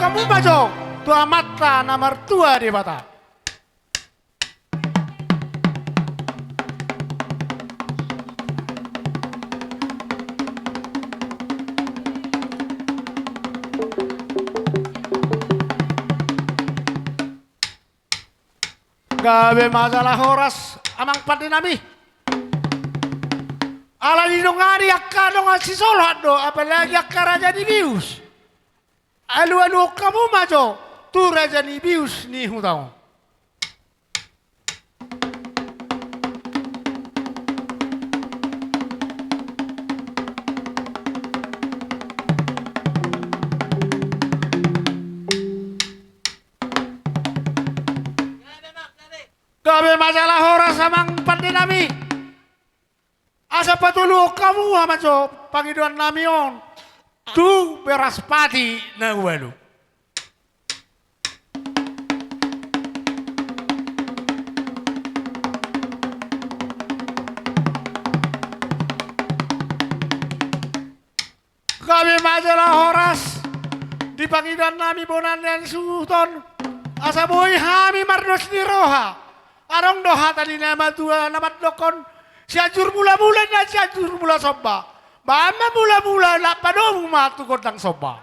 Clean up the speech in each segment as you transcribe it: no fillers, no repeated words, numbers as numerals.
kamu maju. Tua mata nomor 2 di mata. Gawe masalah horas amang padinami. Ala dinungari akadong si solat do apalagi akaraja di bius. Alu kamu majo tu raja ni bius ni hutang. Gawe masalah horas amang padinami. Asa patulog kamu ama so Panginoon namion. Tu beraspati na walu. Kami masalah horas di Panginoon nami bonan dan suton. Asa boy hami mardos ni roha. Arong doha tadi nama tua nama dokon. Siajur mula-mula na siajur mula soba. Bama mula-mula la padong matu kodang soba.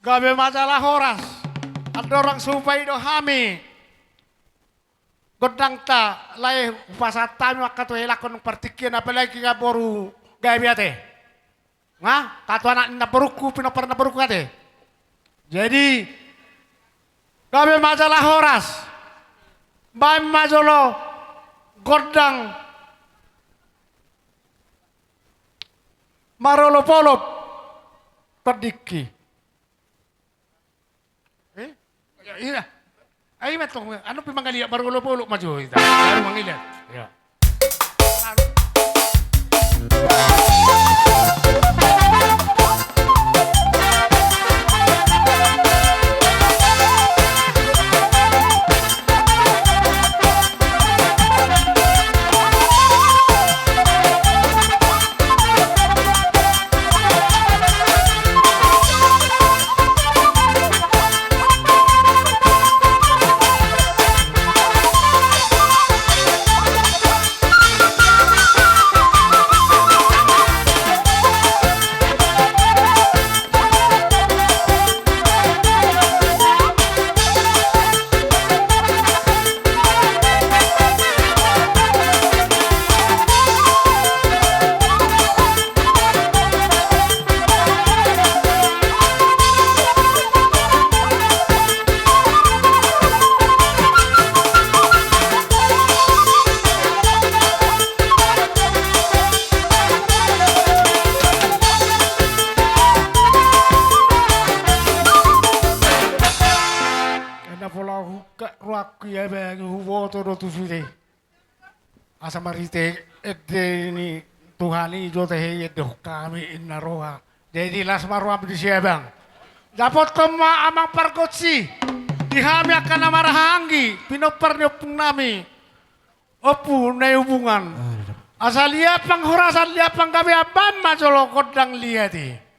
Gabe masalah horas. Ada orang supaya dohami. Godang ta lai pasatan waktu elakon partikian apalagi ka boru gawe ate. Nga katu anak na beruku pinopar na beruku ate. Jadi gawe masalah horas. Baim majolo godang marolo polop perdiki. Iya. Ay matong ano pimangali marulo-pulo maju ita. Ano mangilan? Ya. Asa marite ni Tuhani jote heye doh kami inna roha. Jadi las marwa di siabang. Dapat kema amang pargotsi. Dihami akan amarahangi pinopar nyopung nami. Opu na hubungan. Asal liapang horasan liapang kami abam majolo kodang liati.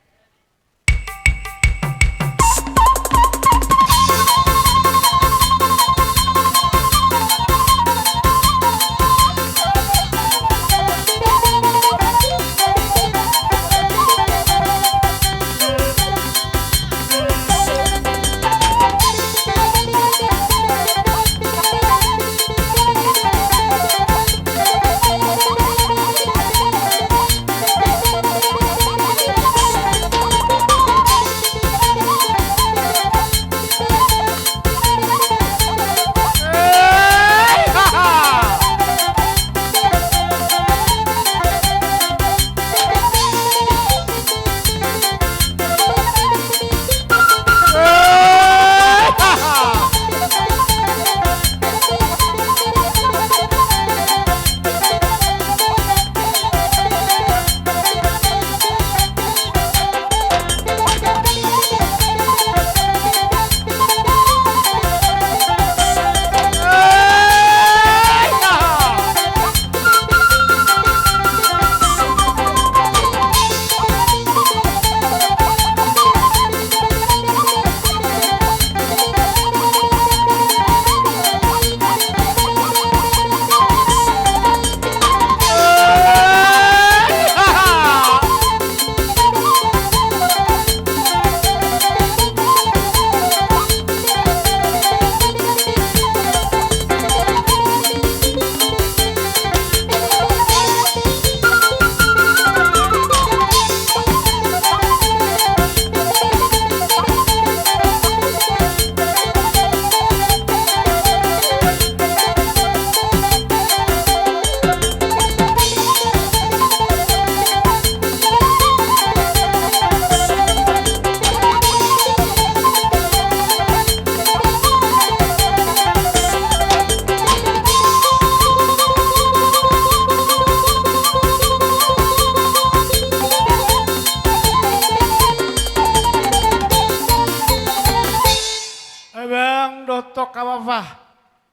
apa?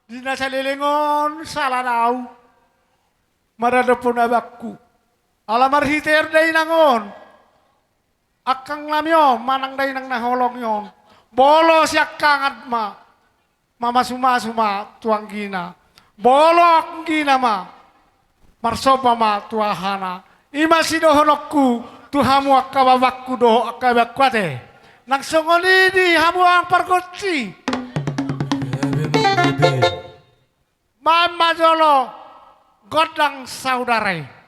Di nasa lilingon, salah nau. Maradapon abakku. Alamar hiter day nangon. Akang lamyo, manang day nang naholong yon. Bolo siya kangat ma. Mama suma tuang gina. Bolo akong gina ma. Marsopa ma tuahana. Ima sidohonokku. Tuhamu akababakku doho akabakwate. Nang songoni di hamu ang parkotsi. Mama jolo. Godang saudarai.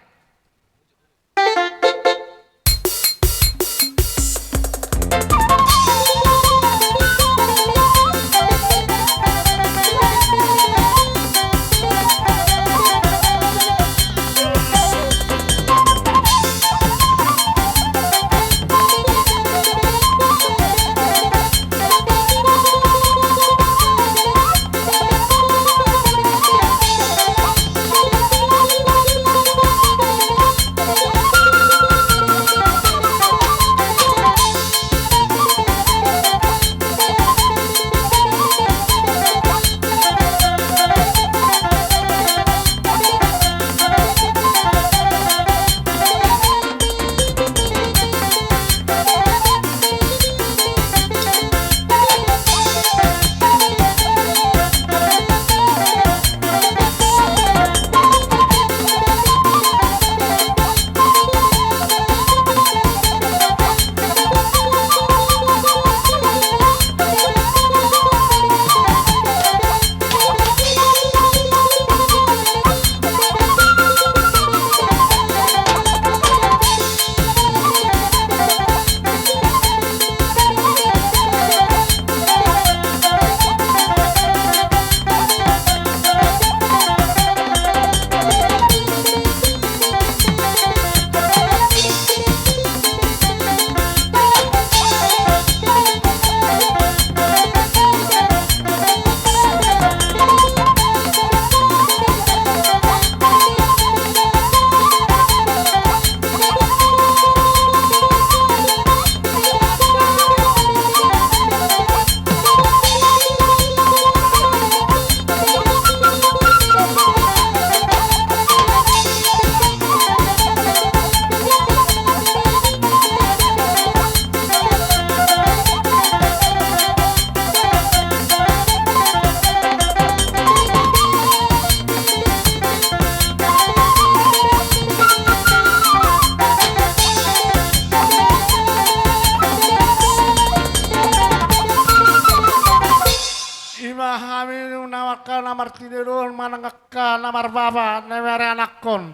namar tinirul manangakka namar baba nemere anakkon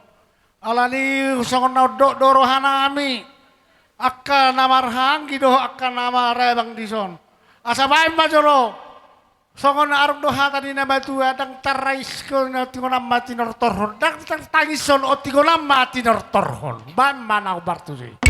alani usongon dok dorohana ami akka namar hanggi doh akka namar rebang dison asa bae majolo songon arung doha tadi nama tu adang tarais ko na tingonam mati nortorhon dang tangison o tingonam mati nortorhon ban manau bartusi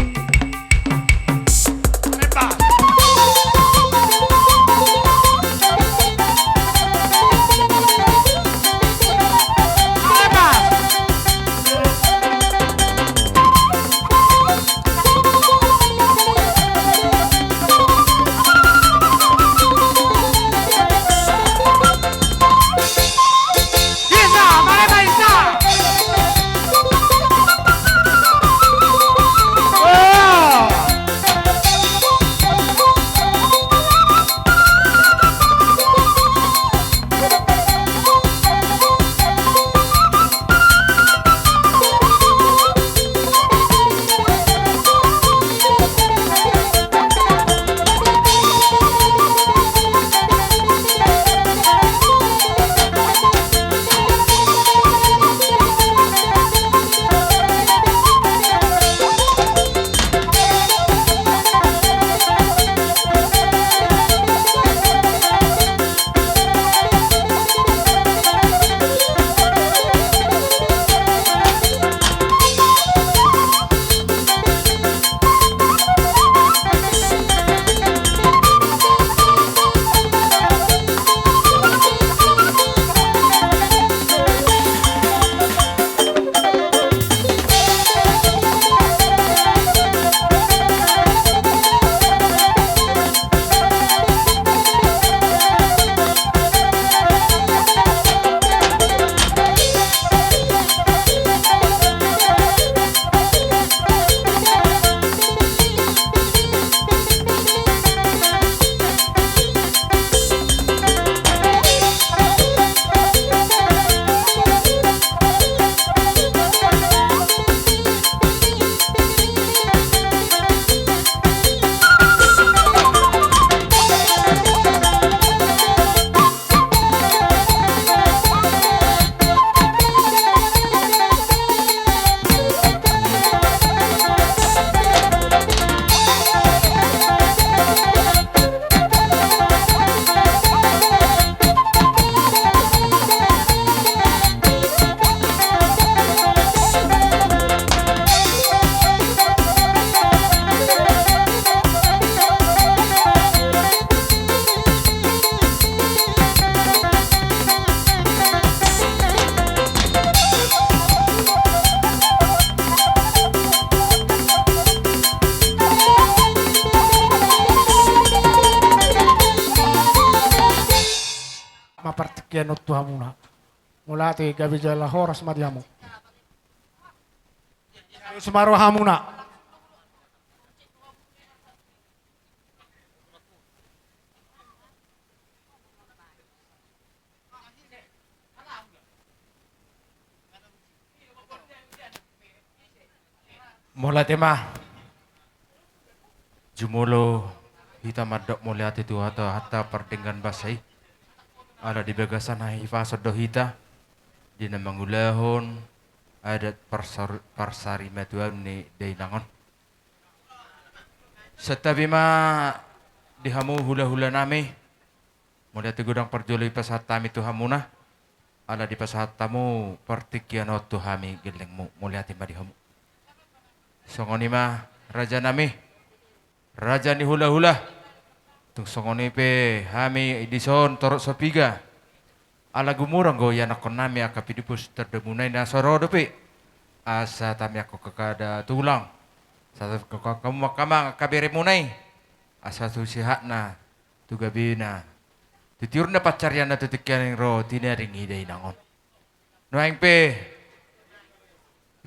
kianot Tuhan muna. Mula ti gabi jala horas madiamo. Sumaruha muna. Mula tema jumulo hita madok mula itu hatta perdenggan basai ala di bagasan hai fasod do hita di namangulahon adat parsari matuan ni dainangon setabi ma dihamu hula-hula nami mula ti gudang perjuli pasat tami tuhamuna ala di pasat tamu partikian otu hami gelengmu mula ti dihamu songoni mah raja nami raja ni hula-hula tung songoni pe hami idison torok sopiga ala gumurang go yanakon nami akapidipus terdemunai na sorodo pe asa tami ako kakada tulang sa kamu makamang kabere munai asa tu sihat na tu gabina titiur na pacaryan na tutikyan ng ro tinaring hiday nangon noaing pe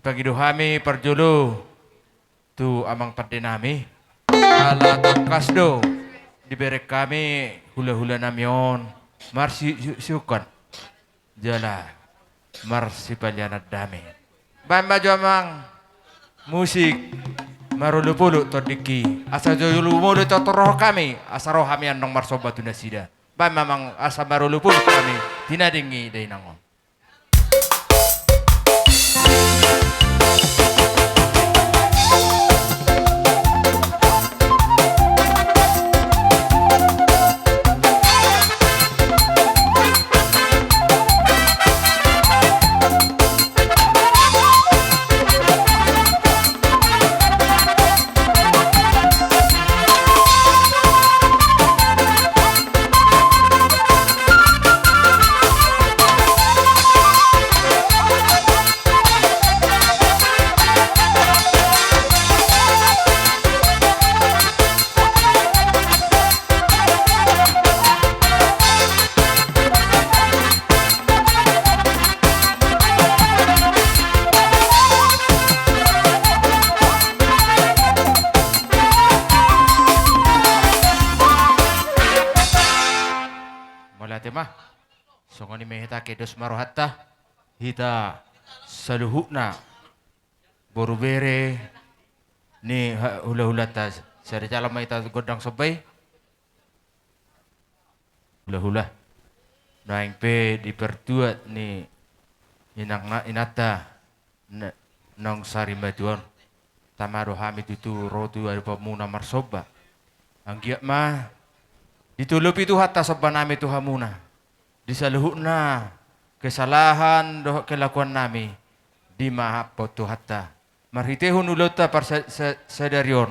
ipagido hami parjolo tu amang nami ala tangkas do diberek kami hula-hula namyon marsi syukan jala marsi palyanad dami bamba jamang musik marulu-pulu todiki asa jolulu-mulu totoroh kami asa roh kami anong marsoba tunasida bamba mang asa marulu-pulu kami tinadingi day nangon. Songoni mehita kedos marohatta hita saluhukna borubere ni hula-hula tas sari calama ita godang sobay hula-hula naing pe dipertuat ni inang inata nang sari maduan tamaro hamid itu rotu ada pemuna marsoba anggiat mah ditulup itu hatta soba nami tu hamuna disaluhukna kesalahan doh kelakuan nami di mahapot tu hatta marhitehun ulota par sadarion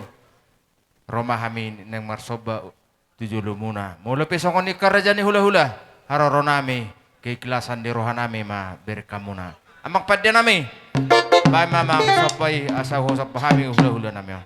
Roma hami neng marsoba tujulumuna mula pesongoni karajani hula-hula haroro nami keikhlasan di rohan nami ma berkamuna amak padya nami bay mamang sapay asaho sa pahami hula-hula nami.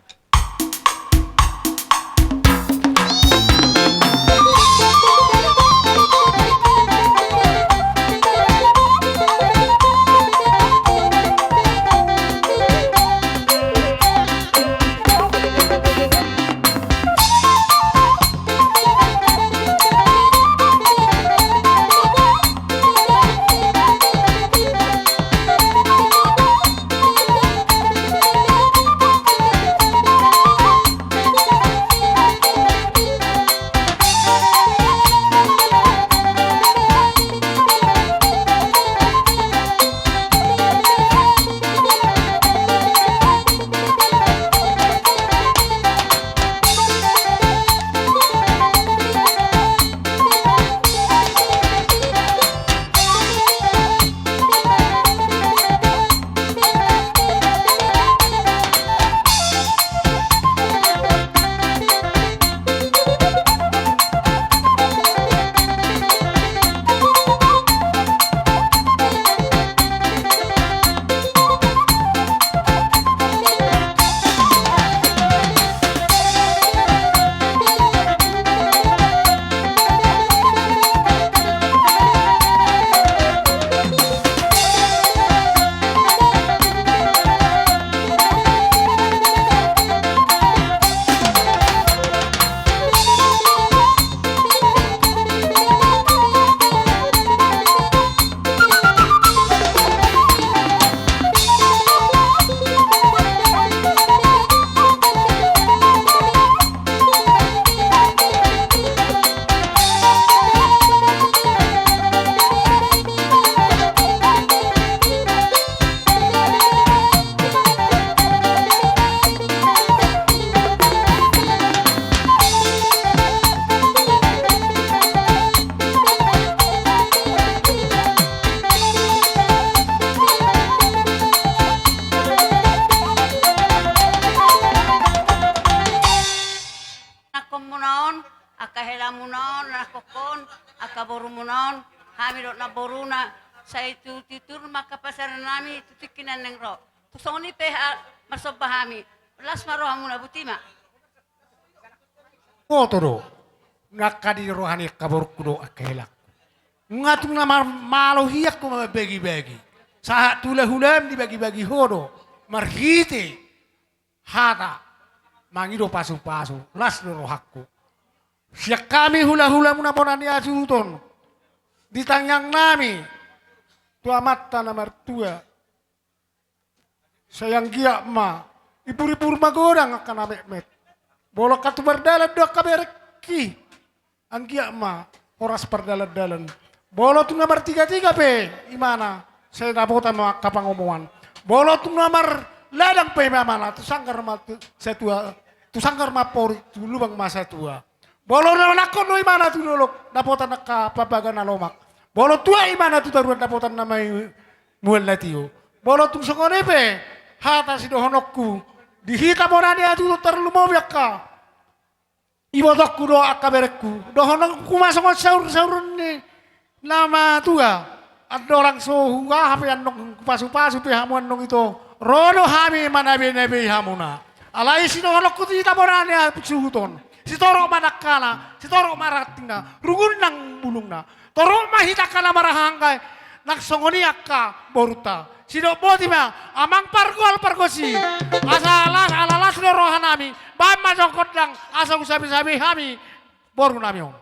kaborumunon, kami dot na boruna, sa itu titur makapasaran nami, tutikinan ng ro. Tusong ni peha, masobahami, las maro hamuna butima. Kotoro, nakadi rohani kabur kudo akelak. Ngatung nama malo hiyak ko mabagi-bagi. Sa tula-hulam di bagi-bagi hodo, marhite, hata, mangido pasu-pasu, las rohakku. Siyak kami hula-hula muna po na niya suton. Ditanyang nami, tua mata na martua. Sayang giyak ma, ipur-ipur magodang akan amek-mek. Bolok katu berdalan dua kabereki. Ang giyak ma, oras perdalan-dalan. Bolok tu nomor 3-3 pe, imana? Saya dapat mga kapangomongan. Bolok tu nomor ladang pe mamana, tu sangkar ma setua, tu sangkar ma pori, tu lubang masa tua. Bolok na nakon no imana tu dolok, dapat nak papagan na lomak. Bolok tua imana tu taruan dapat na may muel natio. Bolok tu songone pe, hata si dohonokku, dihita mo na niya tu terlumobiak ka. Ibodok ku do akaberekku, dohonokku masuk sahur-sahur ni. Nama tua, ada orang sohuga hape anong pasu-pasu pe hamuan nong ito. Rono hami manabe-nabe hamuna. Alai sino halok kuti taborane suhuton. Si torok manakana, si torok maratinga, rugun nang bulungna. Torok mahitakana marahangkai, naksongoniak ka boruta. Sino botima, amang pargol-pargosi. Alalas no rohanami, bam masokot lang, asa usabi-sabi hami, boru nami om.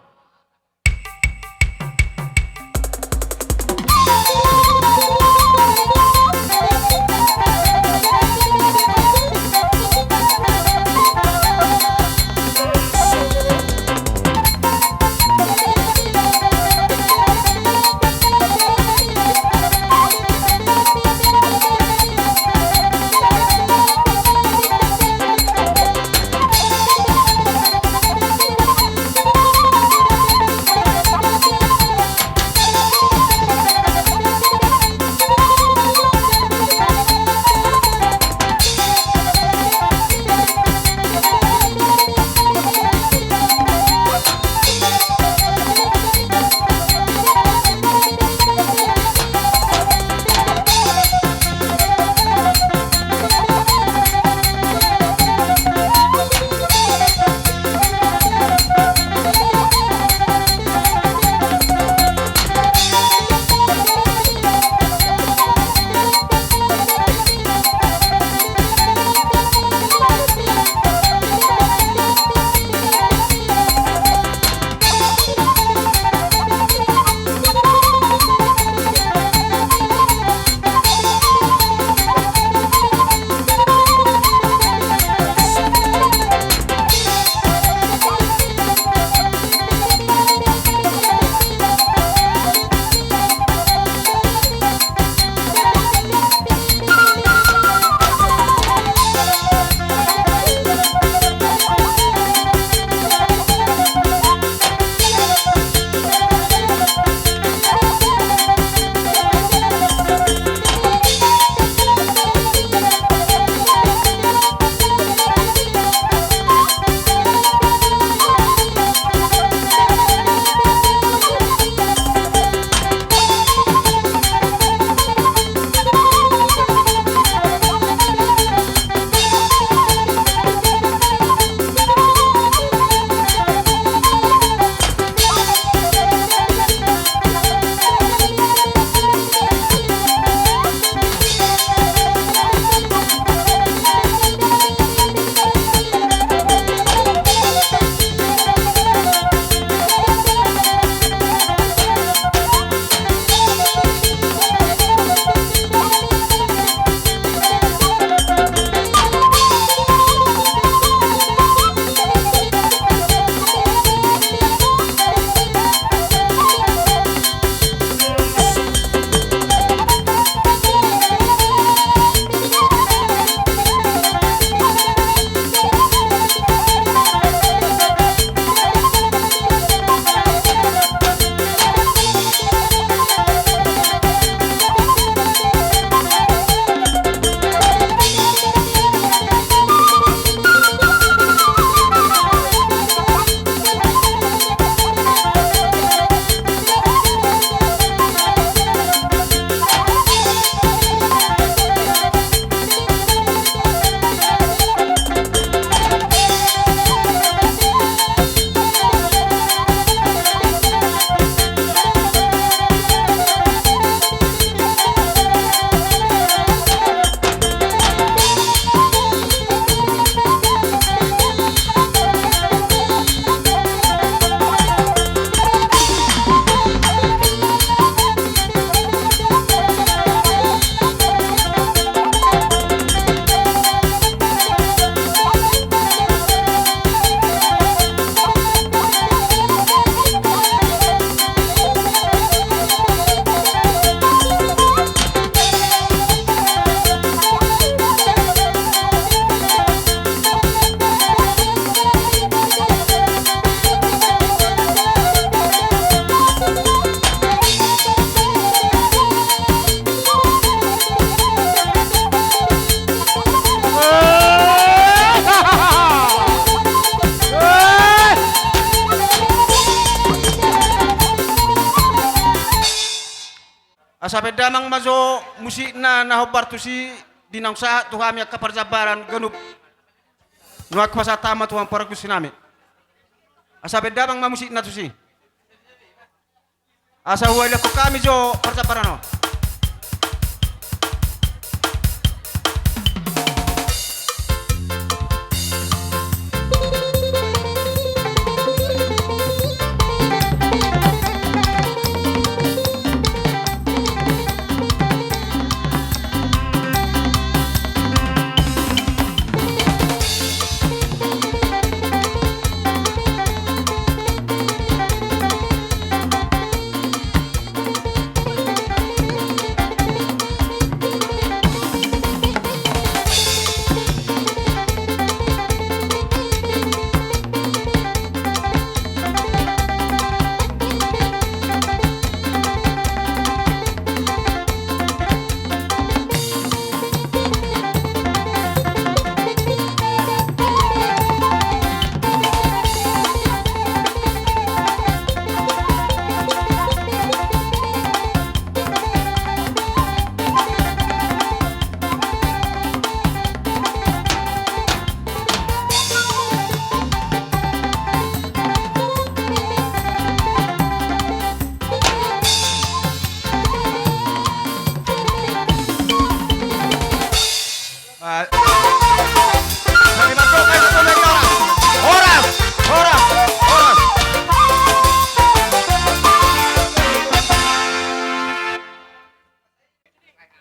Asabe damang mazo musik na nahobar tu si dinang sahat tu kami ka perjabaran genup. Nuak kuasa tama tuang paragus sinami. Asabe damang mamusik na tu si. Asa huwala ko kami jo perjabaran no.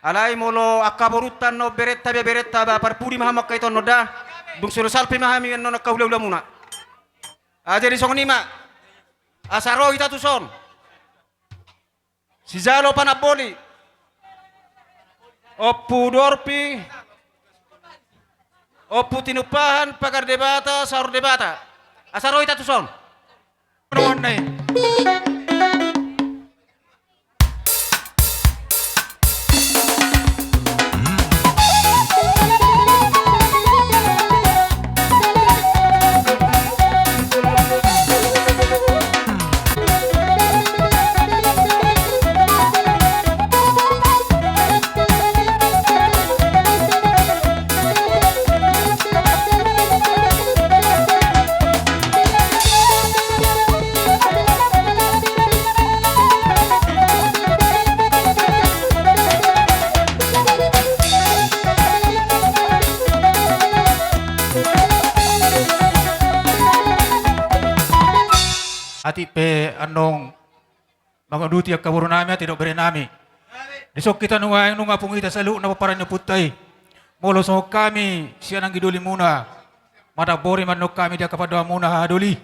Alai molo akaborutan no beretta be beretta ba parpuri mahamak kaiton noda bung suru salpi mahami no nakaulah muna. Jadi song nima asaro ita tu son si jalo panapoli oppu dorpi oppu tinupahan pagar debata saur debata asaro ita tu son. Ati pe anong mga duti ang kaburo nami at tinobere nami. Disok kita nunga yung nunga pungita sa luuk na paparan niyo putay. Molo sa kami siya nang giduli muna. Madabori man kami dia kepada muna haduli.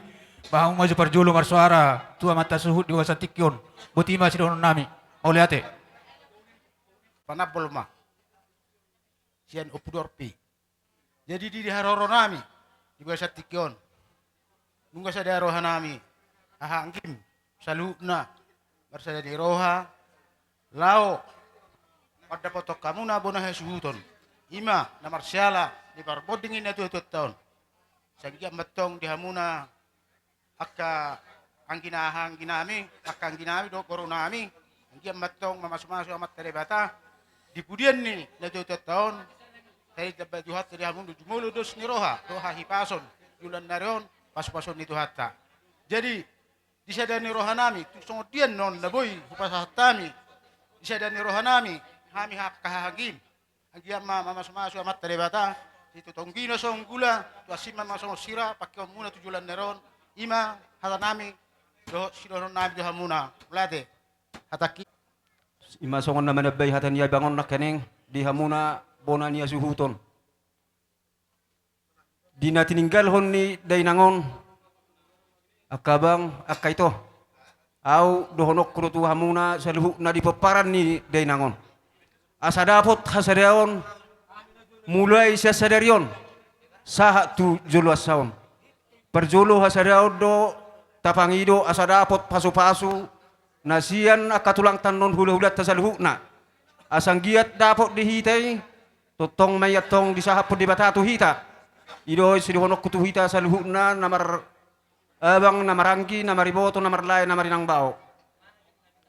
Bahang maju parjulo marsuara tua mata suhut di wasan tikyon. Butima si donon nami. Oleh ate. Panabol ma. Sian upudorpi. Jadi di haroro nami di wasan tikyon. Nungga sa darohan nami. Ahangkim saluna bersada di roha lao pada potok kamu na bona hesuhuton ima na marsyala di barbodingin na tuh tahun sagya matong di hamuna akka ang ginami akka ang ginami do koronami ang matong mamasuk amat terebata di pudian ni na tuh tahun saya dapat juhat di hamun jumulu dos ni roha hipason yulan narion pas-pason itu hatta jadi disadani rohanami tusong non naboy hupasatami disadani rohanami hami kahagim agiam mamasmaso amat terebata itu tonggino song gula tu asima masong sira pakai muna tujulan neron ima hatanami do sidoron nabi do hamuna lade hataki Ima songon na manabay hatan niya bangon na kaneng di hamuna bona niya suhuton. Di na tininggalhon ni Dainangon akabang akaito. Au dohonok kurutu hamuna sa luhuk na di paparan ni Dainangon. Asa dapot hasadaon mulai sa sadarion saha tu jolo asaon. Perjolo hasadaon do tapangido asa dapot pasu-pasu nasian akatulang tanon hula-hula tasaluhukna. Asang giat dapot dihitai totong mayatong disahap di batatu hita. Ido sidihonok kutu hita saluhukna namar abang namarangki namariboto namarlay namarinang bao.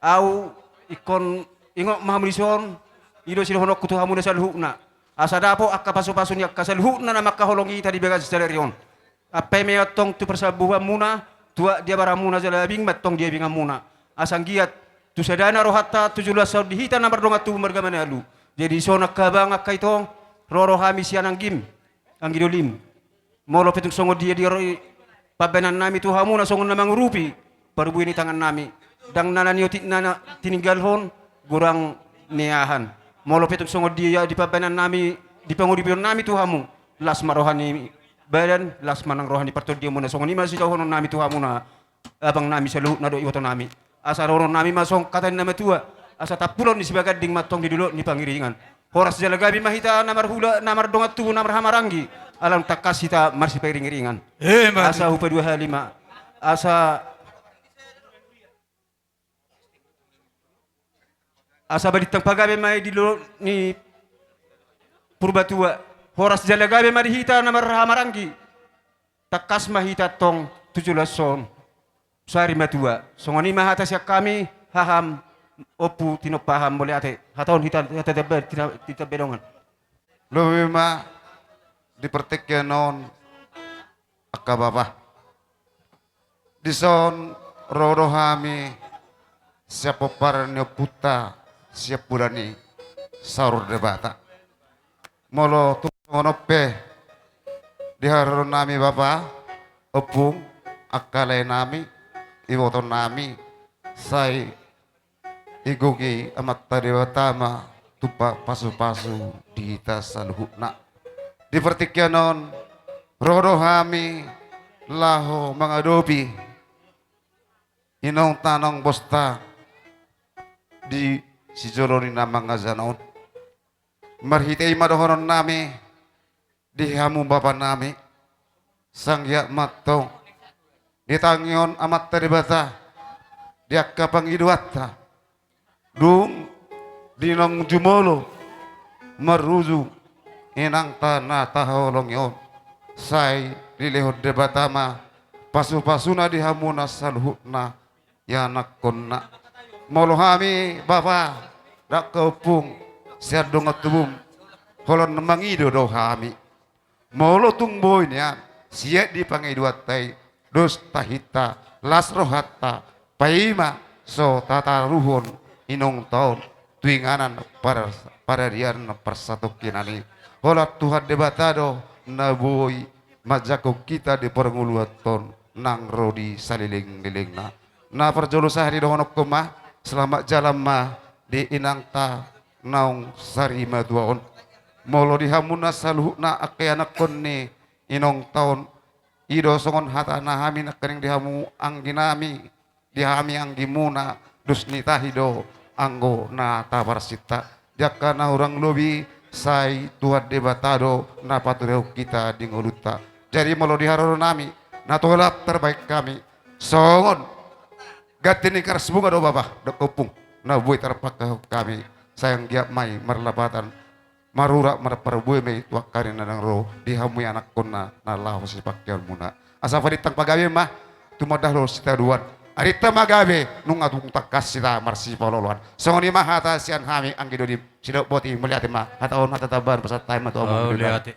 Au ikon ingok mahamulison ido sila honok kutu hamuna salhukna asa dapo akka pasu-pasu ni akka salhukna na makaholongi tadi begas salerion apa me atong tu persabuhan muna tua dia baramuna jalabing matong dia bingang muna asang giat tu sadana rohatta 17 tahun dihita namar donga tu margamana lu jadi sonak kabang akka itong roro hami sianang gim ang gidolim molo petung songo dia pabenan nami tu hamuna songo namang rupi parbu ini tangan nami dang nana niotit nana tininggal hon gurang niahan molo petung songo dia di pabenan nami di panguripion nami tu hamu las marohani badan las manang rohani parto dia muna songo ni masih jauh nami tu hamuna abang nami selu nado iwoto nami asa roro nami masong kata nama tua asa tapulon di sebagai ding matong di dulu ni pangiringan horas jalagabi mahita namar hula namar dongat tu namar hamarangi alam takasita marsi pairing-iringan asa hupa 255 asa baditang pagabe mai di lo ni purbatua horas jalagabe mari hita namar hamarangi takas mahita tong 17 son sari matua songoni mahata siak kami haham opu tino paham boleh ate hataon hita tidak bedongan Lebih mah dipertiknya non akka bapa di son rorohami siapa paranya puta siap bulani saur debata molo tungonope di haron nami bapa opung akale nami iwoton nami sai igugi amat tadi watama tupa pasu-pasu di tasal hukna di pertikyanon rorohami laho mangadobi inong tanong bosta di si joloni namang ngazanon marhitay madohonon nami di hamu bapa nami sangya matong ditangyon amat teribata diakka pangidwata dung dinong jumolo maruzu inang tanah taholong yon say dilehod debatama pasu-pasuna dihamuna salhutna yanakonna molohami bapa dak keupung siar dongat tubum holon mangido do hami molo tungboy niya siya di pangiduatay dos tahita las rohata paima so tataruhon inong taon tuinganan para dian persatu kinani holat Tuhan debatado naboy majako kita di pernguluaton nang rodi saliling-liling na perjolo sahari dohonok kemah selamat jalan mah di inangta naung sarima duaon molo dihamuna saluhna anak konni inong taon ido songon hatana hami nakering dihamu angginami dihami anggimuna dusnita hido anggo na tabarsita jakana orang lobi sai Tuhan debatado na patureu kita di ngoluta jadi molo diharoro nami na tolap terbaik kami songon gatini karas bunga do baba do kopung na buai terpakai kami sayang giap mai merlabatan marura marparbuai mai tuakari nanang ro dihamui anak kona na lahu si pakaian muna asa faditang pagawe mah tumadah lo sita duan arita magabe nung atung takas sita marsi pololoan songoni mah hata sian hami anggido di sidok boti melihat mah hataon hata tabar pasat time atau Oh, lihat.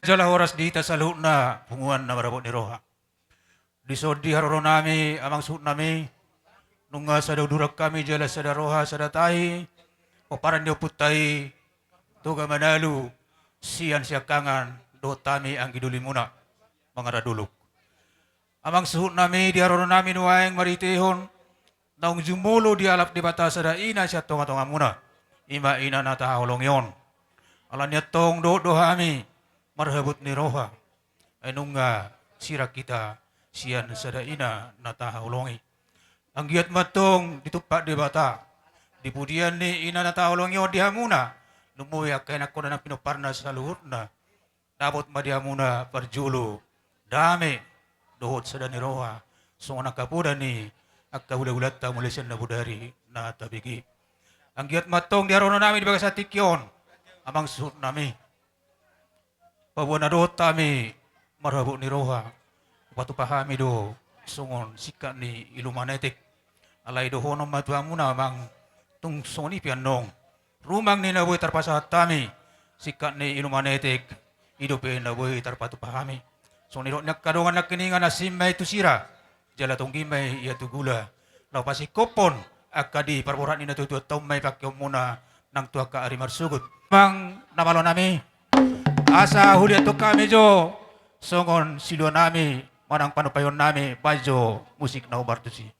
Jala oras dita sa na punguan na marabot ni Roha. Disodi haroro nami amang suot nami nunga sa durak kami jala sa Roha sa datay o paran niyo putay tuga manalu siyan siya kangan do tami ang giduli muna mga radulok. Amang suot nami di haroro nami nuwaeng maritihon naung jumulo di alap di bata sa daina siya tonga-tonga muna. Ima ina na taholong yon. Alan niya tong do hami marhabot ni Roha. Ay nung sirak kita siyan sa daina na taholongi. Ang giyat matong ditupak di bata. Di pudian ni ina na taholong yon diha muna. Lumuyak kaya na ko na pinuparna sa luhut na. Dapat madiha muna parjulo. Dami dohot sa ni Roha. So nakapuda ni agkahula-hulat ta muli siya na budari na tabigi. Ang giyat matong diharono namin baga sa tikyon. Amang suot nami. Pabuan na doot tami marhabo ni Roha. Patupahami do sungon sika ni Ilumanetik. Alay do hono matwa muna amang tung soni pianong. Rumang ni nabuhi tarpasahat kami. Sikat ni ilumanetik. Idupin nabuhi tarpatu pa kami. Soni ro nagkadungan na kiningan na simay tusira. Jala tong gimay iya tugula. Lau pasi kopon. Akadi parborat ni natutuat taong may pakyaw muna ng tuwa ka arimar sugut. Mang namalo nami. Asa huli ato kami jo. Songon silo nami. Manang panupayon nami. Bajo musik na ubartusi.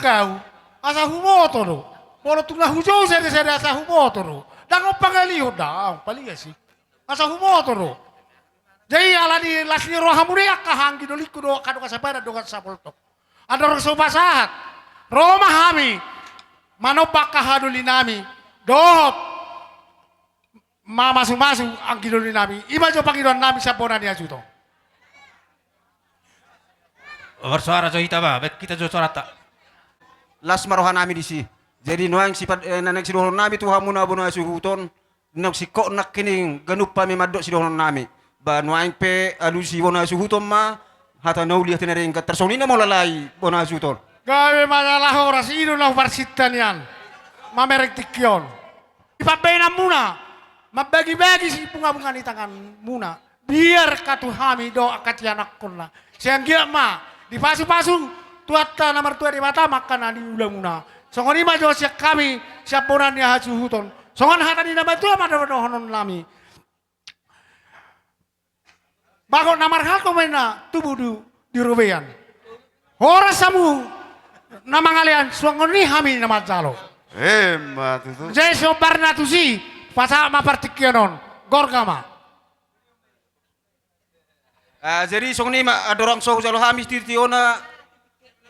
kau asa humoto no polo tuna hujo sere asa humoto no dango pangalio dang palinga sih asa humoto no jadi ala di lasni rohamuri akahangi do liku do kado kasapara do kasapolto ada orang sobasahat Roma hami manopak kahaduli nami dohop masu ang gidoli nami iba jo pangidon nami sa bona dia juto Bersuara jo hita ba, bet kita jo suara tak. Las marohan nami di si. Jadi noang sifat nanek sidohon nami tuha muna bona suhuton nak sikok nak kining ganup pa mi madok sidohon nami. Ba noang pe alusi bona suhuton ma hata no lihat tenering ka tersonina mo lalai bona suhuton. gawe masalah oras ino na parsitan yan mamerek tikyon ipabena muna mabagi-bagi si bunga-bunga di tangan muna biar katuhami do akat yanak kona siang gia ma di pasu-pasu tuatta nomor tua di mata makan di ulang muna songon ima jo siak kami siap bonan ya hacu huton songon hata di nama tua mada honon lami bakot namar hako mena tubuh di rubean horas samu nama ngalian songon ni hami nama jalo Matu tu. Jeso barna tu si pasa ma partikionon gorgama Jadi song ni adorang so jalo hamis titiona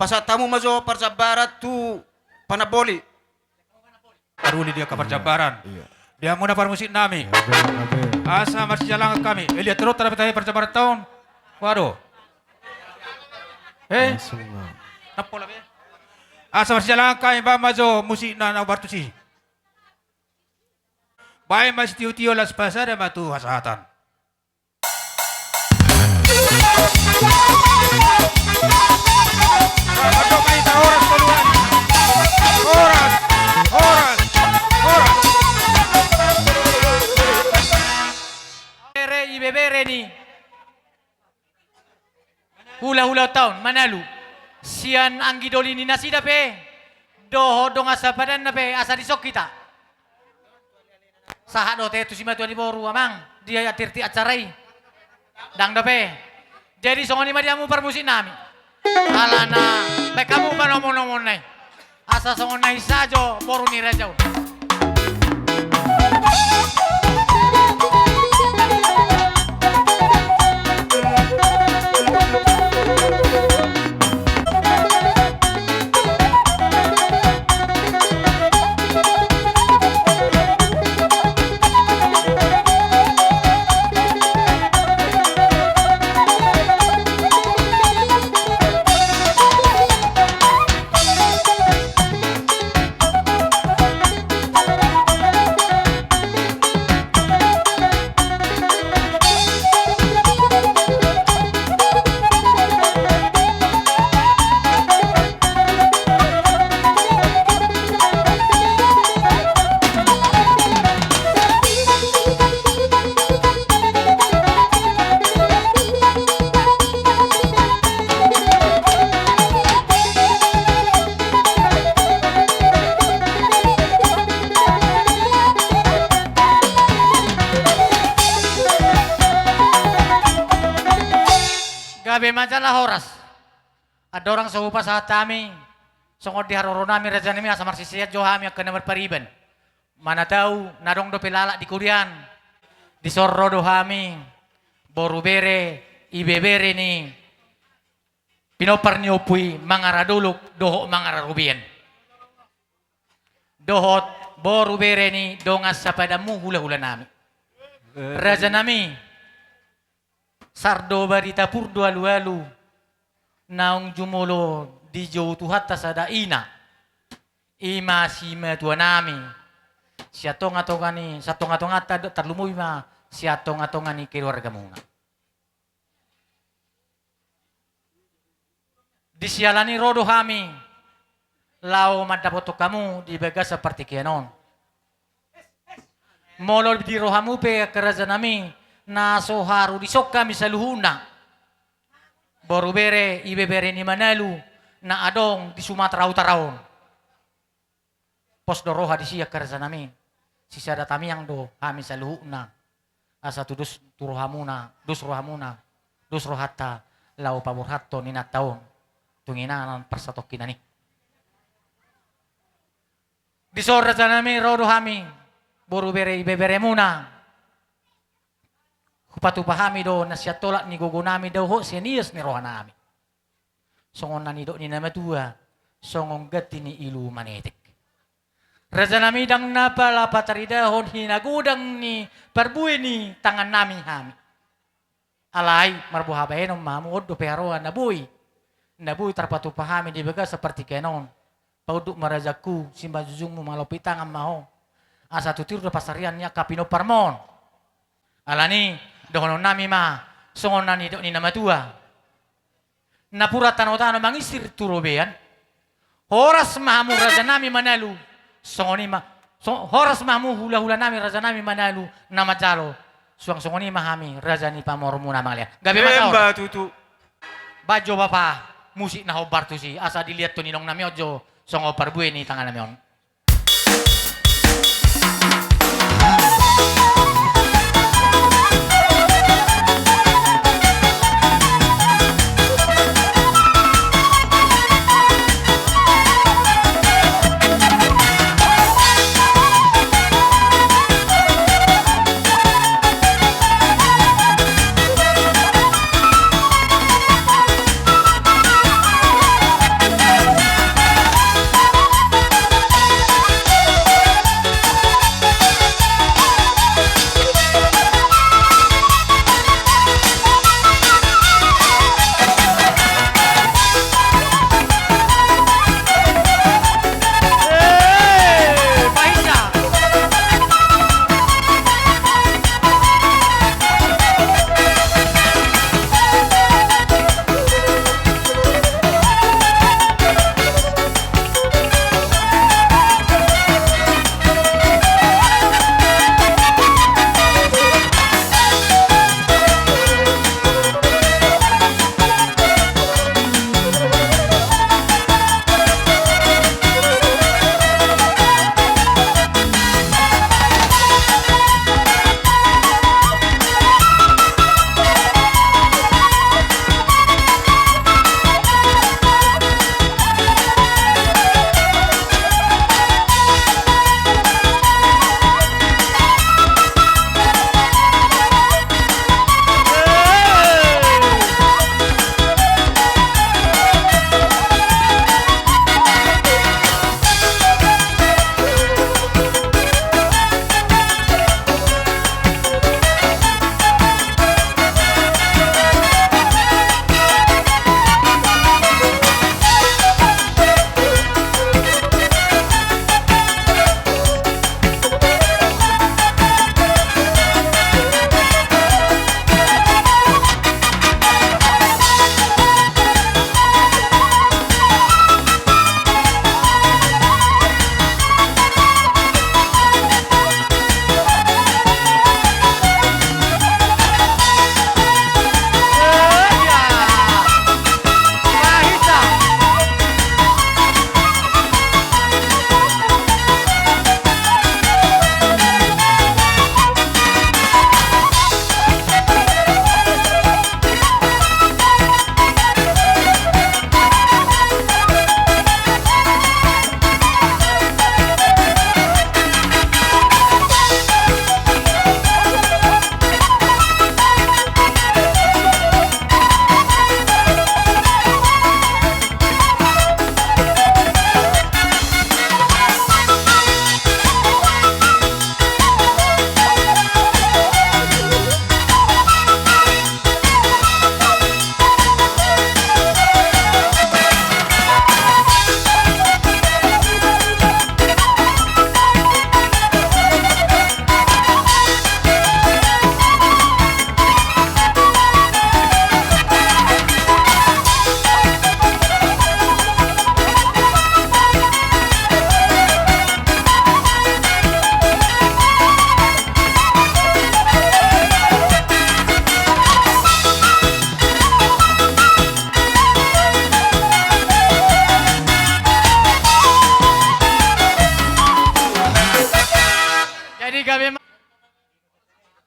pasat tamu mazo persabarat tu panaboli. Paruli dia kabar jabaran. Dia muna musik nami. Asa masih jalan kami. Lihat terus terhadap tayo perjabaran tahun. Waduh. Napo labi. Asa masih jalan kami ba mazo musik na bartusi. Bae mas tiyo-tiyo las pasada matu hasatan. Ato kayo sa oras tuluan. Oras. Bebere ni hula-hula tahun manalu sian ang gidoli ni nasida pe doho dong asa badan na pe asa disok kita sahat do te tu si matu ni boru amang dia atirti acarai dang do pe jadi songoni madiamu permusik nami alana pe kamu panomon-nomon nai asa songonai sajo boru ni rajau. Gabi majalah horas. Ada orang serupa saat kami. Songod di haroro nami raja nami asa marsisiat johami akan nomor pariban. Mana tahu nadong do pelala di kurian. Di sorro do hami. Boru bere, ibe bere ni. Pinopar niopui mangaraduluk doho mangararubian. Dohot boru bere ni dongas sa padamu hula-hula nami. Raja nami. Sardo barita purdo alu-alu naung jumulo di jauh tuhatta sada ina ima sima tua nami siatong atongani satong atongata terlumui ma siatong atongani keluarga muna disialani rodo kami lau madapoto kamu di bagas seperti kenon molol di rohamu pe kerajaan nami na so haru disok kami sa luhuna. Boru bere, ibe bere ni Manalu na adong di Sumatera Utaraon. Pos doroha di siya karza nami. Sisa datami yang do kami sa luhuna. Asa tu dus rohamuna, dus rohata lau paburhato ni nataon. Tunginanan persatok kinani. Di sora nami rodo kami. Boru bere, ibe bere muna. Kupatu pahami do na siya tolak ni gogo nami daw ho senias ni roha nami. Songon nani do ni nama tua, songong gati ni ilu manetik. Raja nami dang napala pataridahon hinagudang ni perbuy ni tangan nami hami. Alay marbuhabahenom mamu do peharoan nabuy. Nabuy terpatu pahami di baga seperti kenon. Pauduk marajaku simba jujungmu malopi tangan maho. Asa tutir do pasariannya kapino parmon. Alani dohono nami ma songon nani do ni nama tua napura tano mangisir turobean horas mahamu raja nami Manalu songoni ma horas mahamu hula-hula nami raja nami Manalu nama jalo songoni mahami raja ni pamormu nama lihat gabe mata tutu bajo bapa musik na hobartu si asa dilihat to ninong nami ojo songo parbue ni tangan nami on.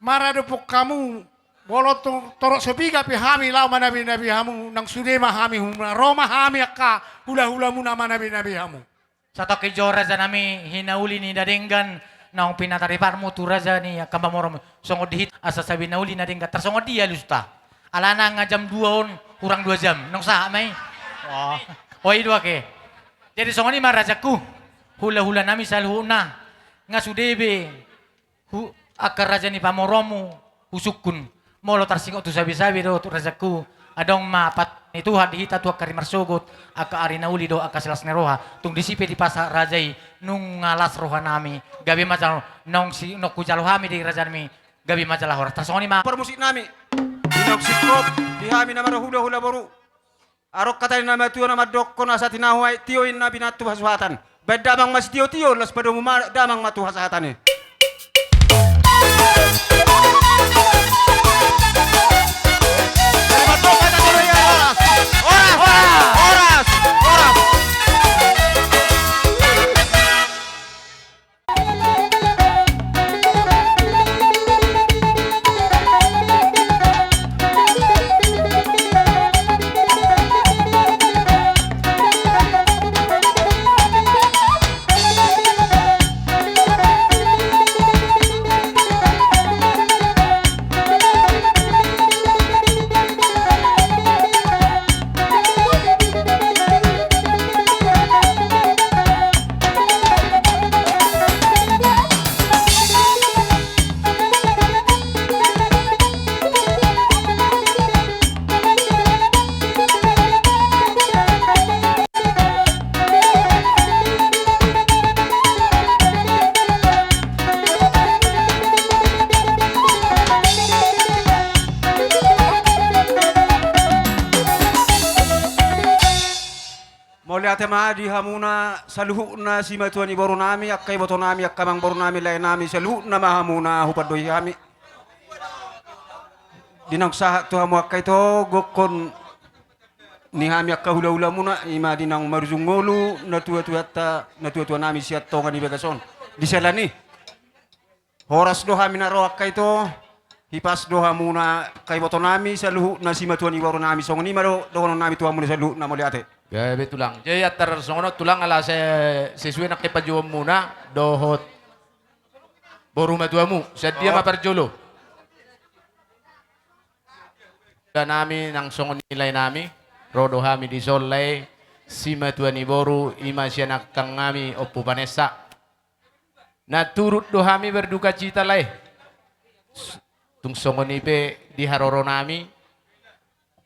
maradupok kamu bolot torok sebiga pi hami lau manabi-nabi hamu nang sudema hami humna Roma hami akka hula-hula muna manabi-nabi hamu. Sa toki jo raja nami hinauli ni dadenggan naong pinatariparmu tu raja ni kambamoro songod dihit asa sabi nauli na denggan tersongod dia lusta. Alana nga jam 2 on kurang 2 jam nong saha may. Wah. Oi dua ke. Jadi songod ni marajaku hula-hula nami salhuna nga sudebe akar raja ni pamoromu usukun molo tarsingok tu sabi-sabi do tu rajaku adong mapat ni Tuhan dihita tu akari marsogot aka ari nauli do aka selas neroha tung disipe di pasar rajai nung ngalas roha nami gabi macal nong si nok kujalo hami di raja nami gabi macalah hora tarsongoni ma Permusik nami. Dinok sikop di hami nama hula-hula baru. Arok kata nama tuan nama dokon asati nahuai tioin na binatu hasuhatan. Bedamang mas tio-tio las pada damang matu hasatane. Moli ate ma di hamuna saluhu na si matuani baru nami akkai boto nami akkamang baru nami lain nami saluhu na mahamuna hupad doi hami. Dinang sahat tu hamu akkai to gokon ni hami akka hula-hula muna ima dinang maruzungolu na tua nami siat tonga di bagason. Di selani. Horas do hami na ro akkai to hipas do hamuna kai boto nami saluhu na si matuani baru nami songoni maro dohono nami tu hamuna saluhu na moli ate. Gabi tulang. Jadi atar songono tulang ala sesuai nak kepajuan muna dohot boru matuamu. Sedia maparjolo. Dan nami nang songon nilai nami rodo hami di solai si matuani boru ima sianak kang ngami opu panesa. Na turut do hami berduka cita lai. Tung songon ipe di haroro nami.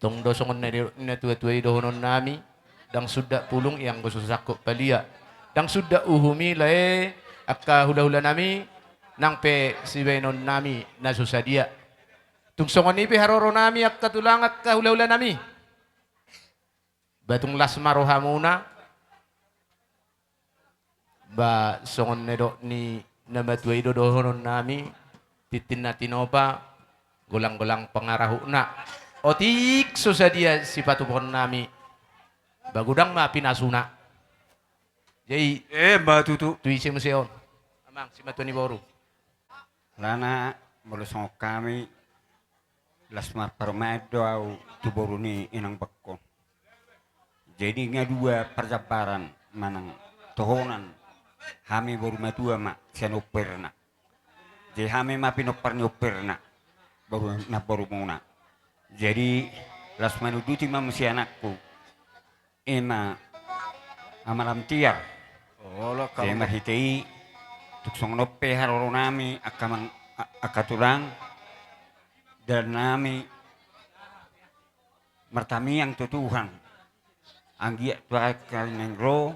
Tung do songon na tua-tua dohonon nami. Dang sudah pulung yang gususakuk palia. Dang sudah uhumi lae akka hula-hula nami nang pe si benon nami na susadia. Tung songon ipe haroro nami akka tulang akka hula-hula nami. Batung lasma rohamuna. Ba songon nedo ni nabatua ido dohonon nami titin natinopa golang-golang pengarahuna. Otik susadia si patupon nami. Bagudang ma pinasuna. Jadi batu tu. tuisi museon. Amang si matuani boru. Lana molusong kami lasmar parmado au tuboru ni inang bakko. Jadi nga dua perjabaran manang tohonan hami boru matua ma sianoperna. Jadi hami ma pinoperni operna baru na boru muna. Jadi lasmanu duti ma musi anakku. Ema amalam tiar. Oh lo Jadi mahitei tuksong nope haroro nami akamang akatulang dan nami mertami yang tutuhan anggia tua kalinengro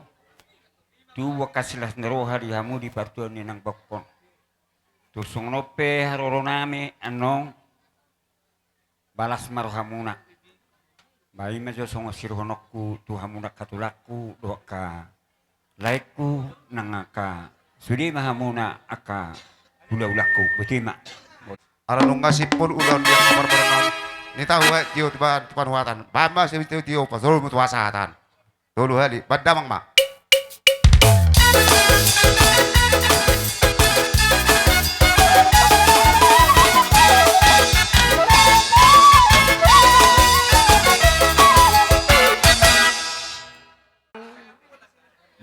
tu wakasilas nero hari hamu di partuan ninang bokon tuksong nope haroro nami anong balas marohamuna bai mejo songo sirhonokku tu hamuna katulaku doka laiku nangaka sudi mahamuna aka hula-hulaku betima Aranong ngasipon ulan yang kamar berenang. Ni tahu tio tuan huatan. Bamba si tio pasol mutuasatan. Dulu hali badamang mak.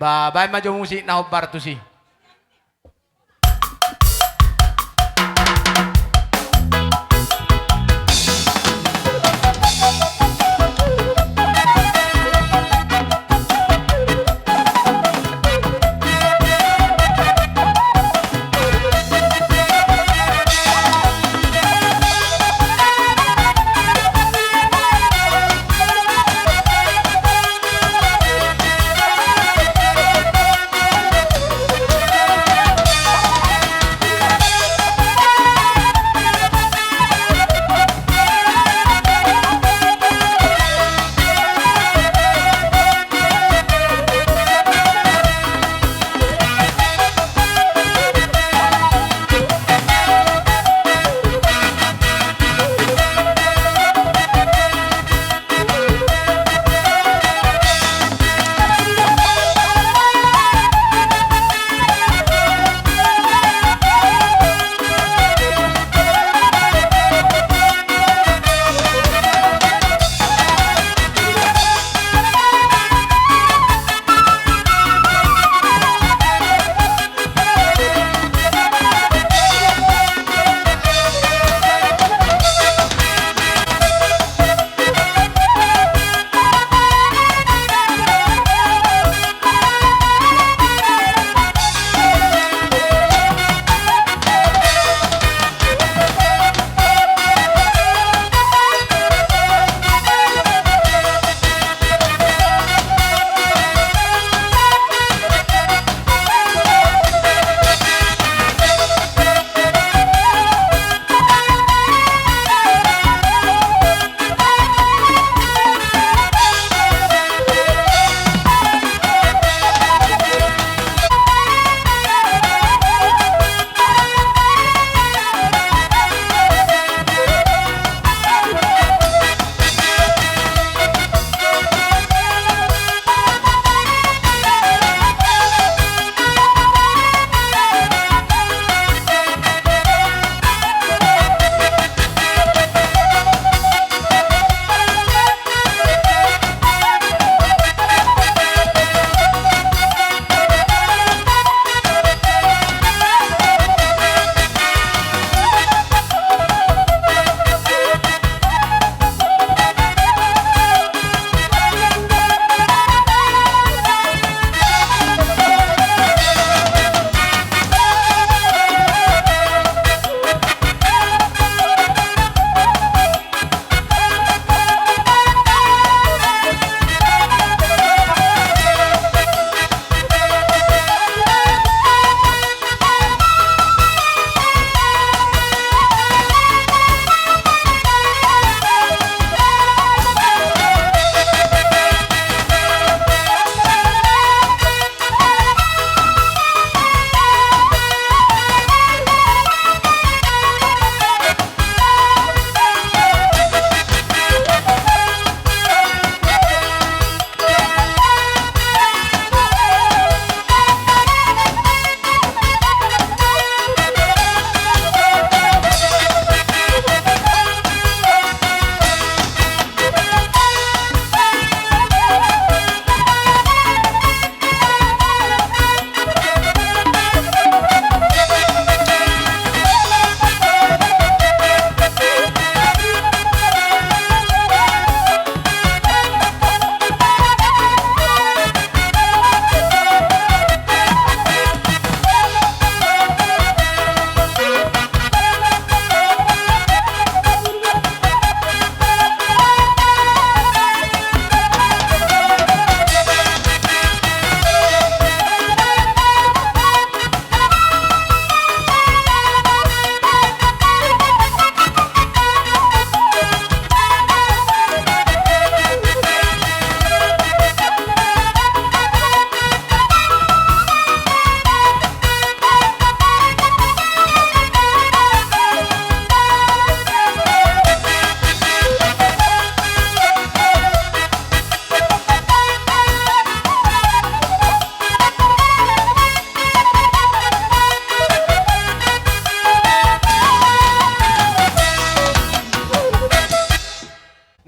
Babay majo musik na hobar tu si.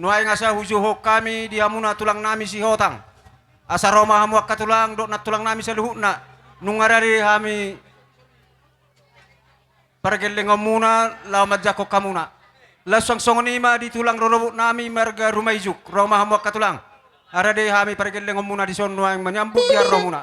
Nuai ngasa hujuho kami diamuna tulang nami si hotang. Asa Roma hamu katulang do natulang nami sa luhuna. Nung arari hami pargeleng muna lamat jako kamuna. Lasang songonima di tulang rorobo nami marga rumaijuk. Roma hamu katulang. Arade hami pargeleng muna di sonno yang menyambut ya romuna.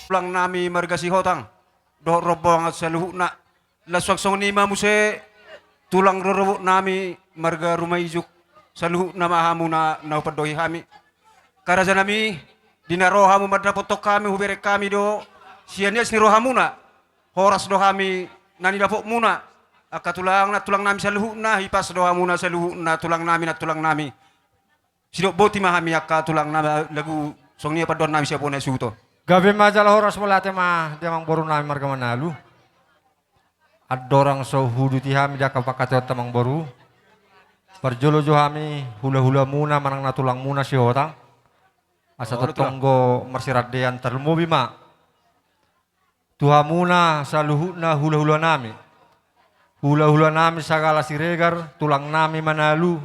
Pulang nami marga si hotang. Do robong at sa luhuna. Laswag song nima muse tulang rorobo nami marga rumaijuk sa luhu na mahamu na naupadohi hami. Karaja nami dinaroha mo madrapotok kami huberek kami do sianias ni rohamuna. Horas do kami nanidapok muna. Akka tulang nami sa luhuk na, hipas doa muna sa luhuk na tulang nami. Sidok boti mahami akka tulang na lagu song niya padon nami siya po na suto. Gabi majalah horas mula tema dia mang boru nami marga manalu. Adorang so hudu tihami dia kapakatot tamang boru. Perjolo johami hula-hula muna manang natulang muna si hotang. Asa tonggo marsirat dean terlumu bima. Tuha muna sa luhuk na hula-hula nami. Hula-hula nami sagala siregar, tulang nami manalu,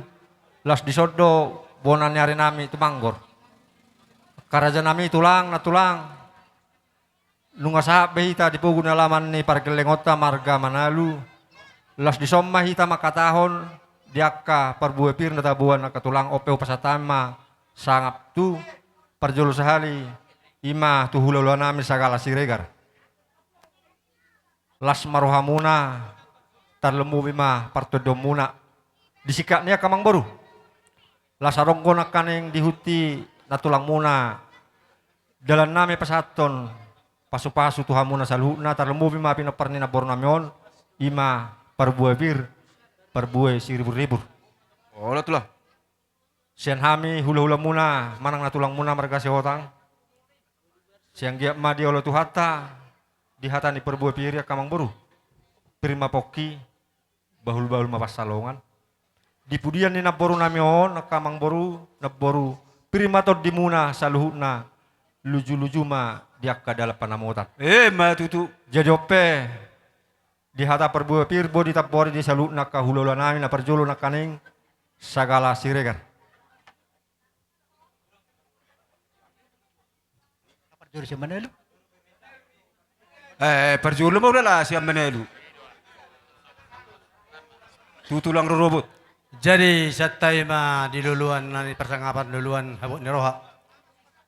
las disodo, bonan nyari nami tumanggor. Karaja nami tulang na tulang. Nunga sahabe hita dipugu na laman ni pargelengota marga manalu. Las disomma hita makatahon, diakka parbuepir na tabuan na katulang opeo pasatama, sangap tu, parjolo sahali, ima tu hula-hula nami sagala siregar. Las maroha muna, tarlemu bima partodo muna disikatnya kamang baru lasarongko na kaneng dihuti natulang muna dalan nami pasaton pasu-pasu tuha muna sa luhuna tarlemu bima pinaparni na boru namion ima parbuay siribur-ribur. Oh lah. Sian hami hula-hula muna manang natulang muna marga si hotang siang giap ma di olo tuhata dihata ni parbuay piria kamang baru prima poki bahul-bahul mapas salongan. Di pudian ni naboru namion, nakamang boru, naboru. Primator di muna sa luhuna, luju-luju ma diak kadala panamutan. Matutu. Jajope, di hata perbuah pirbo di tapori di salut na kahulula namin na perjolo na kaning sagala siregar. Perjolo siya Manelo. Perjolo mo lah siya Manelo. Tutulang rurubot. Jadi sa tayo diluluan na ni persangapan luluan habot ni Roha.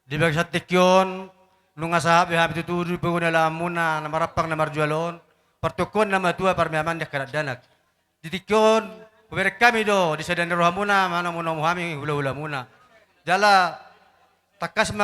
Di bag sa tikyon, nung asahap habi tutudu po na lamuna na marapang na marjualon, partukon na matua parmiaman niya kanadanak. Di tikyon, pumerek kami do, di sa dan Roha muna, mana muna muhami hula-hula muna. Jala, takas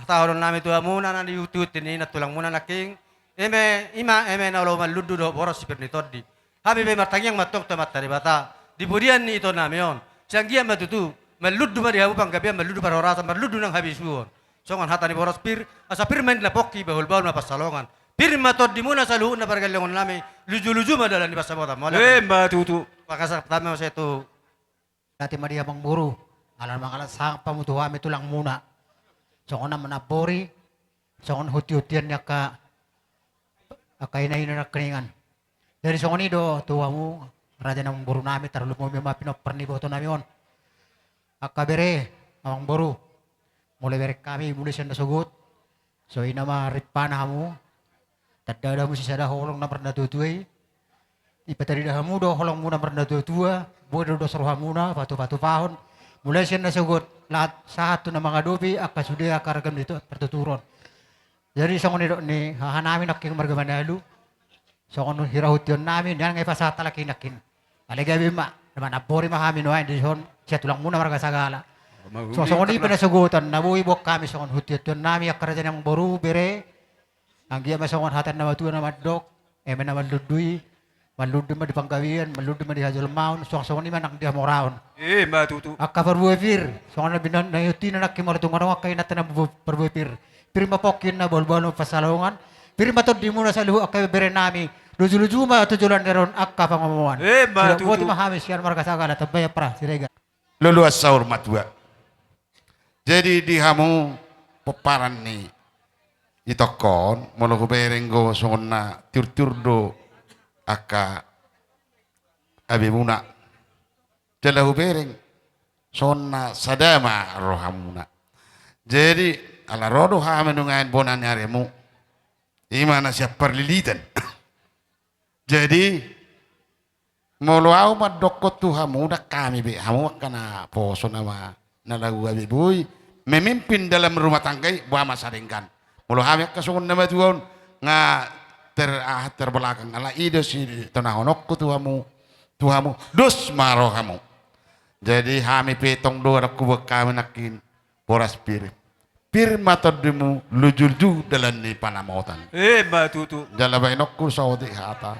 tahun namin tuwa muna na diutut ini natulang muna naking, eme na ulo maludu do boros si Pernitodi. Habi may martangyang matok tamat tari bata. Di budian ni ito namin. Siyang giyan matutu. Maludu marihabu pang gabi, maludu para orasa, maludu ng habis suon. So ngan hata ni boros pir, asa pir main na poki bahul-bahul mapasalongan. Pir matod di muna sa luhun na pargalingon namin. Luju-luju madalan ni pasabota. Matutu. Pakasarap tama sa ito. Dati Maria bang buru. Alam mga kalasang pamutuha mi tulang muna. So kung naman napori. So kung huti-hutian niya ka. Akainahin na nakringan. Dari song nido tuwa mo raja ng buru namin tarlo mo mi mapinoparnibo to namin on. Akabere amang buru. Mulai bere kami mulai siya nasugot. So ina maripana mo. Tadada mo si sada holong na pernatutuay. Ipatari dah mo do holong muna pernatutua. Bodo do seruha muna patu-patu pahon. Mulai siya nasugot lahat satu na mga dobi akasude akaragam dito pertuturon. Jadi song nido ni hahanamin aking marga Manalo. So kung hirahut yun namin, yan ngay pasata laki nakin. Aligay bima, naman napori mahamin no, hindi siya tulang muna marga sagala. So kung di pinasugutan, nabuibok kami so kung hutiyot yun namin, akarajan ng boru, bere, ang giya masongon hatan na matuwa na madok, eme na maluduy, maluduy ma di panggawian, maluduy ma di hajol maun, so kung di man ang diya moraon. Matutu. Akaparbuepir, so kung nayuti na nakimaritong araw, kayo natin na parbuepir. Pirma pokin na bolbolo pasalongan, pirma to di muna sa luho, akayo bere namin, luju-luju ma tujulan neron akka pangamuan. Matutu. Buat mahamis yan marga sagala tabaya pra sirega. Luluas sahur matua. Jadi di hamu peparan ni itokon molo ko berenggo sona tur-turdo aka abimuna. Jala hubereng sona sadama rohamuna. Jadi ala rodo hamenungan bonan yaremu. Imana siap perlilitan. Jadi molo au madokko tu hamu dak kami be hamu kana poso nama nalagu abi boy memimpin dalam rumah tangga buah masaringkan molo hami kasungun nama tuon nga terbelakang ala ide si tanahonokku tu hamu dos maro hamu jadi hami petong do aku kami nakin boras pir matodimu lujulju dalam ni panamotan Matutu. jalabai nokku saudi hata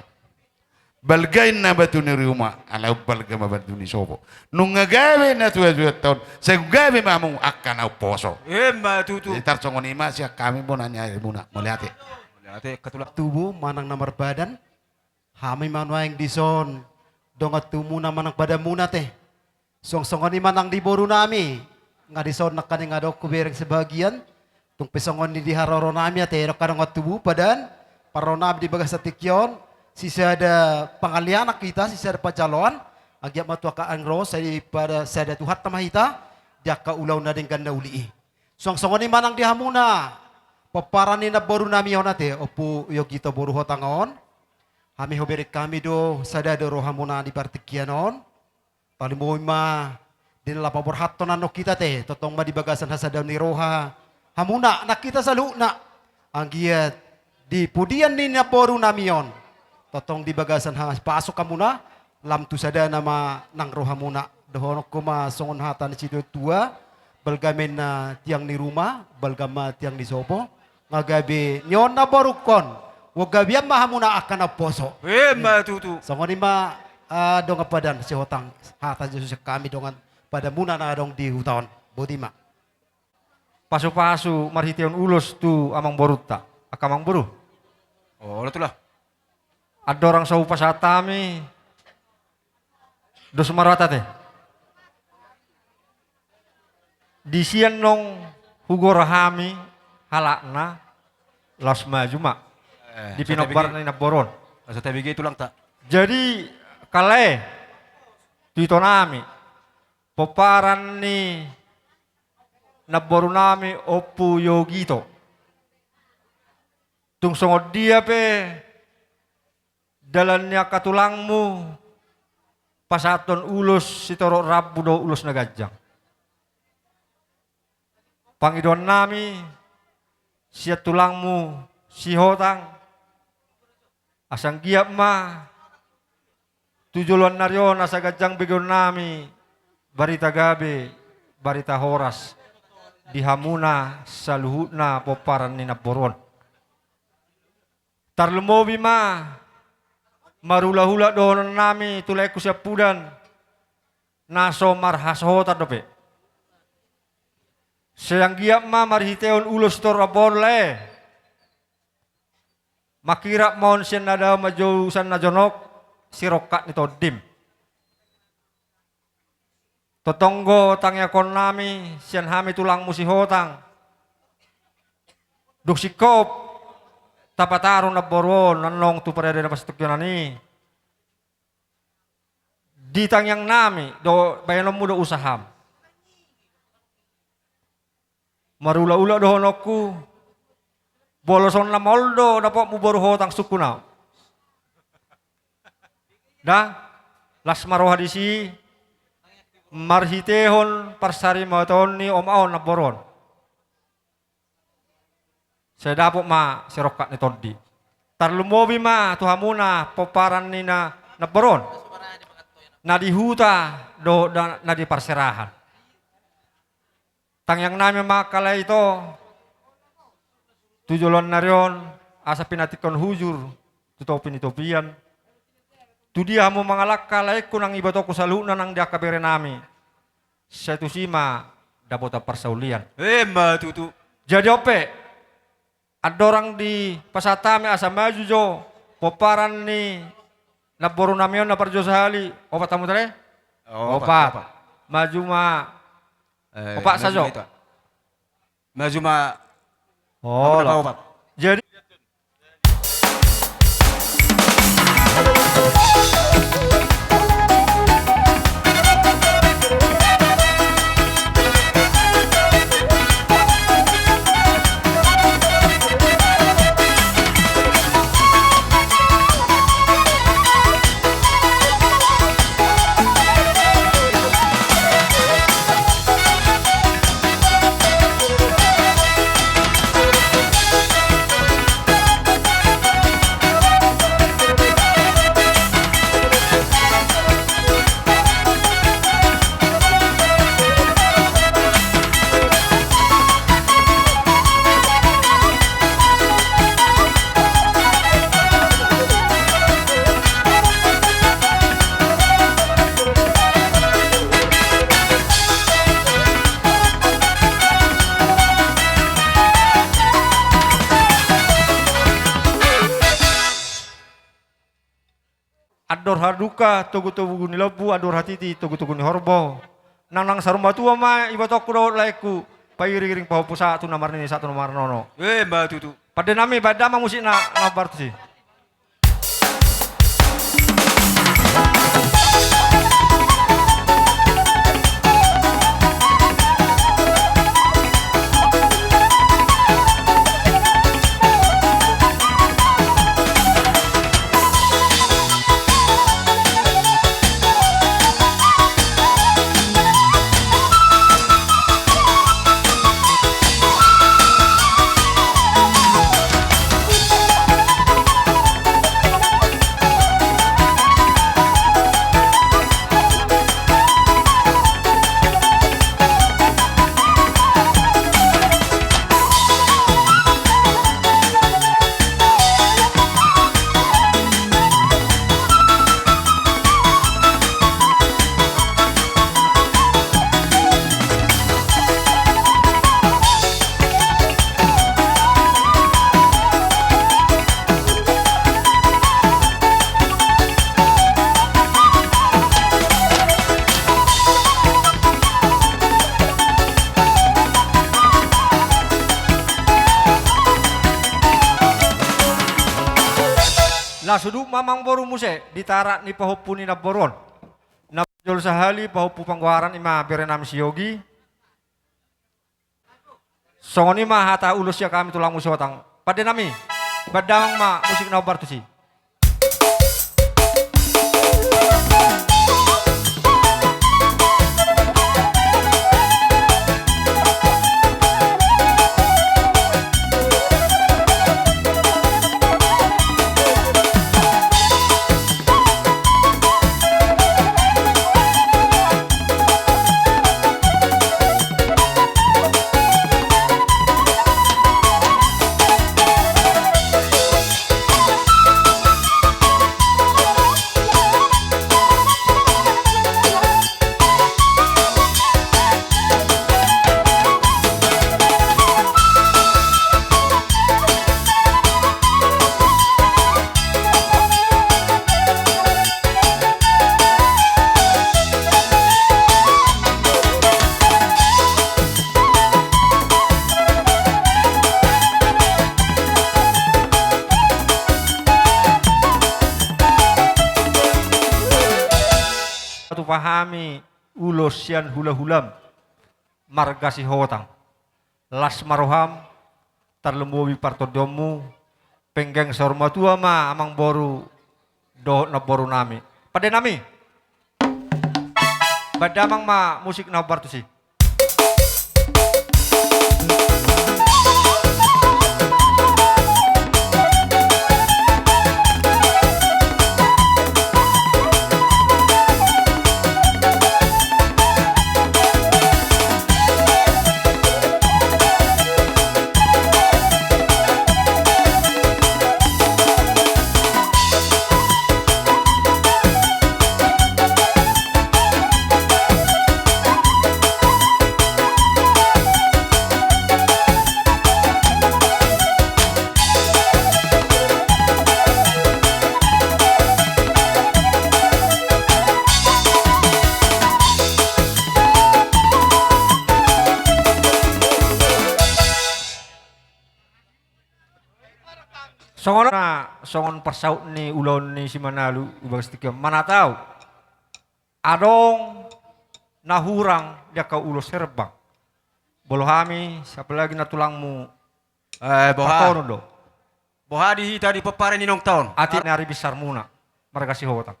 balgain na batu ni rumah alau balga mabatu ni sopo nung ngagawe na tuwa tahun saya gawe mamu akan au poso Tutu. itar songon ima siya kami pun nanya muna melihat Ate katulak Tubuh manang namar badan. Hami manwa yang dison. Dongat tumu na manang badan muna teh. Song-songon ni manang di boru nami. Nga dison na kaning adok kubereng sebagian. Tung pesongon ni di haroro nami ate. Rok karang tubuh badan. Paronam di bagas tikyon. Sisa ada pengalianak kita, sisa ada pacalon. Agiat matua ka angro pada saya ada tuhat tamahita. Dia ka ulau na ding ganda uli. Song-songon ni manang di hamuna. Paparani na boru nami onate. Opu yogito boru hotangon. Kami hoberik kami do sada do rohamuna di partikianon. Tali moima din la pabor hatton ano kita te totong ma di bagasan hasada ni roha. Hamuna nak kita saluna. Anggiat di pudian ni na boru namion. Totong di bagasan has pasok kamuna lam tu sada nama nang rohamuna. Dohonok kuma songon hatan situ tua. Balgamen na tiang ni rumah, balgama tiang di sopo. Ngagabi nyon na borukon. Wagabiam mahamuna akan na poso. Tutu. Songon ima dong padan si hotang hatan Jesus kami dongan pada muna na dong di hutan. Bodima. Pasu-pasu marhiteon ulos tu amang boruta. Akamang boru. Oh, lah. Ada orang sau pasatami. Dos marata teh. Di sian nong hugorahami halakna las maju mak. Di pinokbar na boron. Asa tabi gitu lang ta. Jadi kale dito nami poparan ni naboru nami opu yogito. Tung songod dia pe dalannya katulangmu pasaton ulus sitoro rabu do ulus nagajang. Pangidon nami siat tulangmu si hotang asang giap ma tujulon naryon asa gajang begon nami barita gabe barita horas dihamuna saluhutna poparan ni naboron tarlumobi ma marula-hula dohonon nami tulay ko siya pudan naso marhashota dope sayang giap ma marhiteon ulos torabon le makira mon siya nada majousan na jonok sirokat nito dim totonggo tangyakon nami siyan hami tulang musihotang duksikop tapataron na boron nanong tu parede na pastukyon ani di tangyang nami do bayanom mo do usaham marula-ula do honokku boloson na moldo na po mo boruhotang sukunaw da las maroha disi marhitehon parsari maton ni omaon na boron. Saya dapok ma sirokat ni todi. Tarlumobi ma tuhamuna poparan ni na boron. Na dihuta do na di parserahan. Tangyang nami makala ito tujulon naryon asa pinatikon hujur tutopin itopian. Tu dia mo mangalak kalay ko nang ibato ko sa luna nang dia kabere nami. Sa tusima dapat parsaulian. Tutu. Jadi ope, ada orang di pasatame asa maju jo, poparan ni naboru namion na parjo sahali. Opat tamu tare? Opat. Maju ma. Opat sajo. Maju ma. Oh, opat. Jadi haduka tugu-tugu ni lebu adur hatiti tugu-tugu ni horbo. Nang sarumba tua ma ibatok kudo laiku pairing paho pusa tu nomor ini satu nomor nono. Mbak Tutu. Pada nami badama musik na nabar tu sih. Lah suduk mamang boru muse ditarak ni pahopuni na boron. Na jol sahali pahopu pangwaran ima berenam siyogi. Songoni ma hata ulus ya kami tulang musotang. Pada nami badang ma musik na bartusi. Pahami ulosian hula-hulam margasi hotang las maroham tarlembowi partodomu penggeng sormatua ma amang boru do na boru nami pada nami badamang ma musik na bartusi. Songon na songon persaut ni ulon ni si Manalu ubang setika mana tahu adong nahurang dia kau ulos serbang bolo hami siapa lagi na tulangmu Boha. do Boha dihita di pepare ni nong taon. ati nari besar muna margasi hotang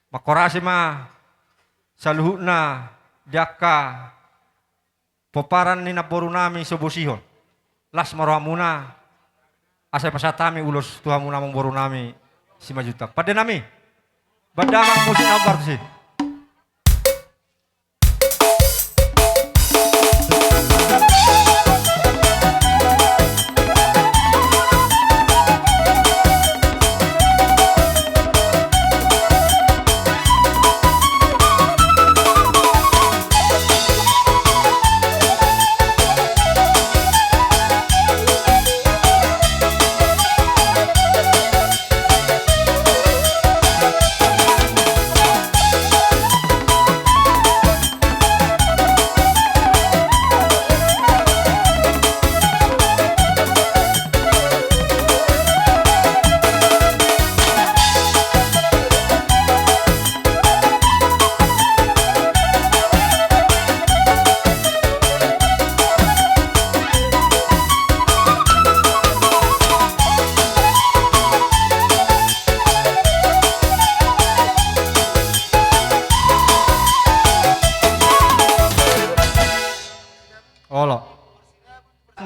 makorasi ma saluhuna diaka peparan ni naboru nami sobosihon las marohamuna asal pasatami ulos tuhamu namang boru nami si majuta. Pada nami badamang musik nabar sih.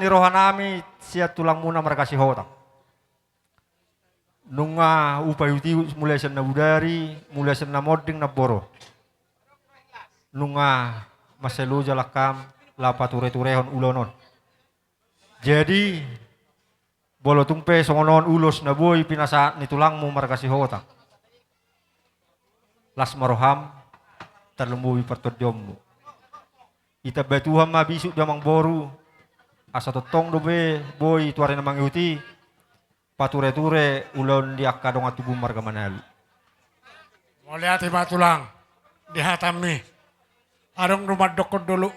rohanami siya tulang muna markasi hotang. Nunga upayuti mulai sen na budari, mulai sen na moding na boro. Nunga maseluja lakam lapa ture-turehon ulonon. Jadi bolo tumpe songonon ulos na boy pinasa ni tulangmu markasi hotang. Las maroham terlembuhi pertodiomu. Ita betuham mabisuk jamang boru. Asa totong dobe boy tuare namang iuti. Pature-ture ulon di akka dong atubu marga manalu. Mau lihat batulang di hatami. Arong rumah dokter dulu.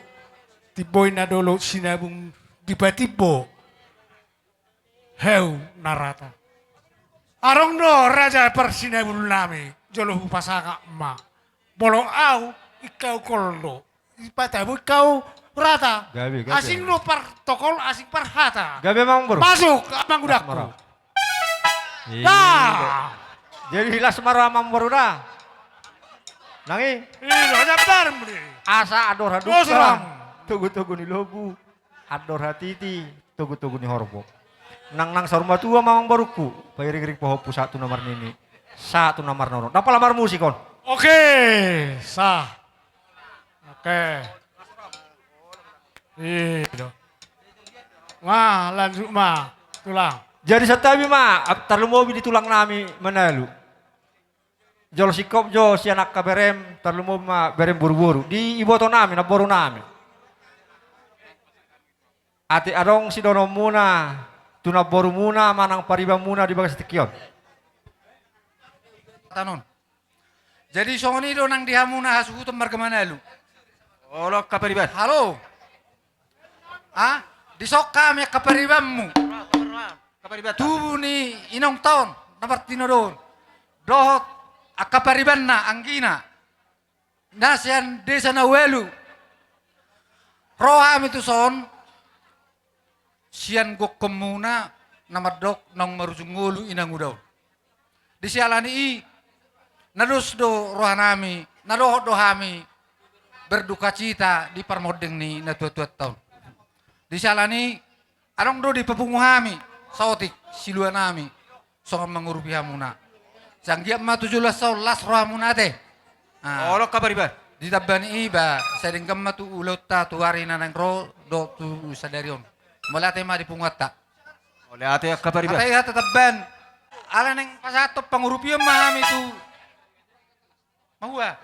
Tiboy na dulu sinabung tiba-tiba. Heu narata. Arong do raja persinabul nami. Jolo pasaka ma. Bolong au ikau koldo. Ipatabu ikau rata. Gabi. Asing lo protokol asing perhata. Gabi mang bro. Masuk abang udakku. Nah. Jadi las marah mang bro dah. Nangi. Hanya bareng beli. Asa ador Dosram. hadukam. Tugu-tugu ni lobu. Ador hatiti. Tugu-tugu ni horbo. Nang sarumah tua mang baruku. Pairing-ring poho satu nomor nini. Satu nomor nono. Dapat lamar musikon. Oke, sah. Oke. Itu. Wah, lanjut mah. Tulang. Jadi setabi ma, terlumobi di tulang nami menalu. Jol sikop jo si anak kaberem terlumobi ma berem buru-buru di iboto nami na boru nami. Ati adong si dono muna, tuna boru muna manang pariba muna di bagas tikion. Tanon. Jadi songoni do nang dihamuna hasuku tembar kemana lu? Olo kaparibat. Halo. Ah, disok kami kaparibammu. Kaparibat. Tubuh ni inong taon dapat tinodon. Dohot akapariban na anggina. Nasian desa na welu. Roham itu son. Sian gok kemuna namadok nong marusungulu inang udaw. Di sialani i nadus do rohanami, nadohot dohami berduka cita di parmodeng ni na tuat-tuat tahun. Di sialani anong do di pepunguhami sautik siluanami songan mengurupi hamuna. Sanggiap ma 17 tahun las rohamuna teh. Olo kaparibat. Di tabani iba sering gamma tu ulot ta tu hari nanang ro do tu sadarion. Mulate ma di pungat ta. Oleh ate kaparibat. Atay hata taban. Ala neng pasatop pangurupian mahami tu. Mahua.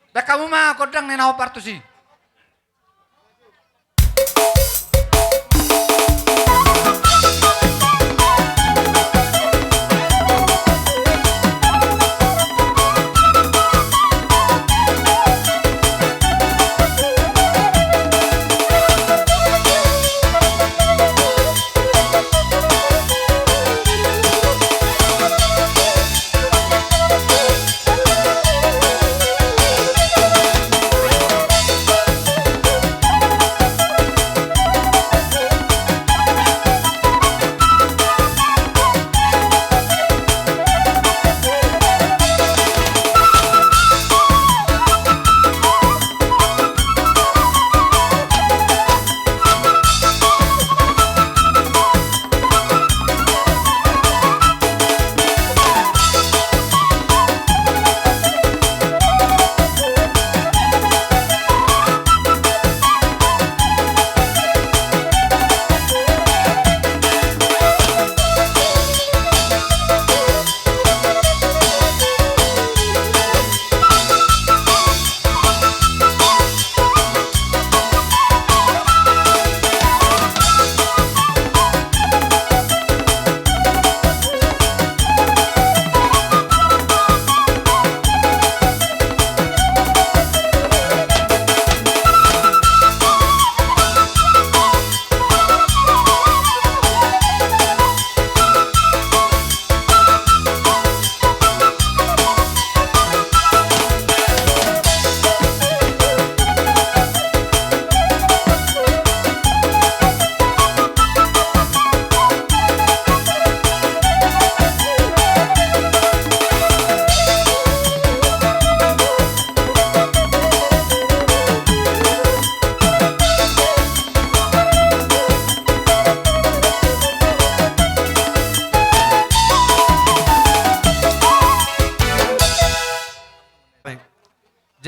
Dah kamu mah kodang nenaho partusi.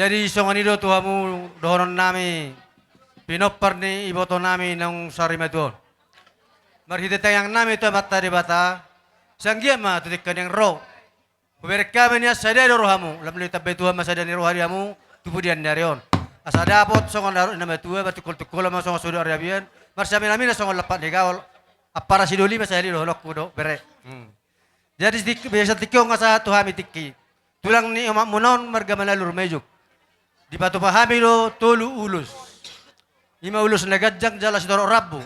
Jadi songanido tuhamu dohonon nami pinopar ni iboto nami ng sarimadon. Marhideta yang nami itu mata di bata. Sanggia ma tutik kaneng ro. Berkami niya sadya rohamu. Lam lita betuha masadya ni rohariamu tupudian darion. Asa dapot songon daro nama tua batukul-tukul ma songon sudo arabian. Marsami nami na songon lapat ni gaul. Apara sidoli masali doholok kudo bere. Jadi biasa tikyo nga sa tuhami tikki. Tulang ni umak munon marga manalur mejuk. Di batu pahami lo tolu ulus. 5 ulus nagajang jala sidoro rabu.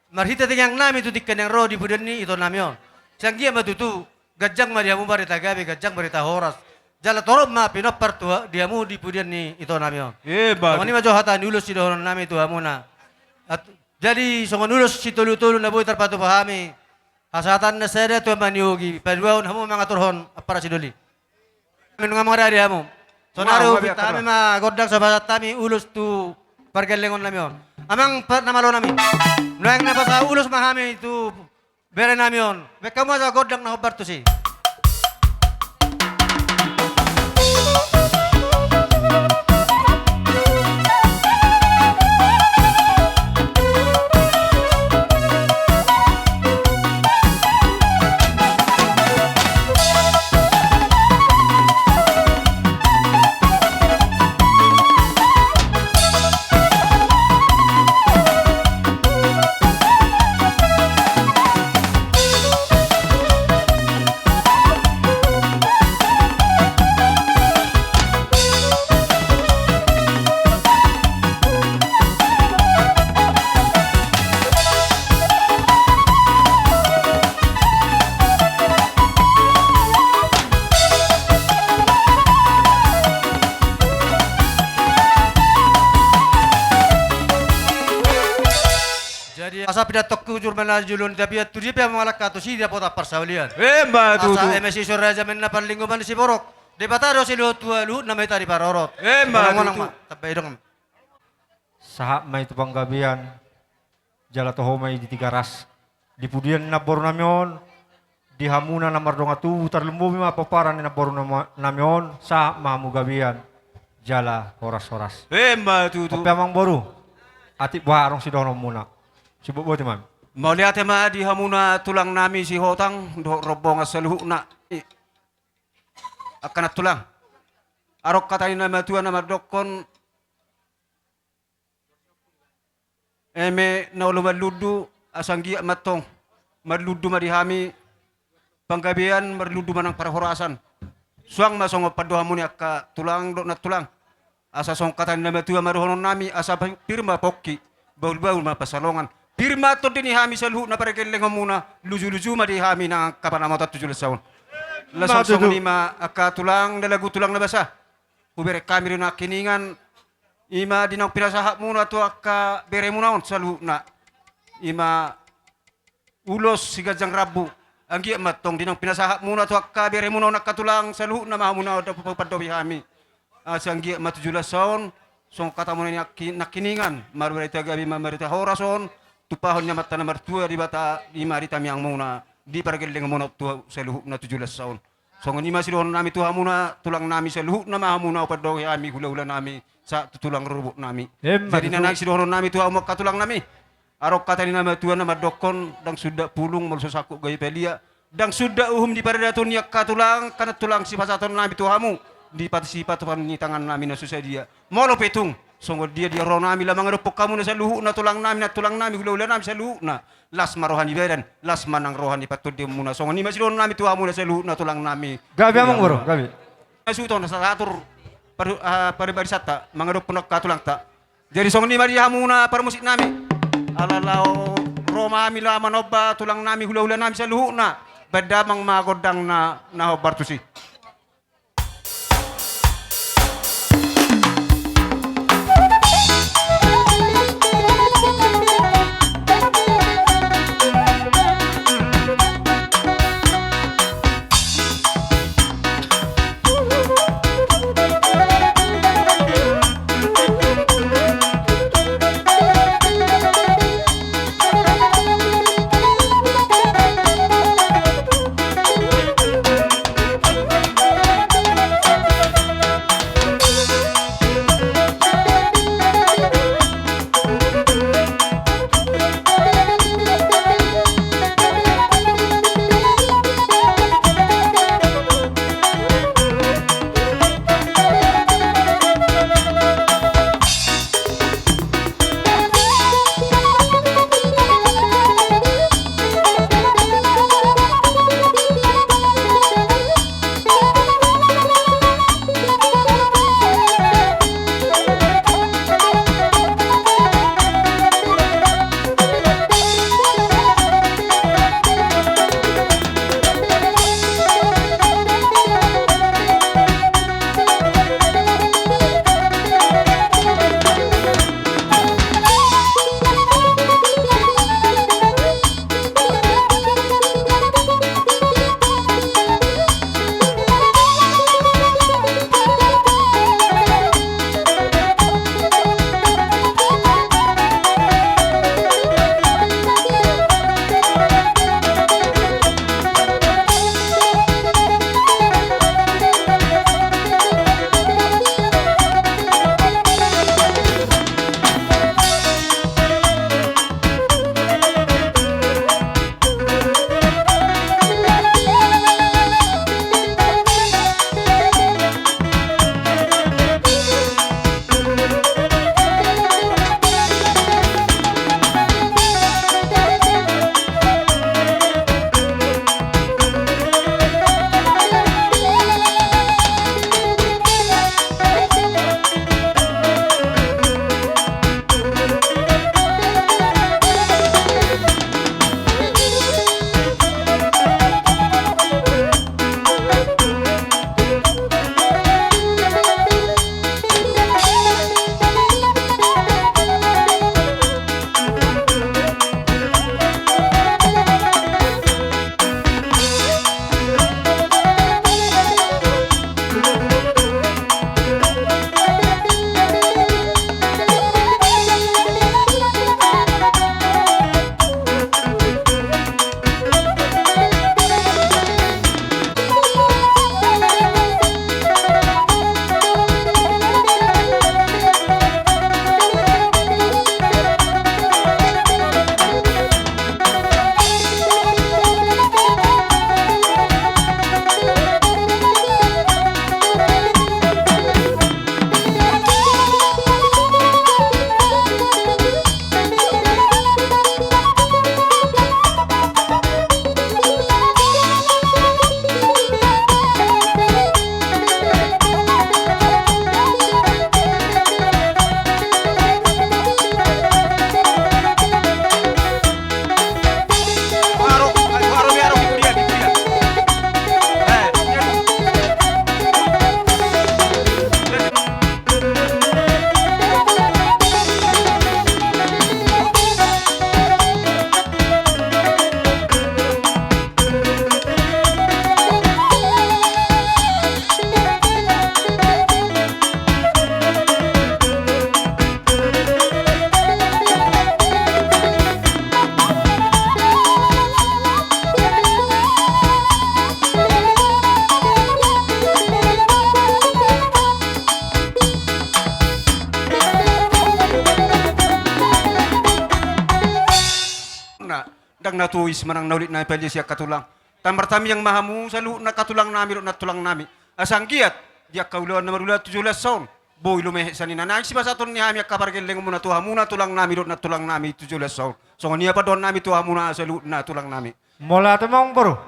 Marhita yang nami tu tikkan yang ro di budan ni ito namion. Sanggia matutu gajang ma diamu barita gabi gajang barita horas. Jala torom ma pinopar tua diamu di budan ni ito namion. Ni ma johata ni ulus sidoron nami tu amuna. Jadi songon ulus si tolu-tolu na buhay tarpatu pahami. Asatan na sada tu maniogi. Paduaon hamu mga turhon para sidoli. Menunga mga dari hamu. Sonaro bitami ma godang sa basat tami ulus tu pargalengon namion. Amang namalo nami. Noang na sa ulus mahami tu bere namion. Bekamu sa godang na hobar tu si. Asa pidatok ku jurmana julun tapi tu dia malak katu si dia pota persaulian. Batu tu. Asa MSC Suraja men na panlinguman si borok. De bataro si lo tua lu na meta di parorot. Batu tu. Tapi dong. Sahak may tupanggabian. Jala toho may di 3 ras. Di pudian na boru namion. Di hamuna na mardonga tu terlembubi ma paparan na boru namion. Sahak mahamu gabian. Jala horas-horas. Batu tu. Tapi amang boru. Atik warong si dono muna. Sibuk buat teman. Mau lihat tema di hamuna tulang nami si hotang do robong asaluh na akanat tulang. Arok katain nama tua nama dokon eme naulu maludu asanggi matong maludu marihami panggabian maludu manang para horasan. Suang masong padu hamuni akka tulang do na tulang. Asa song katain nama tua maruhonon nami asa pirma pokki baul-baul ma pasalongan. Pirma to dini hami saluh na parekeleng muna luju-luju ma di hami na kapanamata 17 tahun. Lasong lima aka tulang dalagu tulang na basa. Ubere kami na kiningan ima dinang pinasahak muna to aka bere munaon saluh na ima ulos sigajang rabu. Anggi matong dinang pinasahak muna to aka bere munaon aka tulang saluh na mahamuna da padobi hami. Asanggi ma 17 tahun song kata muna nakiningan marbarita gabi marbarita horason. Tupahon niya mata nomor 2 di bata di marita miyang muna di pargeleng muna tu seluhuk na 17 tahun. So ngonima silon nami tuha muna tulang nami seluhuk na mahamuna upad daw kami hula-hula nami sa tulang rubuk nami. Jadi na silon nami tuha umak katulang nami. Arok kata ni nama tuha nama dokon dang sudah pulung malusasaku gaya pelia dang sudah uhum di paradaton niya katulang kana tulang sipasaton nami tuhamu di patisipatuan ni tangan nami na susah dia. Molo petung. Sungguh dia roh nami lamang repok kamu na sa luhuk na tulang nami hula-hula nami sa luhuk na las marohani bedan las manang rohani patud dia muna sungguh ni masih nami tuamu na sa luhuk na tulang nami Gabi amang bro, gabi. Asuto na sa atur paribarisata mga repok katulang ta. Jadi sungguh ni mari hamuna para musik nami alalao Roma mi laman oba tulang nami hula-hula nami sa luhuk na badamang magodang na hobartusi. na tuis manang naulit na ipalya siya katulang. Tamar tami yang mahamu sa luhut na katulang nami na tulang nami. Asang giat, diak kaulawan na marula 17 taon. Boy lumehe sa nina. Nang si basaton ni hami akapargeleng muna tuhamu na tulang nami na tulang nami 17 taon. So niya pa doon nami tuhamu na sa luhut na tulang nami. Mula tamang boro.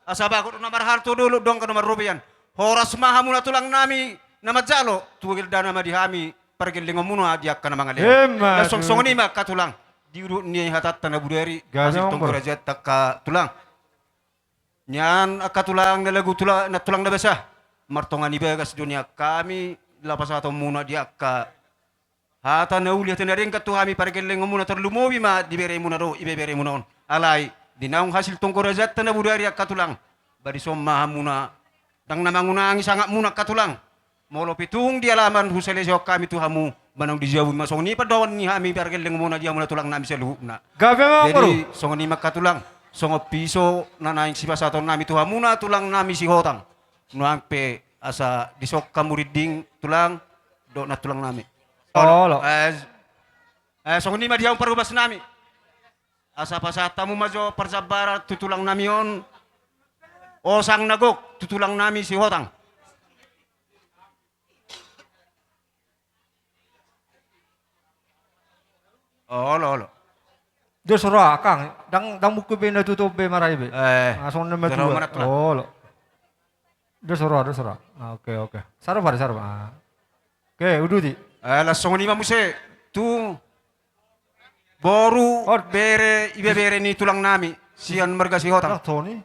Asaba ko na marharto dulu dong ka na marubian. Horas mahamu na tulang nami na madzalo. Tuwil da na madihami pargeleng muna diak ka na mga leon. Lasong ni katulang. Diurut ni hatat na budari. Gaza Hasil mo, bro. tongkorajat ka tulang. Nyan akatulang na lagu tulang na basa. Martongan ibagas dunia kami lapas atau muna dia ka hata na uli hata na rin katuhami pargeleng muna terlumowi ma dibere muna ro ibebere muna on. Alay dinaung hasil tongkorajat na budari katulang. Bari somma muna dang namangunangi sangat muna katulang. Molo pitung di alaman husale siya kami tuhamu manang dijawab masong ni padawan ni hami pargeleng muna dia muna tulang nami sa luhupna. Gabi mo bro. Jadi songo ni makatulang songo piso na naing si pasaton nami tuhamu na tulang nami si hotang. Nuang pe asa disok kamuriding tulang do na tulang nami. Olo. Songo ni madiang parubas nami. Asa pasatamu majo persabara tutulang nami on. Osang nagok tutulang nami si hotang. Olo. Dos ra kang dang buku be na tutup be maray be. Asong na dalawa matu. manak lang. Oh. Dos ra. Oke. Sarap. Oke, uduti. Lasong ni mamuse tu boru bere ibebere ni tulang nami sian marga si hotang. Tony.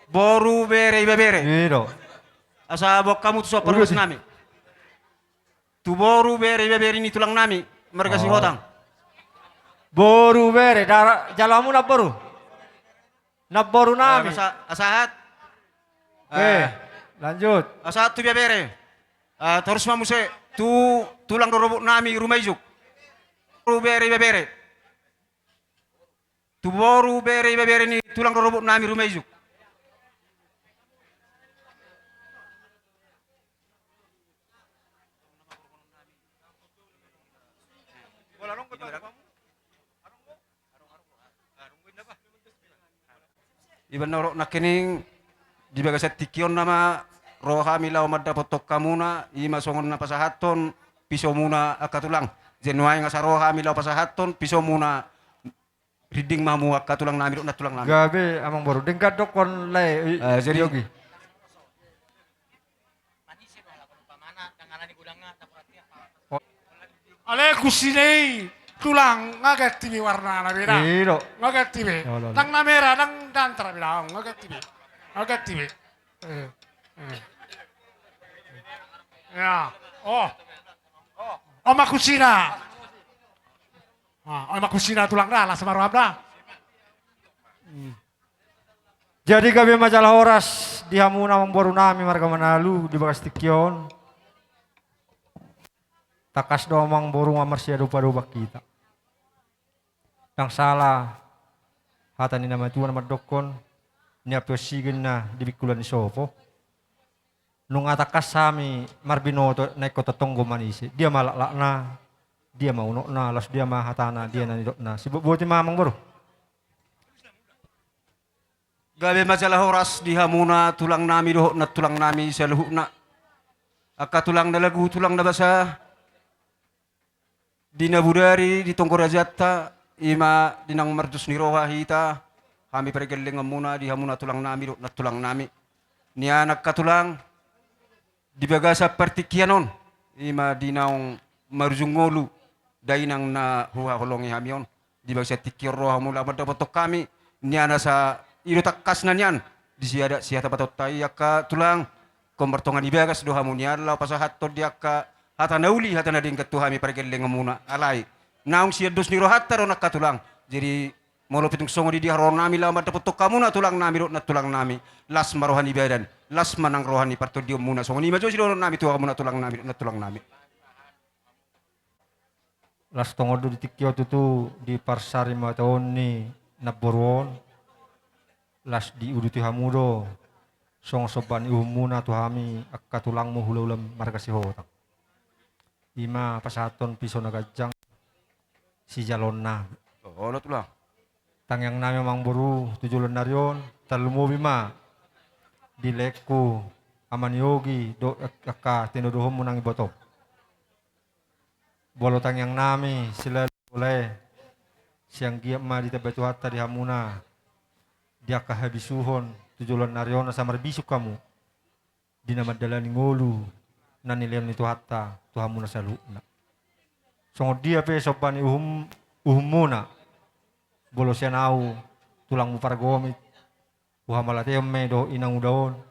Boru bere ibebere. Iro. Asa bok kamu tu so perus nami. Tu boru bere ibebere ni tulang nami marga si hotang. Boru bere jalamu na boru. Na boru nami. Asahat. Oke, lanjut. Asahat tu ibebere. Terus mamuse tu tulang dorobok nami rumah ijuk. Boru bere ibebere. Tu boru bere ibebere ni tulang dorobok nami rumah ijuk. Iban norok nakining di bagasat tikion nama roha milaw madda potok kamuna ima songon na pasahaton piso muna akatulang jenuay nga sa roha milaw pasahaton piso muna riding mamu akatulang nami na tulang nami. Gabi amang boru. Dengkat dok kon lay. Jadi yogi. Ale kusinay tulang ngaget tibi warna na beda. Iro. Ngaget tibi. Lolo. Nang na merah nang dantra bilang ngaget tibi. Ya. Oh. Oma kusina. Oma kusina tulang dah lah sama rohab dah. Jadi gabi majalah horas di hamuna memboru nami marga manalu di bagas tikyon. Takas domang boru mamarsia rupa-rupa kita. Yang salah hata ni nama tuan nama dokon ni apyo sigin na dibikulan ni sopo. Nung atakas sami marbinoto naik kota tonggo manisi. Dia malak na, dia mau na, las dia mah hatana, dia nanidok na. Sibuk buati mamang boru. Gabi majalah horas di hamuna tulang nami dohok na tulang nami sa luhuk na. Aka tulang na lagu tulang na basa. Di nabudari di tongkorajata ima dinang mardus ni roha hita. Kami pergeling muna di hamuna tulang nami dohok na tulang nami. Ni anak katulang di bagasa partikianon ima dinaung marjungolu dainang na huha holongi hamion. Di bagasa tikir roha mula madapotok kami ni ana sa iro takkas na niyan. Di siya tapatot tayo ka tulang. Kompertongan ibagas doha mo niyan. Lau pasahat to diya ka hata nauli hata na din katuhami pargeling muna. Alay. Naong siya dos ni rohat taro nakatulang. Jadi molo pitong songo di haron nami lau madapotok ka muna tulang nami na tulang nami. Las marohan ibadan. Las manang rohan ni partudium muna. Songo ni majo si doron nami tuha muna tulang nami na tulang nami. Las tongodo di tikyo tutu di parsari tahun ni naboron. Las di uduti hamudo song soban ihumuna tuhami akatulang mo hula-ulam marga si hotak. Ima pasaton piso nagajang si jalon na. Oh, tulang. Tang yang nami mang boru tujulan naryon talumo bima dileku aman yogi do aka tinuduhom mo nang iboto. Bolo tang yang nami sila oleh siang giap ma di tabetu hatta di hamuna dia kahabisuhon tujulan naryon sa marbisuk kamu di nama dalani ngolu nanilem itu hatta tu hamuna saluna. Songo dia pe sopani uhumuna bolo sianau tulang mu pargomit uhamalate me do inang udaon.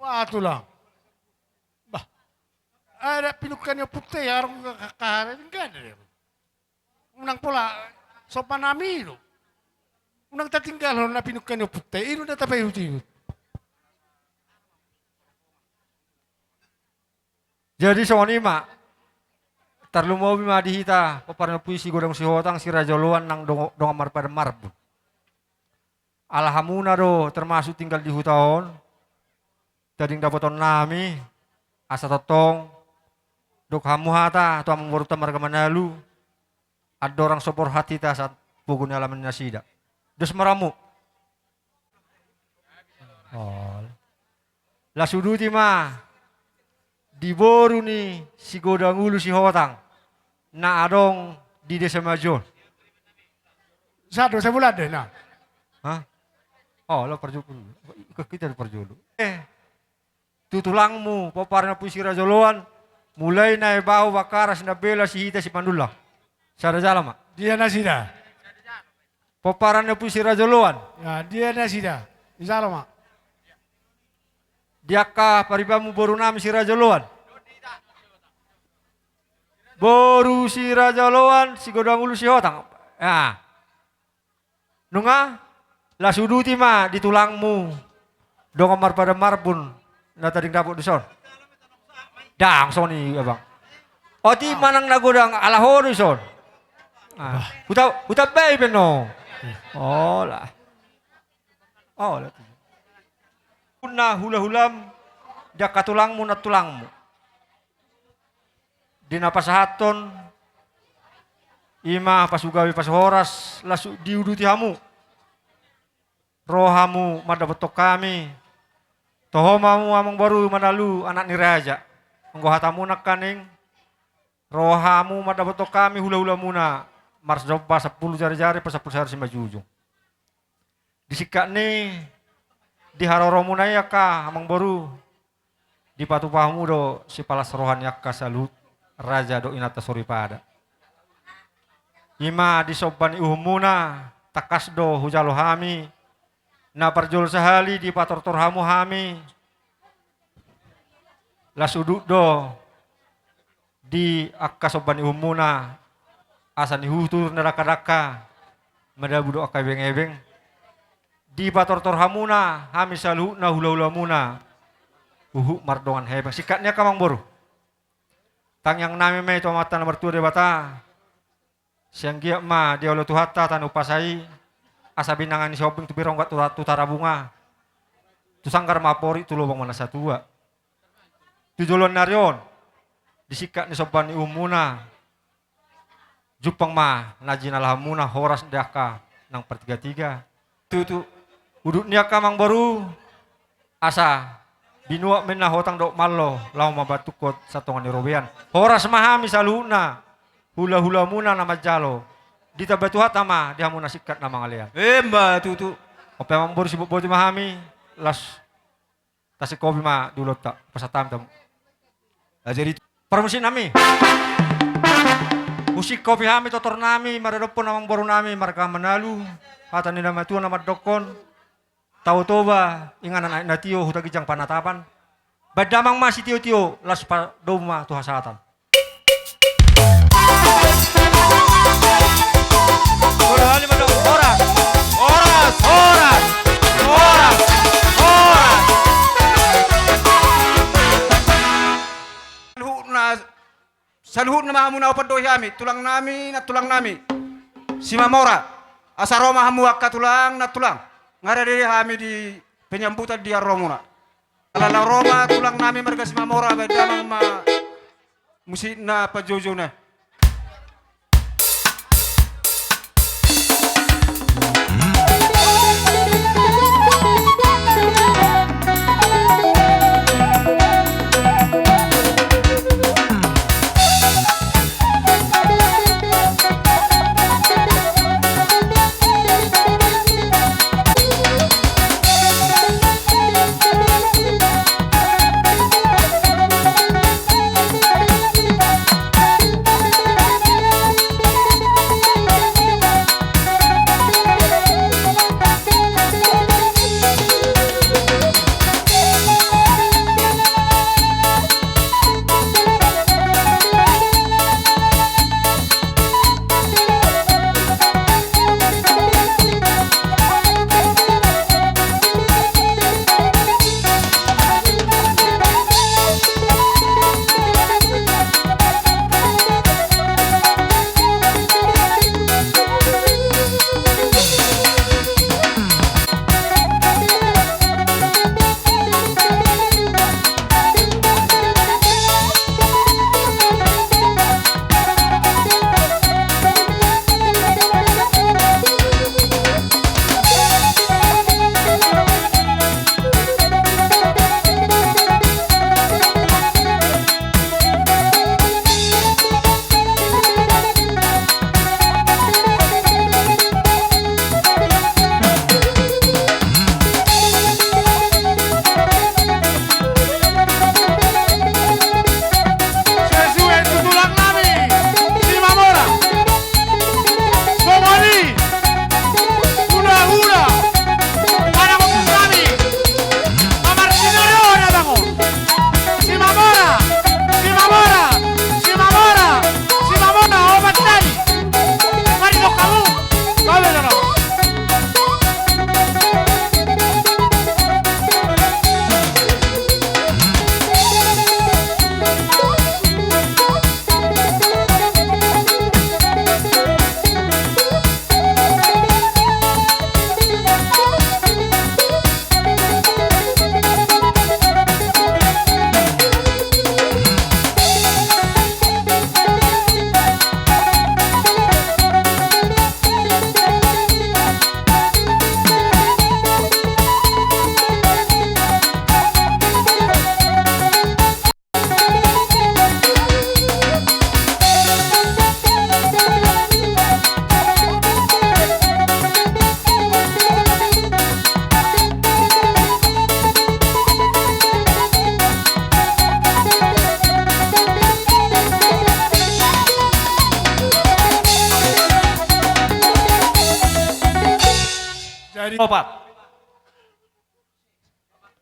Wah, ito lang. Bah, ada pinukan yung putih, arong kakaharin, ganda. Unang pula, sopan namin, unang tatinggal, na pinukan yung putih, ino na tapay hutihut. Jadi songonima tarlumo bima dihita paparna puisi godang si hotang si rajoluan nang dong amar pada marbu. Alhamuna do termasuk tinggal di hutaon. Tading dapaton nami asa totong dok hamu hata tu amang boruta marga manalu ada orang sopor hati ta saat pugun alaman nasida dos maramu oh la suduti ma diboru ni si godang ulu si hotang na adong di desa majon Sado, saya bulan deh, nah. hah oh lo perjulu kita perjulu tutulangmu paparna puisi rajoloan mulai na bau bakaras na bela si hita si pandula sada jalama Dia nasida. paparan na puisi rajoloan Ya, dia nasida. Insya Allah, mak. diaka paribamu boru nami si rajoloan boru si rajoloan si godang ulu si hotang ya nunga la suduti ma di tulangmu dong amar pada marbun na tading dapot dison. Dang soni abang. Oti manang nagodang alahon dison. Uta bay beno. Oh lah. Oh lah. Kuna hula-hulam dia katulangmu na tulangmu. Dina pasahaton ima pasugawi pashoras lasu diuduti hamu. Rohamu madabetok kami. Tohomamu amang baru manalu anak ni raja. Engko hatamu nak kaning. Rohamu madabetok kami hula-hula muna. Mars jompa 10 jari-jari per 10 jari simba jujung. Disikak ni di haroro muna yaka amang baru. Di patupahamu do si palas rohan yaka salut raja do inata suripada. Ima disobani uhumuna takas do hujalo hami. Na parjol sahali di patortor hamu hami lasuduk do di akka sobani umuna asani hutur neraka-daka madabu do akka ebeng-ebeng di patortor hamuna hami salu na hula-hula muna mardongan hebeng sikatnya kamang boru tang yang nami me to mata nomor 2 de bata siang giak ma dia olo tuhata tanu pasai asa binangan si hoping tu birong tu tarabunga tu sanggar mapori tu lubang mana satua tu jolon naryon disikat ni sopan ni umuna jupang ma najin alhamuna horas daka nang per 3-3 tu udut niaka mang baru asa binua menna hotang dok malo lau mabatukot satongan ni robean horas mahami saluna hula-hula muna nama jalo Dita batu hatama dia mau nasikat nama ngalian. Mbak tutu. Ope mambur sibuk boti mahami las tasik kopi ma dulu tak pasatam tam. Jadi permusin nami. Musik kopi hami totor nami maradopon namang boru nami marga menalu hata ni nama tuan nama dokon Tahu toba inganan na tiyo hutagijang panatapan. Badamang masih tiyo-tiyo las pa doma tu hasatan. Oras, oras, oras, oras, oras, oras. Saluhut na mahamu na upadoy hami, tulang nami. Si Mamora, asa Roma hamu akka tulang na tulang. Ngara diri hami di penyambutan dia Romuna. Alala Roma tulang nami marga si Mamora bedamang ma musik na pajojo na.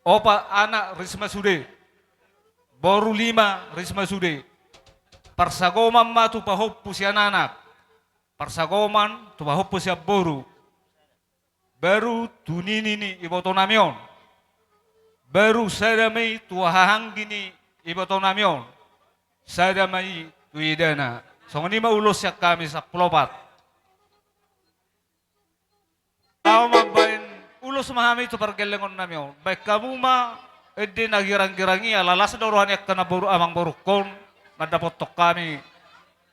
Opat anak Risma Sude. Boru 5 Risma Sude. Parsagoman ma tu pahoppu si anak. Parsagoman tu pahoppu si boru. Baru tunini ni ibotonamion. Baru sadamai tu hahanggini ibotonamion. Sadamai tu idana. Songoni ma ulos yak kami sa pulopat. Tao mabain ulos mahami itu pergelengon namion. Baik kamu ma edi nagirang-girangi alalas dorohan yak kana boru amang borukon nadapot tok kami.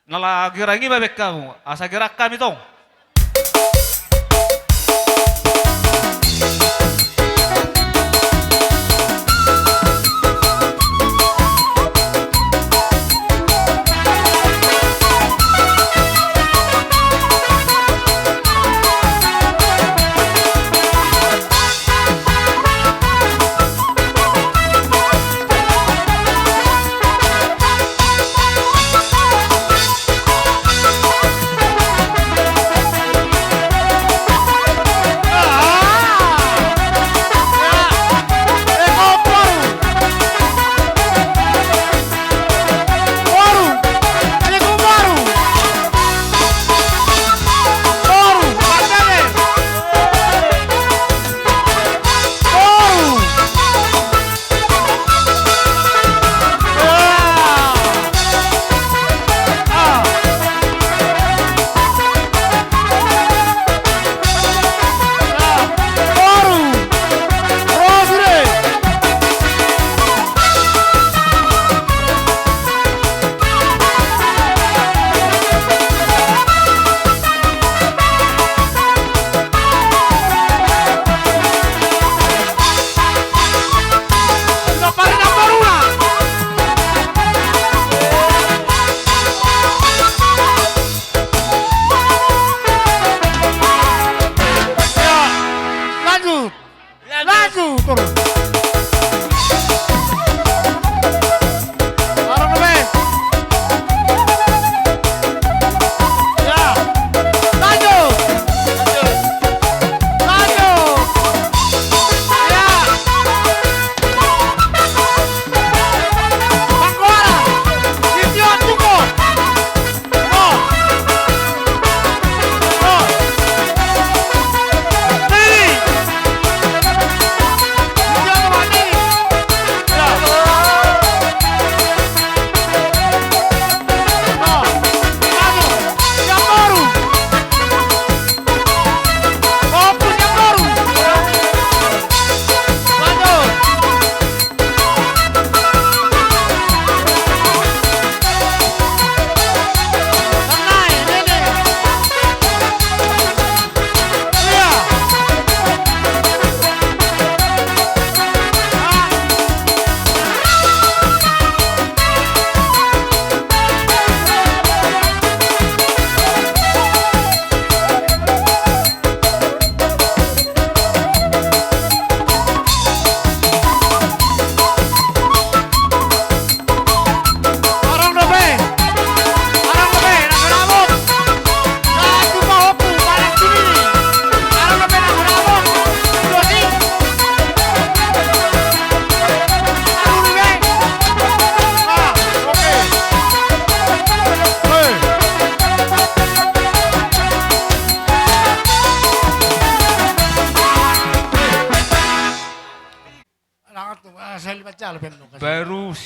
Nalagirangi baik kamu asa gerak kami tong.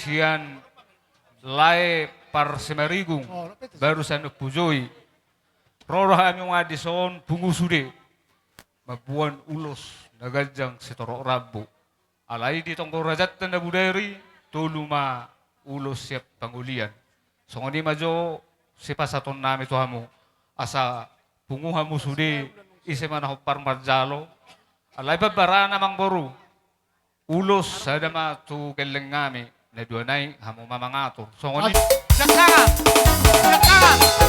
sian lae par semerigung barusan pujoi roro kami ngadison bungu sude mabuan ulos nagajang setoro rabu alai di tongko rajat tanda budari tuluma ulos siap pangulian songoni majo sipasaton nami tuhamu asa bungu hamu sude ise mana hopar marjalo alai babarana mang boru ulos sada ma tu keleng ngami na dua nai hamu mamangato songoni Jangan! Jangan!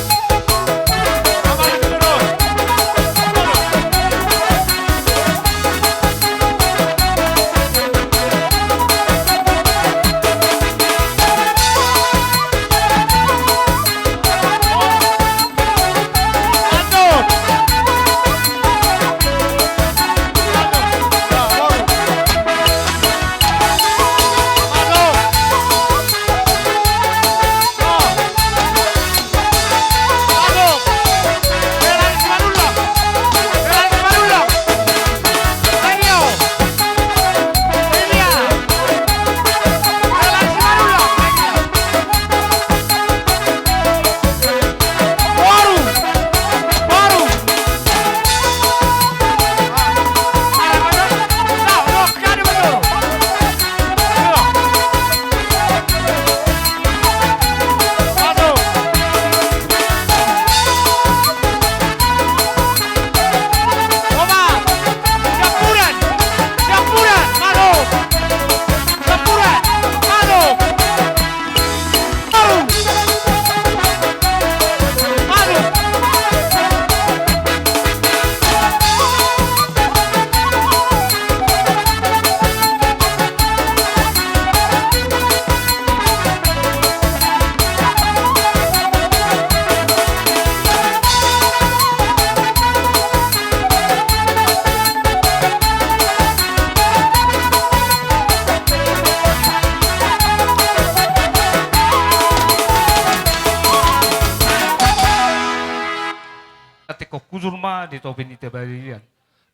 kuzurma di topin ite balian.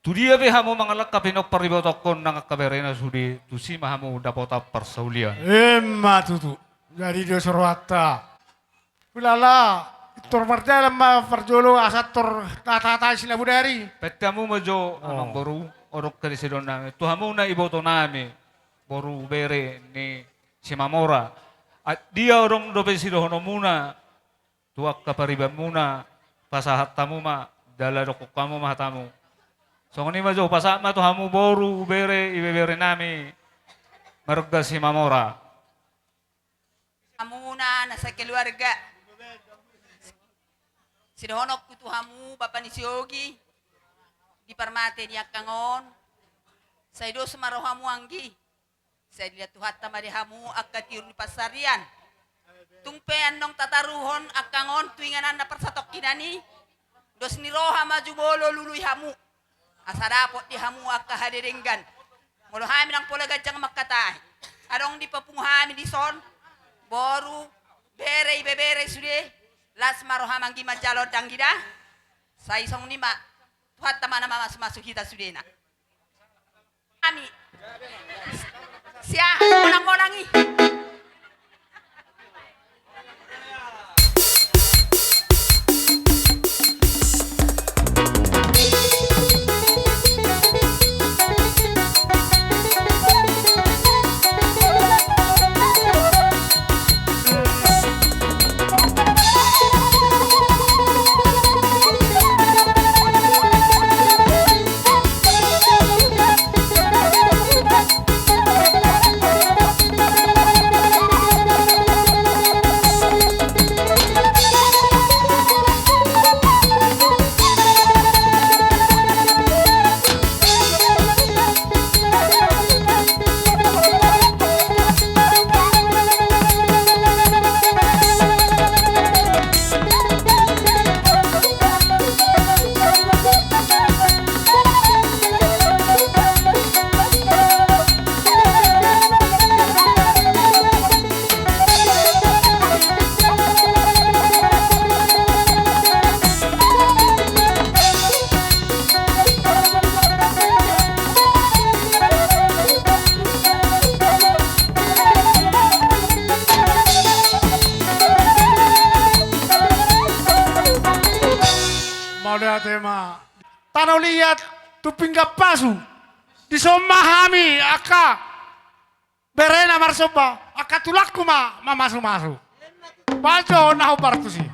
Tu dia be hamu mangalak kapinok paribotokon nang kaberena sudi tu si mahamu dapota persaulian. Emma tutu. Jadi dia sorwata. Ulala, tor marjala ma farjolo asator tata sila budari. Petamu majo amang boru orok kali sedon nami. Tu hamu na iboto nami boru bere ni si Mamora. Dia orang dobe sidohono muna. Tuak kapariban muna. Pasahat tamu ma dala rokok kamu mah tamu. Songoni majo pasak ma tu hamu boru bere ibe bere nami. Marga si Mamora. Amuna nasa keluarga. Sidohonok kutu hamu Bapak ni Siogi. Di Parmate ni Akangon. Sa ido sumaro hamu anggi. Sa dilihat tuhat tamari hamu akatir ni pasarian. Tungpean nong tataruhon Akangon tuinganan na persatok kinani. Dos ni roha maju bolo luluy hamu. Asadapot di hamu akahadirenggan. Molo hami nang pola gajang makatay. Adong di papunghami di son. Boru bere bebere sude las maroha manggi majalo danggida sa isong nima tuhat tama na masuk kita sudena kami siya monang-monangi ada tema. Tanau lihat tu pinggap pasu. Disomahami aka berena marsoba aka tulakku ma masu-masu. Pajo nahu partusi.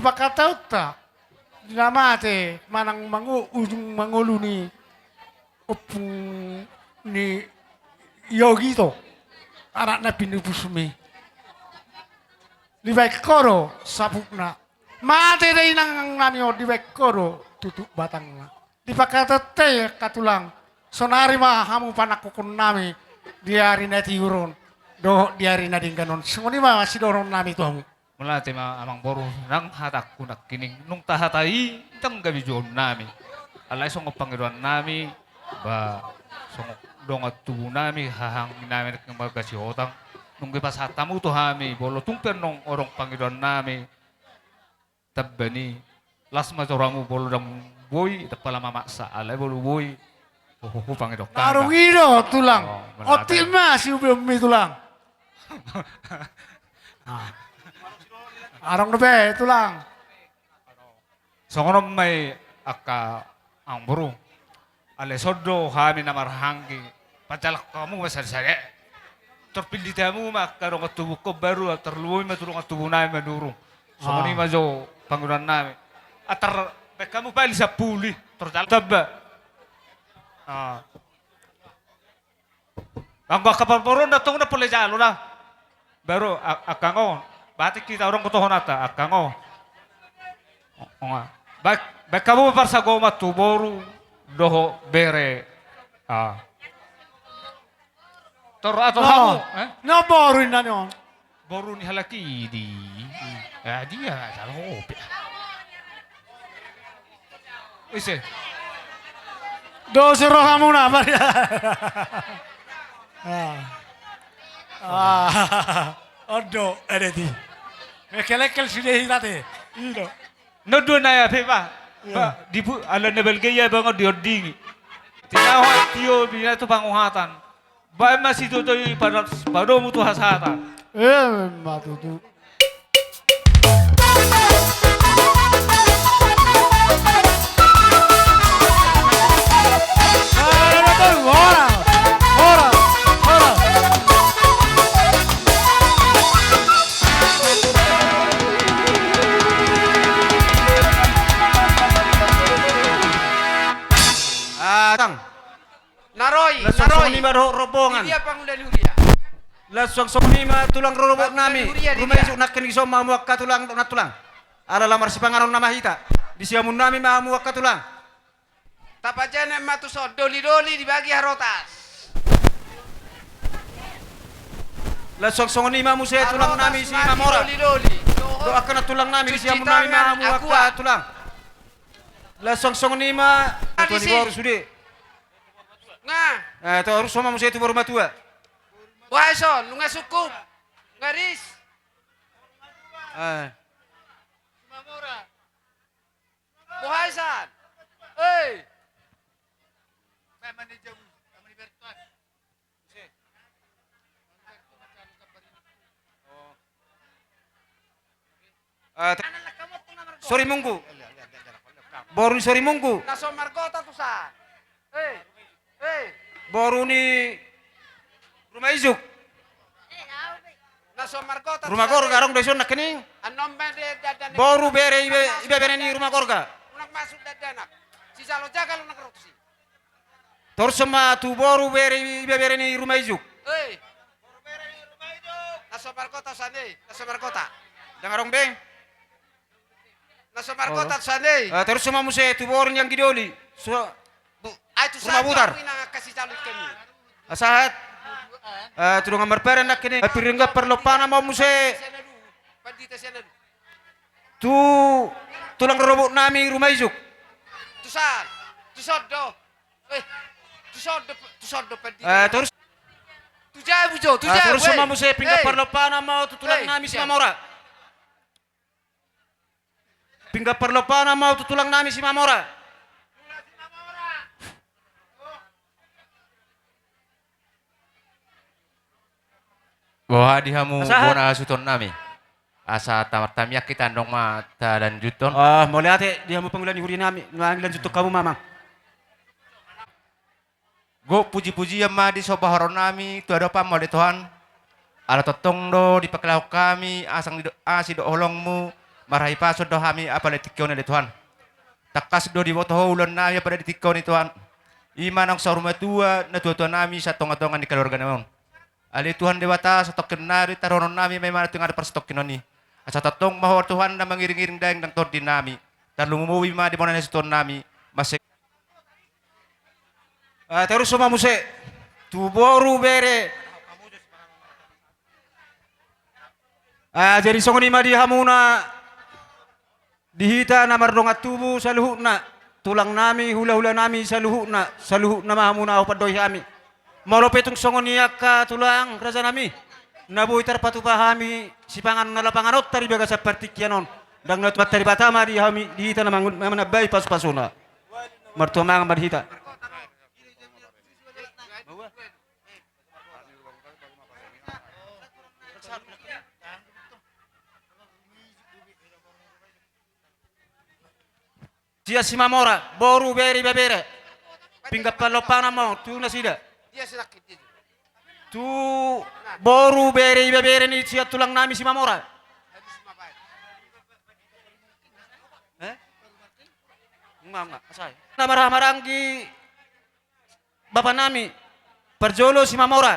Dipakataw ta, dinamate, manang ujung mangulu ni opung ni Yogi to, anak na pinupusumi. Di koro sabukna, mate rin ang namyo di koro tutup batang na. Dipakataw te katulang, sonari hamu panakukun nami, diari na tiuron, diari na din ganon. Sunguni sidoron nami to hamu. Melati amang boru nang hatak kunak kining nung tahatai tang gabi jon nami alai songok pangiruan nami ba songok dongat tubuh nami hahang nami ng mga otang nung gipas hatamu to hami bolo tungper nong orong pangiruan nami tabbani las majoramu bolo dam boy tapala mamaksa alai bolo boy pangidok Arungiro tulang otima si umi tulang Arang nabe tulang. Songonom may aka ang buru. Ale sodo kami na marhangi. Pacalak kamu masari-sari. terpilih tamu mak karo tubuh ko baru terluwi matulung tubuh nami manurung. So ni majo bangunan nami. Atar kamu bali sa puli terjalan taba. Ang kapal poron na tong na pala jalo na. Baru akango. Batik kita orang kotohon ata akango. Baik kamu parsa goma tu boru doho bere. Tor atau kamu? No boru na yon. Boru ni halaki di. Dia salah hobi. Ise. Dos rohamu na Maria. Odo edeti. Mekelekel sudah hitate. Ino. No do na ya pepa. Di bu ala nebel gaya bango diodingi. Tinaho tio bina tu panguhatan. Ba masih tu pada mutu hasatan. Matutu. Naroy, lima robongan. Dia pangulan huria. Lasong lima tulang robok nami. Rumah isuk nak kini som mamu akka tulang nak tulang. Ala lamar si pangaron nama hita. Di siamun nami mamu akka tulang. Tapajana matu so doli dibagi harotas. Lasong lima mu saya tulang nami si mamora. Doli. Do akka na tulang nami di siamun nami mamu akka tulang. Lasong lima tu ni baru sudah. Nga. Tu harus sama mu saya tu baru matua. Wahai son, lu nggak sukup. Ngaris. Wahai san. Hey. Sorry munggu. Baru sorry munggu. Naso markota tuh sa. Hey. Baru ni rumah izuk. Naso markota. Rumah korga garong deson nak kening. Anom bende dadan. Baru bere ibe bere ni rumah korga. Unak masuk dadanak. Si salo jaga lu nak roksi. Terus sama tu baru bere ibe bere ni rumah izuk. Hey. Naso markota sane. Naso markota. Jangan rong beng. Naso markota sane. Terus sama muse tu baru yang gidoli. So Itu rumah putar. kasih calon kami. Asahat. Tulung amar pera nak kini. Piringga perlu pana mau muse. Pandita senadu. Tu tulang robok nami rumah izuk. Tusan. Tusodo. Tusodo pandita. Terus Tujai bujo, tujai. terus sama muse pingga perlu pana mau tu tulang nami si mamora. Pingga perlu pana mau tu tulang nami si mamora. Wah dihamu Asahat. bona suton nami. Asa tamyak kita dong mata dan juton. Mau lihat dia mau panggilan huri nami. Panggilan jutuk kamu mamang. Go puji-puji ya ma di sobaharon nami tu ada apa mau di Tuhan. Ala totong do di pakelau kami asang di asi do olongmu marahi paso do kami apa di tikau di Tuhan. Takas do di botoh ulon nami apa di tikau ni Tuhan. Iman ang sa rumah tua na tua nami sa tonga-tonga di keluarga namun. Ali Tuhan dewata stokin nari taronon nami may mana tunga perstokin noni. Asa tatong mahor Tuhan na mangiring-iring daing ng tord din nami. Dan lumumuwi ma di mo na nasuton nami. Masik. Terus sama muse. Tu boru bere. Jadi songon ima di hamuna. Dihita na mardongat tubuh sa luhukna. Tulang nami, hula-hula nami sa luhukna. Sa luhukna mahamuna o padoy kami. Molo petong songon niya ka tulang raja nami. Nabuhi tarpatu pahami si pangan nalapanganot tari baga sa partikyanon. Dang natmat tari batama di hami dihita na manabay pas-pasuna. Martumang marhita. Dia si mamora, boru beri bebere. Pinggap palopana mo, tu na sida. Dia sakit dia. Tu boru bere bere ni sia tulang nami si Mamora. Enggak, asal. Nama maranggi Bapak nami Perjolo si Mamora.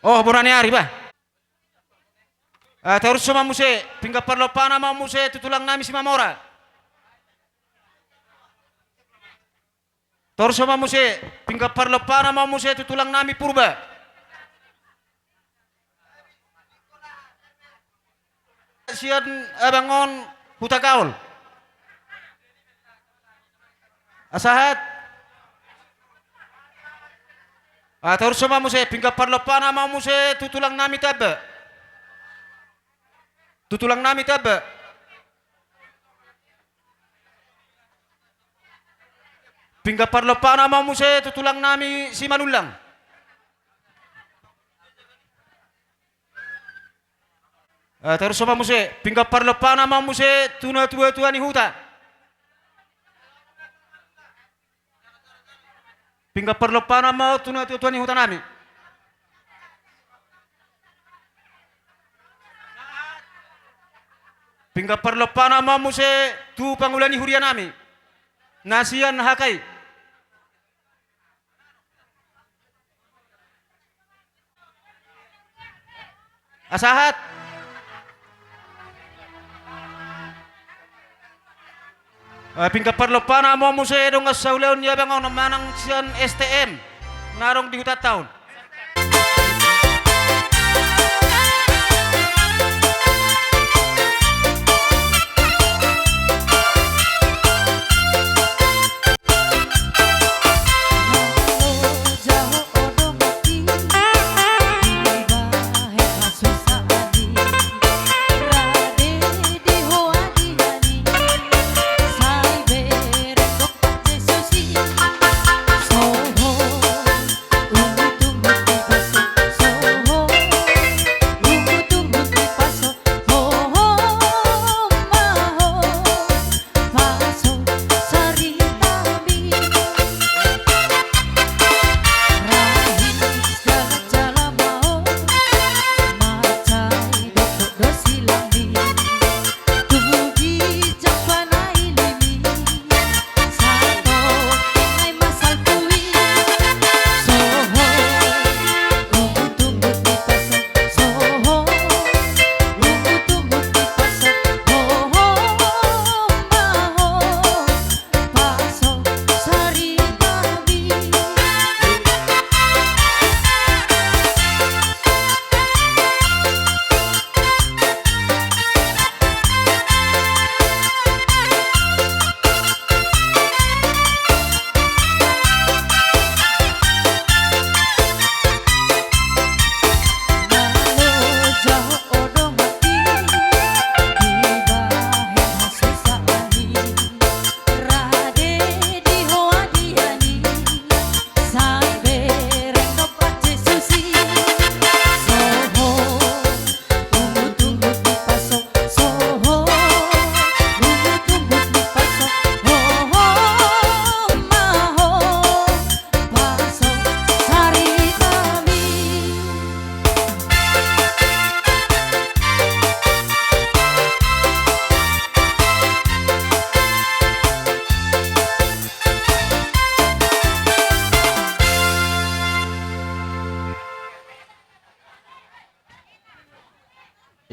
Oh, burani ari ba? Terus sama muse, pingga perlopana mau muse tutulang nami si Mamora. Terus sama muse, pingga perlopana mau muse tutulang nami Purba. Sian abangon huta gaul. Asahat. Terus sama muse, pingga perlopana mau muse tutulang nami Tabe. Tutulang nami Tabe. Pingga parlopana mau muse tutulang nami si Manulang. Terus sama muse, pingga parlopana mau muse tuna tua ni huta. Pingga parlopana mau tuna tua ni huta nami. Pingga parlopana mau muse tu pangulani huria nami. Nasian hakai. Asahat. Pingka parlopana mo muse dong asauleon ya bangon manang sian STM narong di huta tahun.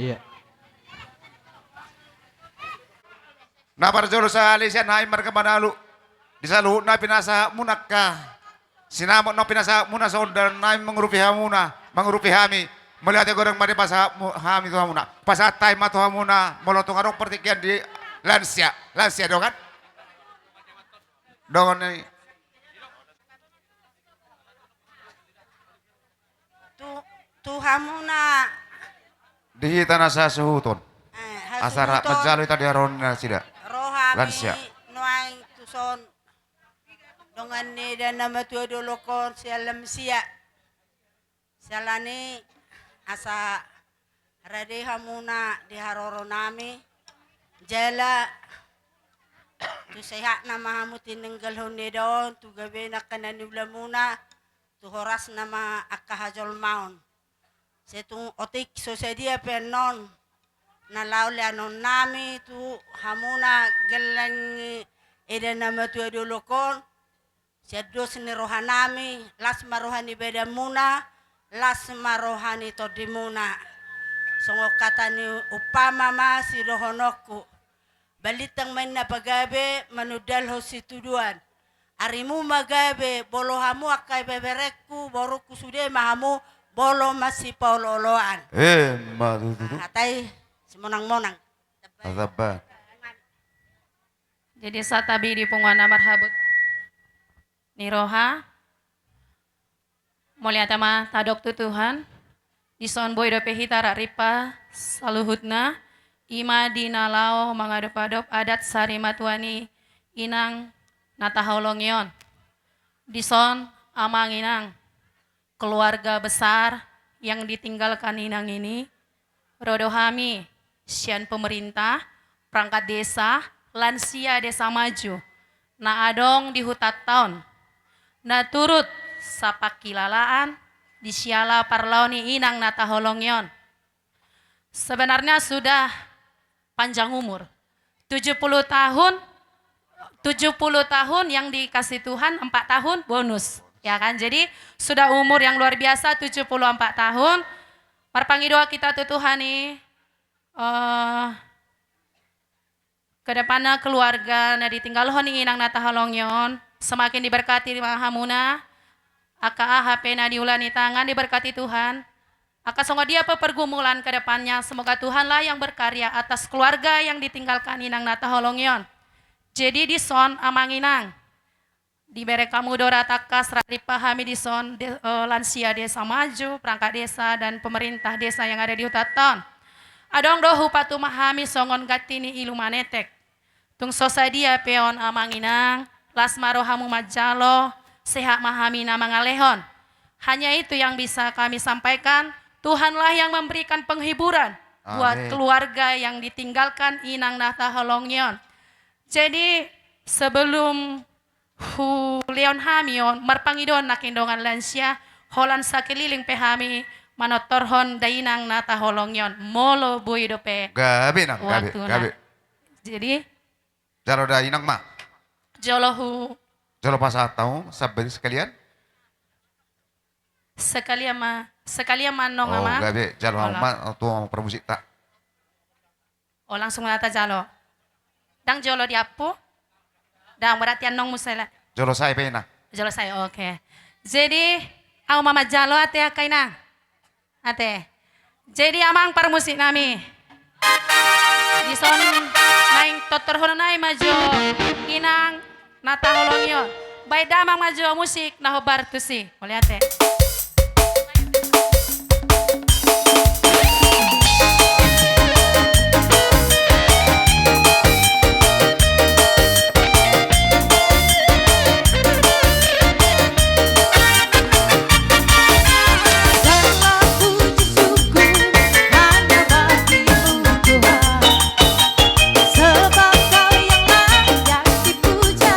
Iya. Na Parjolo sa alisian hay marka manalu. Di salu na pinasa munakka. Sinamot no pinasa muna sa order na mangrupiha muna, mangrupihami. Melihat goreng mari pasa hami to muna. Pasa tay mato muna molotong arok pertikian di lansia. Lansia dong kan? Dongon ni. Tuhamuna Dihita na sa suhuton. Asara majalo ita diaron na sida. rohami Lansia. nuay tuson dongan ni dan nama tua dolokon sialam sia sialani asa rade hamuna di haroro nami jala Tu sehat nama hamu tinenggal honde don, tu gabe nak kanan muna, tu horas nama akka hajol maun. Setung otik sosedia penon, na laule anon nami tu hamuna gelang eda nama tu edolokon, sedos ni rohanami, las marohani beda muna, las marohani todimuna. Songo kata ni upama ma si rohonoku. Balitang main na pagabe manudal ho si tuduan. Arimu magabe bolo hamu akai beberekku boruku sude mahamu bolo masih pololoan. Madudu. Atai semonang-monang. Azaban. Jadi saat tabi di pungwana marhabut niroha mulia tama tadok tu Tuhan ison boy dope hitara ripa saluhutna ima dinalao mangadop-adop adat sarimatuani inang nataholongyon dison amang inang keluarga besar yang ditinggalkan inang ini rodohami sian pemerintah perangkat desa lansia desa maju na adong di hutat tahun na turut sapakilalaan di siala parlaoni inang nataholongyon. Sebenarnya sudah panjang umur 70 tahun yang dikasih Tuhan 4 tahun bonus ya kan, jadi sudah umur yang luar biasa 74 tahun. Perpangi doa kita tuh Tuhan nih kedepannya keluarga na ditinggal honi inang nataholongyon semakin diberkati di mahamuna aka HP na diulani tangan diberkati Tuhan. Aka songo dia pergumulan ke depannya. Semoga Tuhanlah yang berkarya atas keluarga yang ditinggalkan inang nataholongyon. Jadi di son amang inang diberi kamu dora takas rari pahami di son lansia desa maju, perangkat desa dan pemerintah desa yang ada di Hutaton. Adong dohu patu mahami songon gatini ilu manetek. Tung sosadia peon amang inang lasmaro hamu majalo sehat mahami nama ngalehon. Hanya itu yang bisa kami sampaikan. Tuhanlah yang memberikan penghiburan buat keluarga yang ditinggalkan inang nataholongyon. Jadi sebelum Leon Hamion marpangidon nakindongan lansia holan sakeliling pehami manotorhon dainang nataholongyon molo buidope. Gabi nang gabi. Jadi jalo dainang ma. Jolohu Jalo pasatau sabari sekalian. Sekalian manong ama. Gabi jalo ma tu permusik tak. Oh langsung nata jalo. Dang jolo di apo? Dang berarti anong musela. Jalo saya pena. Jolo saya oke. Jadi au mama jalo ate kainang. Ate. Jadi amang permusik nami. Di son naing totor nai maju inang nataholongyon. Baik damang maju musik nahobar tusi. Boleh ate. Sebab kau yang layak dipuja.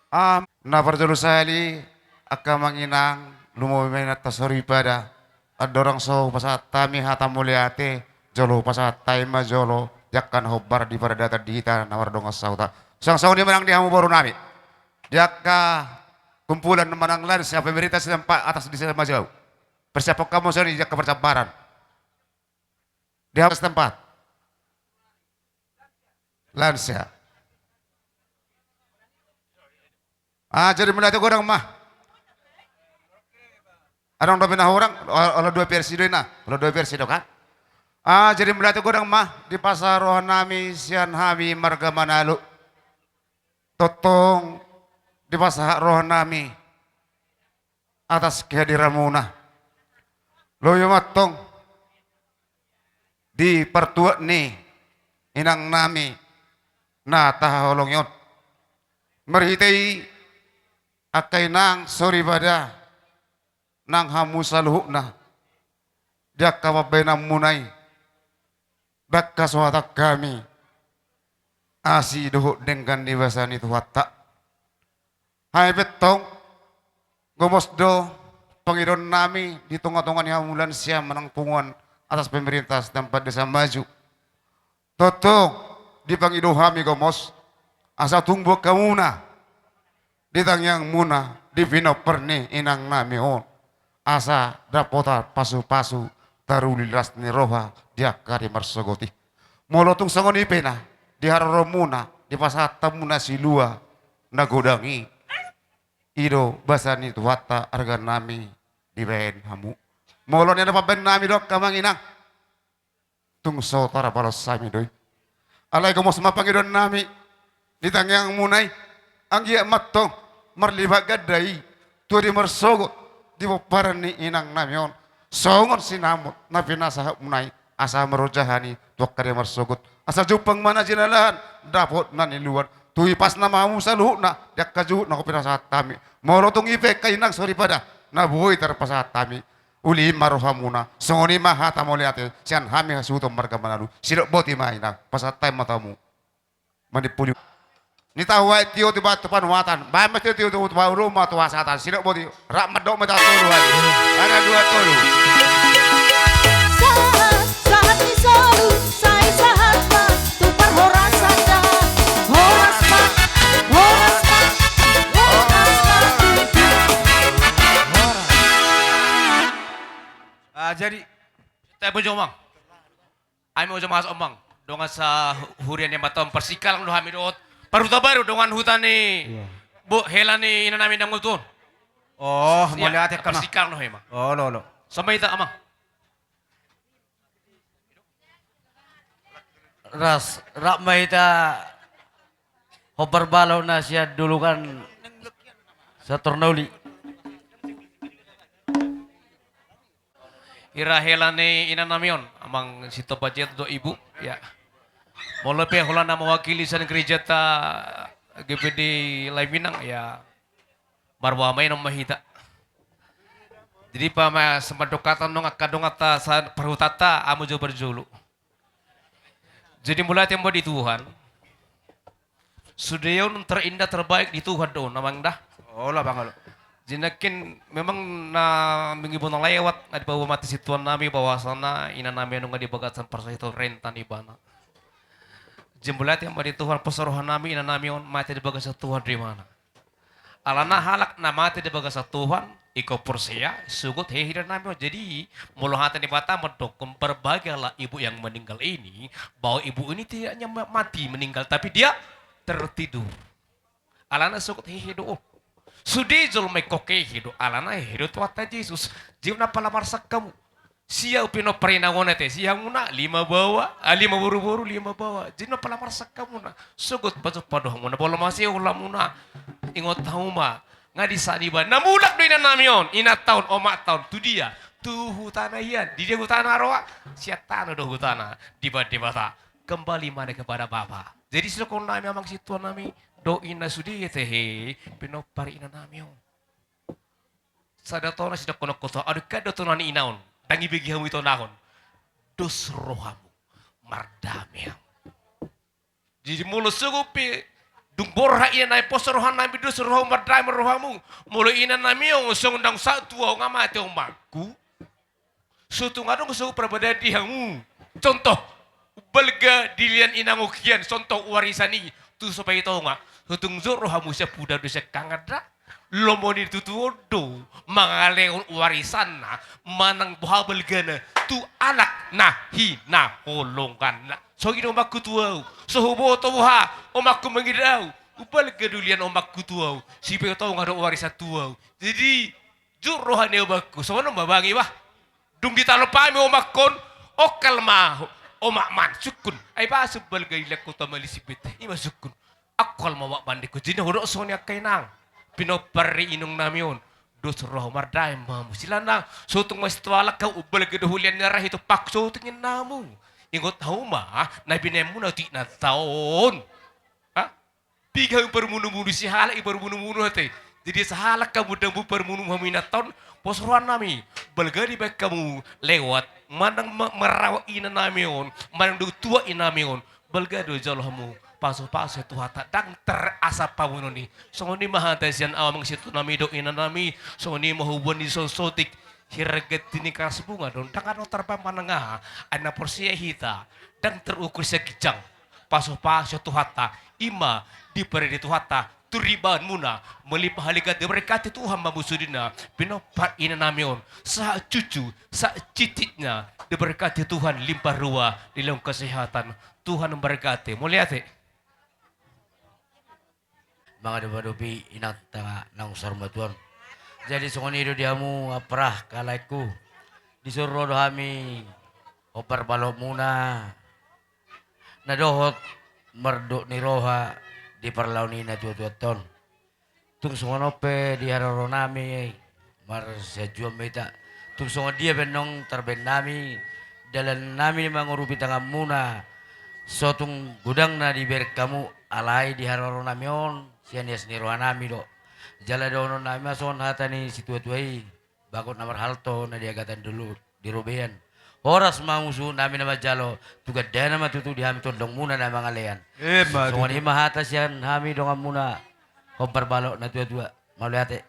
Na parjolo sali akka manginang lumumay na tasori pada adorang so pasat tami hata muliate jolo pasat taima jolo yakkan hobbar di pada data dita nawar dong sauta sang sauni menang di hamu baru nami jakka kumpulan menang lan siapa pemerintah sedang atas di sana jauh persiapkan kamu sini jakka percamparan di atas tempat lansia jadi mulai itu orang mah. Ada dua pinah orang, oleh dua versi doi nah, oleh dua versi doi kan. Jadi mulai itu orang mah di pasar rohanami sian hami marga Manalu. Totong di pasar rohanami atas kehadiran muna. Loyo matong di pertuat nih inang nami na taholong yon. Merhitai akay nang sorry pada nang hamu saluhna dia kababay na munay bakka suhatak kami asi duhuk dengan dibasan itu hatta hai betong gomosdo pengiron nami di tengah-tengah hamulan siam menang punguan atas pemerintah tempat desa maju totong di pangido kami gomos asa tumbuh kamuna ditang yang muna di vino perni inang nami on asa dapota pasu-pasu tarulilas ni roha dia kari marsogoti molotung sangoni pena di hararo muna di pasata muna silua nagodangi ido basani tuwata arga nami di ben hamu molon yang dapat ben nami dok kamang inang tung sotara balos sami doi alai komos mapangidon nami ditang yang munai anggia matong marlibat gadai tuh di mersogo di paparan ni inang namion songon sinamut na pinasa munai asa merojahani tuh kare mersogot asa jupang mana jinalan dapot na ni luar tuh pas nama mu saluh na dak kaju na ko pinasa tami morotong ipe kay nang sorry pada na buhay terpasa tami uli marohamuna songoni mahata moliate sian hami hasuto marga Manalu sirok boti maina pasatay matamu manipuli ni tahu ay tiyo tiba tupan watan bahan mesti tiyo tupan rumah tuwa satan sino bodi rak medok meta tulu ada dua tulu sahat ni solu sai sahat ma tu parhoras anda horas ma jadi saya punya omang ay mo mas omang dongan sa hurian yang batom persikal lu hamidot Paruta baru dengan hutan ni Bu Hela ni ina namin ng utun. Oh, muli ate ka na. Persikal no hema. Oh, lolo. Sampai tak amang. Ras, rak mahita hobar balaw na siya dulukan sa Tornauli. Ira Hela ni ina namin amang sito budget do ibu ya. Mula pe hula na mewakili sa gereja ta GPD Laiminang ya marwa may nang mahita. Jadi pa ma semadokatan nong akadongata sa perhutata amu jo berjulu. Jadi mulai tempo di Tuhan. Sudayon terindah terbaik di Tuhan do namang dah. Oh lah bang. Jinakin memang na mingibon na lewat na di bawah mati situan nami bahwasana ina nami nung di bagatan persahito rentan ibana. Jembulat yang bagi Tuhan pesuruhan nami ina nami on mati di bagasa Tuhan di mana. Alana halak na mati di bagasa Tuhan iko persia sugut hehiran nami on. Jadi mulu hati di mata mendokum berbagailah ibu yang meninggal ini bahwa ibu ini tidak hanya mati meninggal tapi dia tertidur. Alana sugut hehidu oh. Sudi zulme koke hidu alana hidu tuata Yesus. Jiwna palamar kamu. Sia upino perinangon te sia muna 5 bawa, 5 buru-buru 5 bawa. Jiwna palamar kamu na. Sugut baju padoh muna bola masih ulah muna. Ingot hauma ngadi saniba. Namulak do ina namion. Ina tahun omak tahun tu dia. Tu hutana ian. Di dia hutana roa. Sia tano do hutana. Diba-dibata. Kembali mana kepada Bapa. Jadi silokon nami amang situan nami. Do ina sudi tehe pinopari ina namio. Sadatona sida kono koto adu kado tonani inaon. Dangi begi hamu ito nahon. Dos rohamu mardamiam. Jadi mulu sugupi Dung borha ina nai posorohan nami do suruh merdai merohamu. Mulai ina nami yang usung dang satu ngamati omaku. Sutu ngadong suhu perbeda dihamu. Contoh, belga dilian inangukian, contoh warisan ini. Tu supaya tahu nggak? Sutung rohamu siap puda dosa kangadra. Lomoni tutuodo mangaleon warisan na manang buha belgana tu anak na holongkan na so gino omakku tuau so hubo to buha omakku mengidau upal kedulian omakku tuau si pe tau ngado warisan tuau jadi jur rohane omakku so no mabangi wah dung ditalo pami omakkon okal mah omak man sukun ai ba sebal gailak ko tamali sibet ima sukun akol mawak bandiku jina hodok sonya kainang pinopari inung namion dos roh mardai mamu silana sotung mas tuala kau ubal keduhulian nyarah itu pak sotungin namu ingot tahu mah nabi nemu nanti na tahun ha tiga permunu-munu si halak permunu-munu hati jadi sahalak kamu dembu permunu haminaton posruan nami belgari baik kamu lewat manang merawat ina namion manang du tua ina namion belgado jalhamu paso-paso tu hata dang terasa pamuno ni songoni mahatasian awang situ nami do ina nami songoni mahubun di sosotik hirget ini kas bunga don tangan terpam panengah ana porsia hita dan terukur sekijang paso-paso tu hata ima di peredi tu hata turiban muna melipah halikat berkati Tuhan mamusudina pinopat ina namion sa cucu sa cicitnya diberkati Tuhan limpah ruah di dalam kesehatan Tuhan memberkati muliate mga dumadupi inang tanga ng sarmatuan. Jadi sungoni do diamu aprah kalaiku. Disuruh do kami opar balok muna. Nadohot merduk ni roha di parlauni na tuat-tuaton. Tung sungonope di hararo nami mar sejuam meta. Tung sungon dia benong terben nami dalan nami mangurupi tangam muna. Sotung gudang na di berkamu alai di hararo namion. Sian yes ni rohanami do. Jala dono nami mason hata ni situa-tuai. Bakot namar halto na diagatan dulu di robean. Horas mamusu nami nama jalo. Tuga dana matutu di hami tondong muna na mga lean. So ni mahata siyan hami dongam muna. Kompar balok na tua-tua. Maulihate.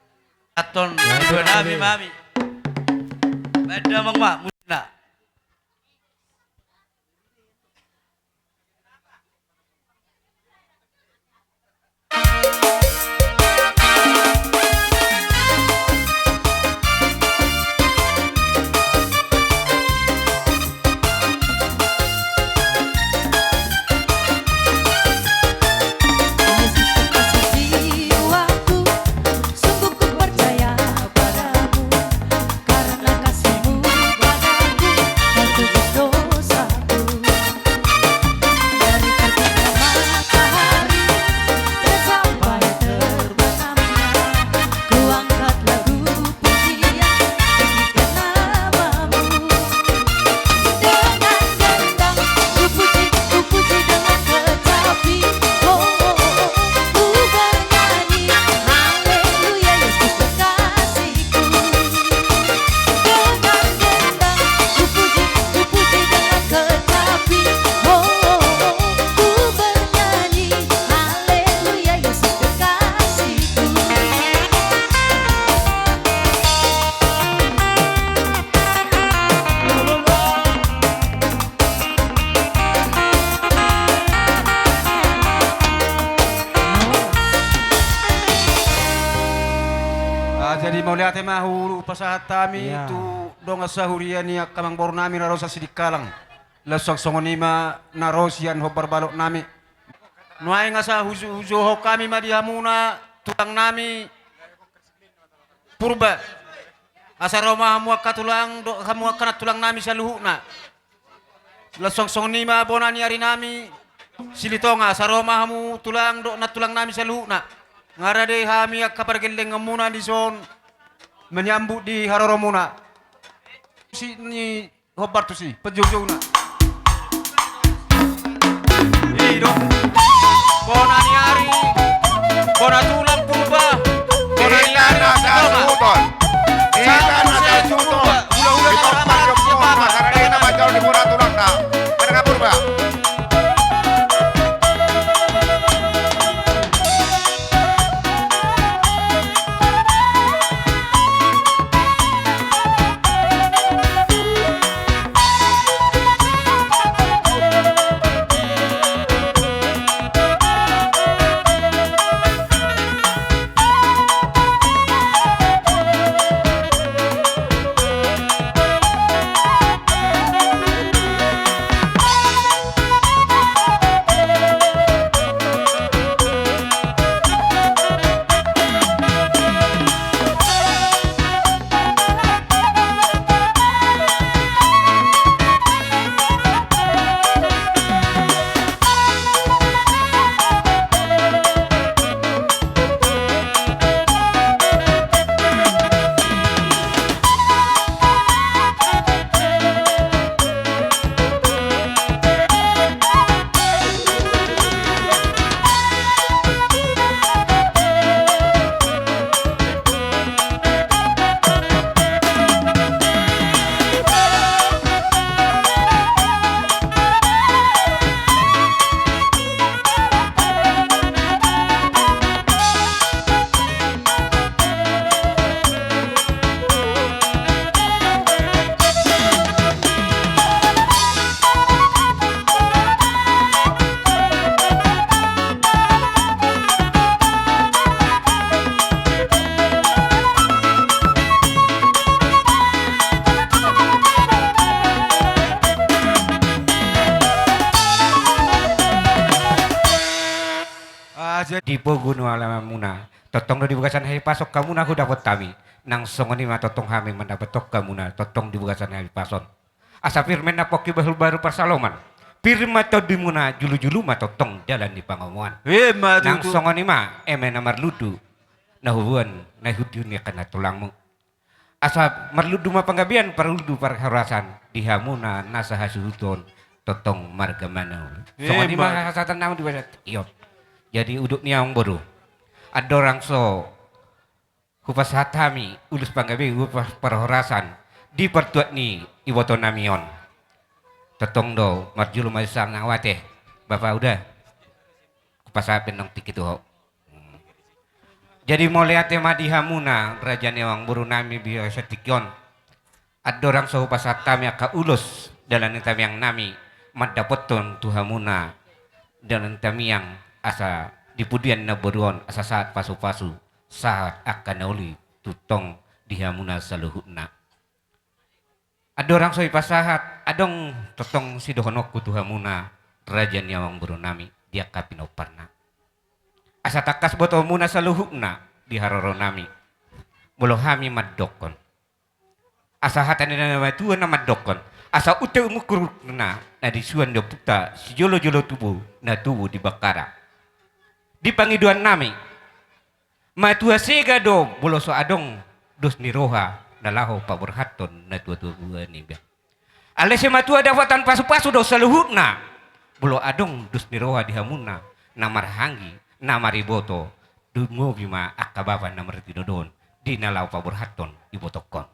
Aton dua nami mami. Beda mangma musna. Jadi mau lihat mahu pasahat kami itu dong asahurian ya kamang baru nami narosa sidik kalang lesok songonima narosian hobar balok nami nuai ngasa huju ho kami madihamuna tukang nami purba asa roma hamu katulang do hamu kana tulang nami saluhuna lesok songonima bonani ari nami silitonga asa roma hamu tulang do na tulang nami saluhuna ngarade hami akapargeleng ngamuna di son menyambut di haroromuna si ni hobar tu si pejujuna hidup bonani hari bona tulang purba bona nasa sutol ika nasa sutol hula-hula sama karena nama jauh di murah tulang na mereka purba poguno alam muna. Totong do di bukasan hai pasok kamu na aku dapat kami. Nang songoni ma totong hami mendapat tok kamu na totong di bukasan hai pason. Asa firman na poki baru persaloman. Firma to di muna julu-julu ma totong jalan di pangomongan. Nang songoni ma na marludu. Na hubuan na hudun ya kana tulangmu. Asa marludu ma panggabian perludu perharasan dihamuna nasa hasuton totong marga mana. Songoni ma hasatan namu di bahasa Iot. Jadi uduk niang bodoh. Ada orang so kupas hatami ulus panggabi kupas perhorasan di pertuat ni iwoto namion. Totong do marjulu masang ngawate. Bapak udah kupas hapin nong tikitu ho. Jadi moliate madihamuna raja newang buru nami biasa tikyon. Ada orang so kupas hatami aka ulus dalam tami yang nami madapoton tuhamuna dalam tami yang asa dipudian na boruon asa saat pasu-pasu saat akan nauli tutong dihamuna saluhutna. Ada orang soi pasahat adong totong si dohonokku tuhamuna raja nyawang burunami dia kapinoparna. Asa takas boto muna saluhutna diharoro nami. Bolo hami madokon. Asa hatan na matuan na madokon. Asa ute umukur na disuan do puta si jolo-jolo tubuh na tubuh dibakara. Di pangiduan nami matua sega do boloso adong dos ni roha nalaho paborhaton na tua-tua ni bia alese matua dapatan pasu-pasu do saluhutna bolo adong dos ni roha dihamuna namarhangi namariboto dungo bima akababa namartidodon di nalau paborhaton ibotokon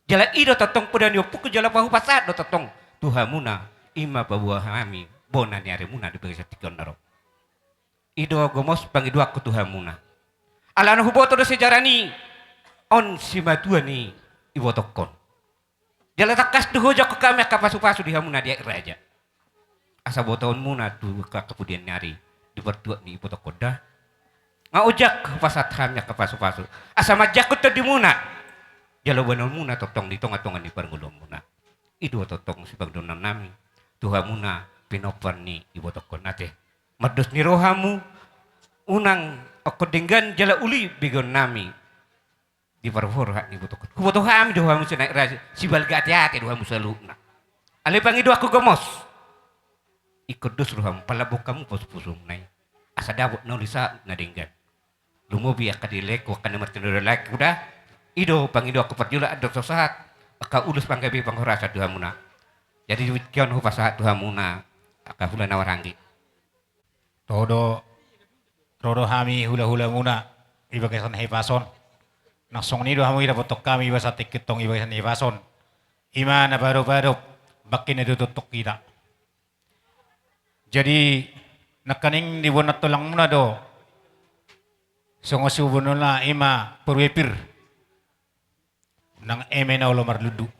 jala ido totong pudan yo puku jala pahu pasat do totong tuhamuna ima babuah hami bona nyare muna di bagi tikon naro ido gomos pangidu aku tuhamuna. Alana huboto do sejarani on si matua ni ibotokon. Jala takas duhoja ke kami kapasu-pasu dihamuna dia raja. Asa boton muna tu kemudian nyari di bertua ni ibotokon dah. Ngaujak pasat hamnya kapasu-pasu. Asa majakut di muna. Jala banon muna totong di tonga-tongan di perngulong muna. Ido totong si pagdonan nami. Tuhamuna pinopar ni ibotokon nate. Mados ni rohamu unang ako dinggan jala uli bigon nami di parforha ni botokon. Kuboto kami dohamu si naik raja si balga hati-hati dohamu saluna. Ale pangido aku gomos. Ikut dos rohamu palabok kamu pos-posum nai. Asa dabot no lisa na dinggan. Lumubi akadilek wakan martino lek udah. Ido pangido aku perjula adok sosahat. Aka ulus panggabi panghorasa dohamuna. Jadi kion hu pasahat dohamuna aka hula nawarangi. Todo hami hula-hula muna ibagasan hepason. Nang song nido hamu ida potok kami ibasa tikitong ibagasan hepason. Ima na baro-baro bakin na tutok kita. Jadi nakaning di bonat tulang muna do. Songosubo na ima purwepir. Nang eme na ulo marludu.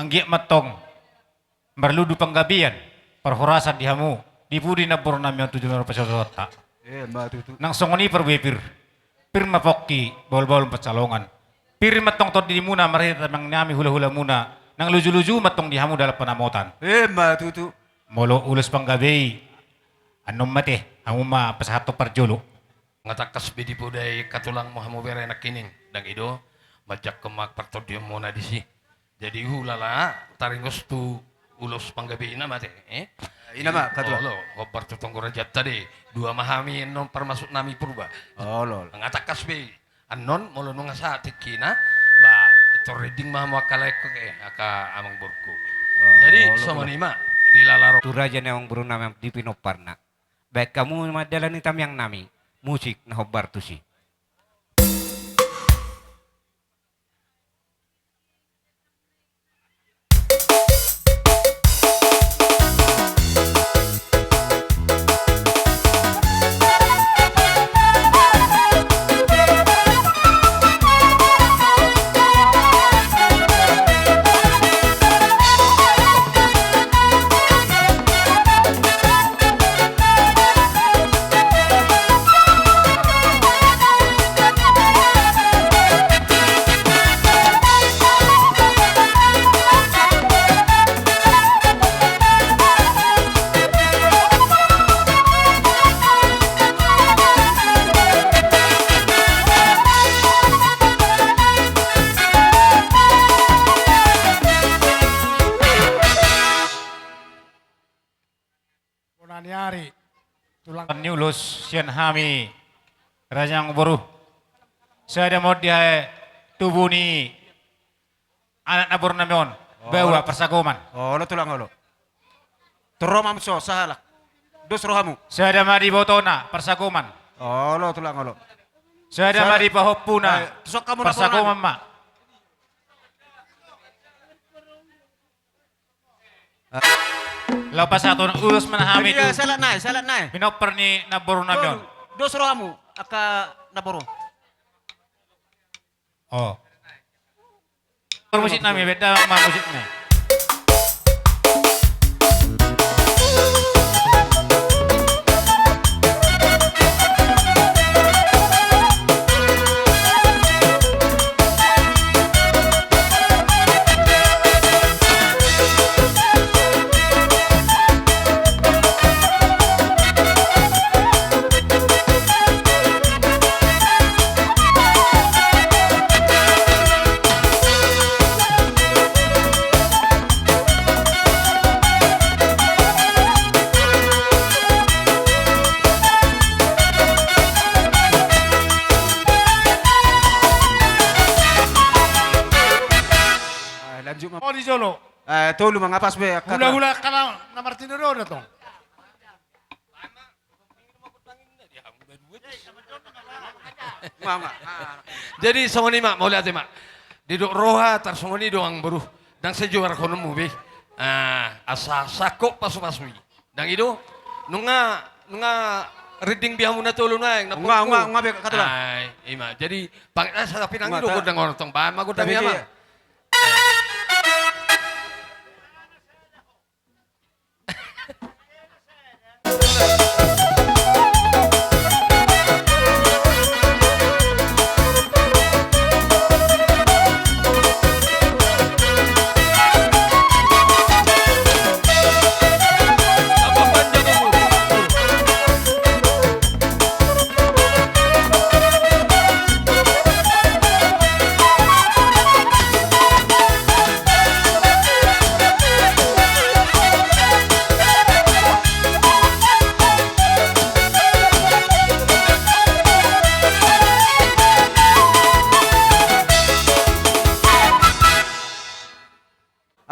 Ang giyak matong marludu panggabian perhorasan di hamu. Dipudi na puro namin ang tujuh na pasasota. Nang songoni perwepir. Pirma poki, bol-bol pacalongan. Pirma tong to di muna, marita mang nami hula-hula muna. Nang luju-luju matong dihamu dalam penamotan. Matutu. Molo ulos pang gabi. Anong mate, hamuma pasahato parjolo. Ngatakas bidi po day katulang mo hamu bere na kining. Dang ido, majak kemak partodium mo na disi. Jadi hulala, taringos tu ulos panggabi ina mate. Inama katula. Oh, kobar tutong rajat tadi. Dua mahami non permasuk nami purba. Oh lol. Ngatakas be anon molo nung sa tikina ba ito reading mahamu akalay ko aka amang burku. Jadi somanima dilalaro. Tu raja newang buru nami di pinoparna. Baik kamu madalan itam yang nami musik na hobar tusi. tulang. Nyulus sian hami rajang boru. Saya mau dia tubuh ni anak nabur namion bawa persagoman. Oh, lo tulang lo. Teromam so sahalak. Dos rohamu. Saya ada mari botona persagoman. Oh, lo tulang lo. Saya ada mari pahopuna Sok kamu persagoman mak. Lepas satu urus menahami itu. Salat naik. Minoper ni nabur namion. Dos rohamu aka naboro. Oh. Musik nami beda sama musik nih. Oh di Solo. Tolu mangapas be. Hula-hula kana na Martinero na to. Mama. Jadi songoni mak mau lihat mak. Diduk roha tar songoni doang beruh. Dan sejuara kono mu be. Asa sakok pasu-pasui. Dan itu nunga reading bihamu na tolo na yang Nga be katulang. Ima. Jadi pang sa pinang itu gudang orang tong ba magudang Tapi ama.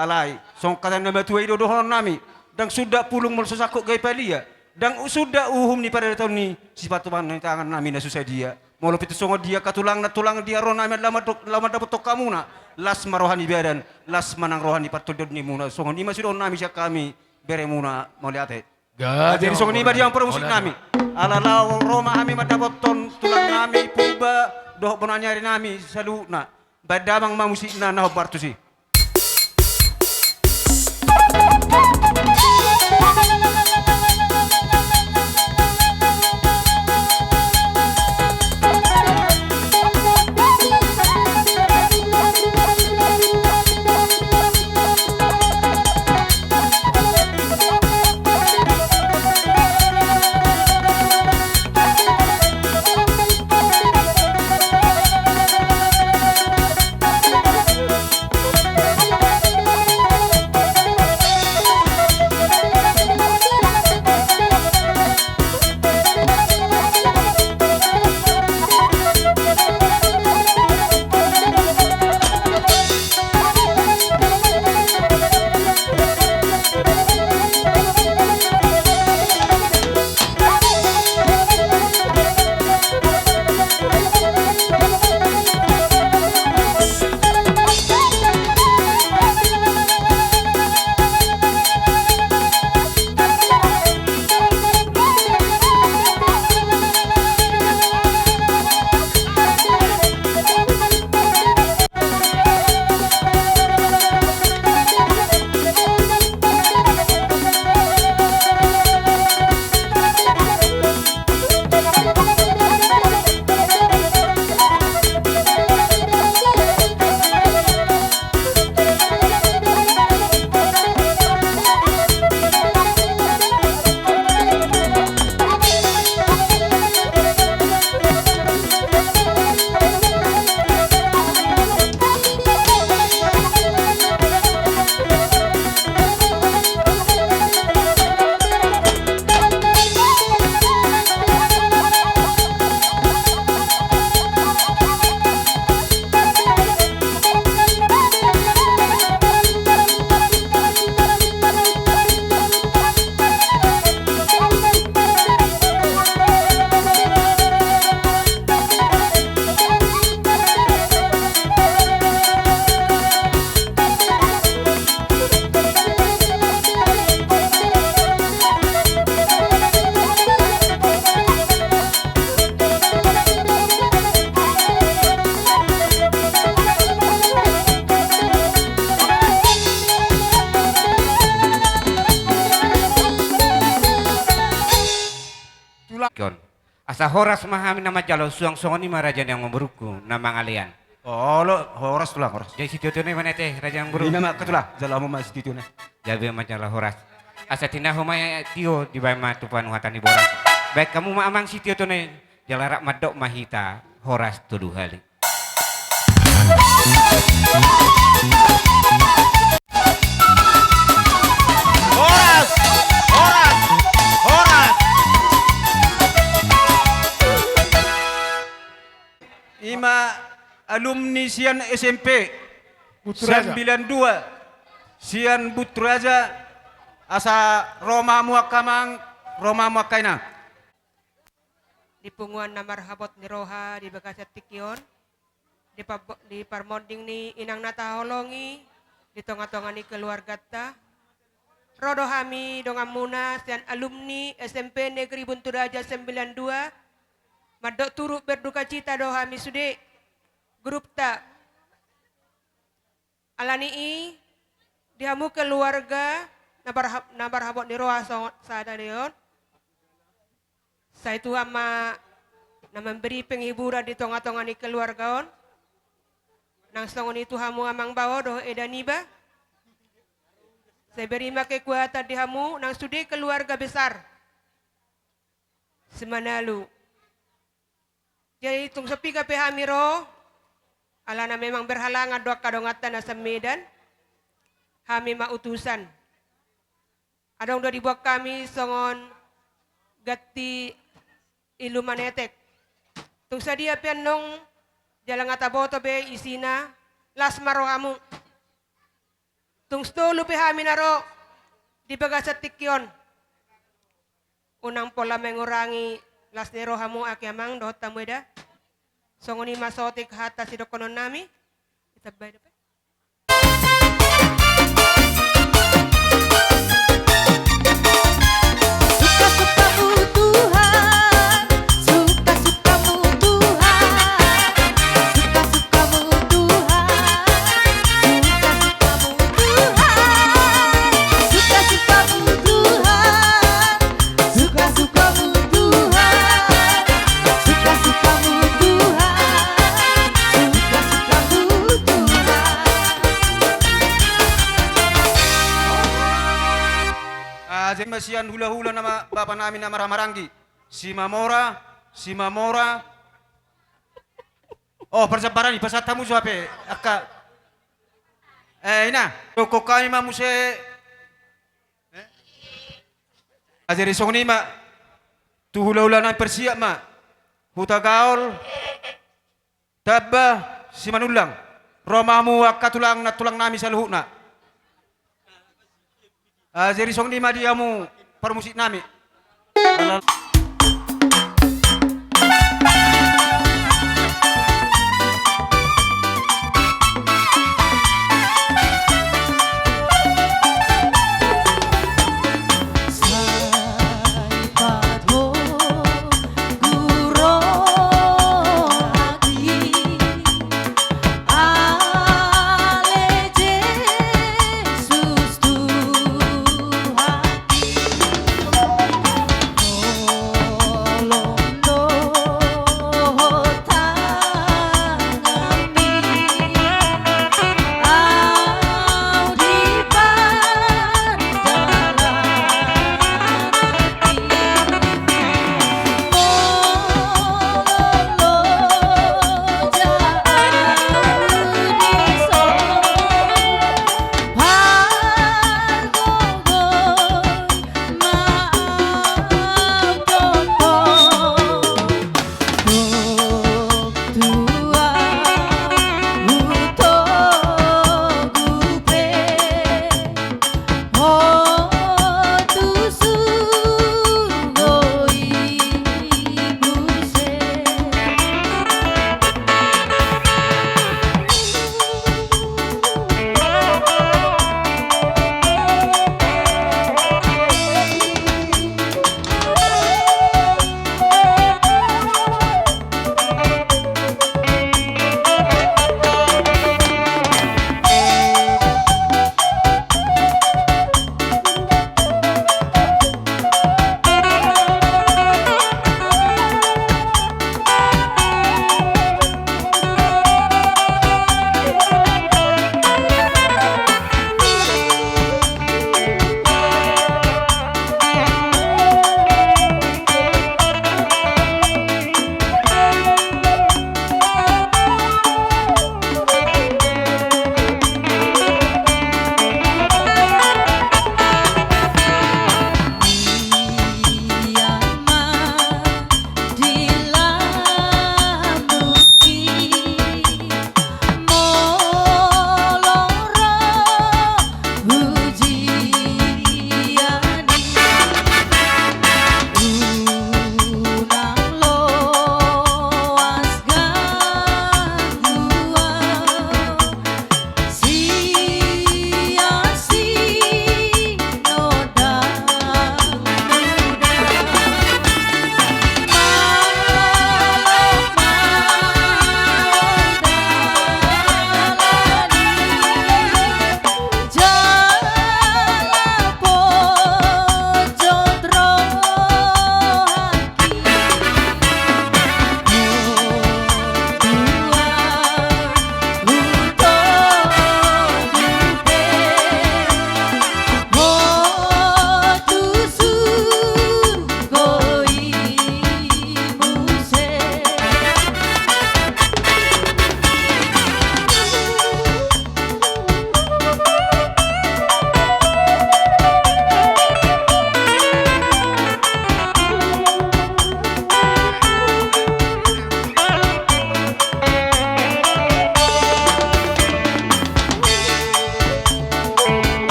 Alai, song kata nama tua itu dohon nami, dan sudah pulung mersosakuk gay palia, dan sudah uhum ni pada tahun ni sifat tuan ni tangan nami na susah dia, mau itu songo dia katulang dia ron nami lama dapat tok kamu na, las marohani badan, las manang rohani patudod ni muna, songo ni masih ron nami siya kami bere muna mau lihat jadi songo ni badi yang permusik nami, ala lau Roma kami mendapat tulang nami puba doh bonanyari nami salu na, badamang mamusik na bartu si. Asa horas mahami nama jalo suang songoni mah raja yang memberuku nama ngalian. Oh, lo horas tulang horas. Jadi situ tu mana teh raja yang beru. Ini nama ketulah, jalo mau masih itu nih. Jadi macam lah horas. Asa tina humaya tio di bawah mah tupan watan di boras. Baik kamu mah amang situ tu nih. Jalarak madok mahita horas tuduh hali. Horas! Horas! Horas! Ima alumni Sian SMP Buturaja. 92 Sian Buturaja asa Roma muakamang Roma muakaina. Di punguan na marhabot ni Roha di Bagasat Tikyon di parmonding ni inang nataholongi di tonga-tonga ni keluarga ta rodo hami donga muna sian alumni SMP Negeri Bunturaja 92 madok turut berduka cita do hami sude grup ta alani i dihamu keluarga nabar habot ni Roha sada deon. Saya itu ama na memberi penghiburan di tengah-tengah ni keluarga on. Nang songon itu hamu amang bawa doh edaniba. Saya beri make kekuatan di hamu nang sudi keluarga besar. Semanalu. Jadi tung sepi ka pehamiro. Alana memang berhalangan doa kadongatan asam Medan. Hami ma utusan. Adong do dibuat kami songon gati ilu manetek. Tung sadia pianong jalang ataboto be isina las maro amu. Tung stolu pe haminaro di Bagasat Tikyon. Unang pola mengurangi las nero hamu akiamang dohot tamueda. Songoni masotik hata sidokonon nami. Itabay dapat. Masian hula-hula nama bapak namin nama Ramaranggi. Si Mamora. Oh, persebaran di pasar tamu suape. Akka. Ina. Toko kami mamuse. Ajari songni ma. Tu hula-hula na persiap ma. Huta gaul. Tabba si manulang. Romamu akka tulang na tulang nami sa luhuna. Jadi song di madiamu permusik nami. Oh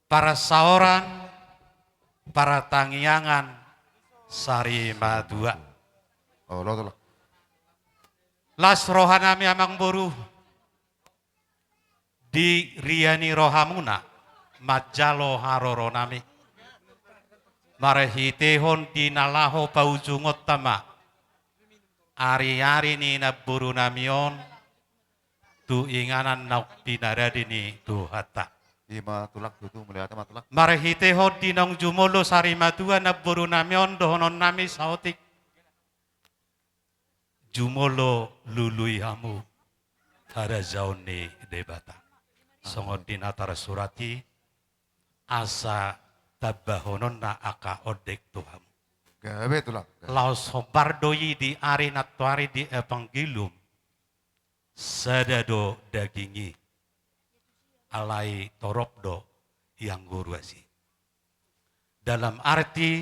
para saoran, para tangyangan, sari madua. Oh, lo. Las rohanami amang boru, di riani rohamuna, majalo haroronami. Marahitehon di nalaho paujungot tama. Ari-ari ni naburu namion, tu inganan nauk pinaradini tu hata. Ima tulak tutu melihat matulak. Marahitehon di nong jumolo sari madua naburu namion dohonon nami sautik. Jumolo lului hamu hara jauni debata. Songot dinatara surati asa tabahonon na aka odek Tuhan. Gawe tulak. Laos hobardoyi di ari natuari di evangelium sadado dagingi alai torokdo yang guruasi. Dalam arti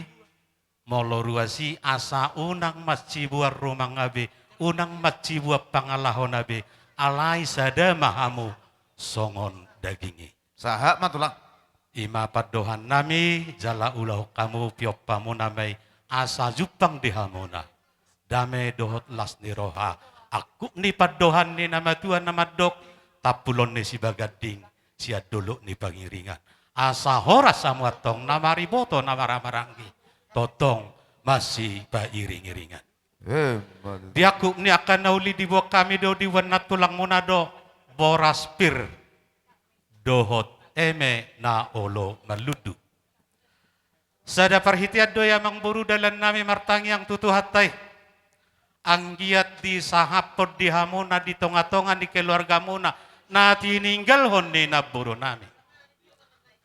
moloruasi asa unang mascibuar rumang abe, unang mascibuar pangalahon abe, alai sada mahamu songon dagingi. Sahak matulak. Ima padohan nami jala ulah kamu piopamu namai asa jupang dihamuna. Dame dohot las niroha. Aku ni padohan ni nama Tuhan nama dok. Tapulon ni si bagading. Sia dulu ni pangiringan. Asa horas samuatong nama riboto nama ramarangi. Totong masih pairing-iringan. Diaku ni akan nauli di bawah kami do di wanat tulang munado. Boraspir. Dohot eme na olo maludu. Sada perhitian doya mangburu dalam nami martangi yang tutu hatai. Anggiat di sahapod di hamuna di tonga-tonga di keluarga muna. Na tininggal honni na buru nami.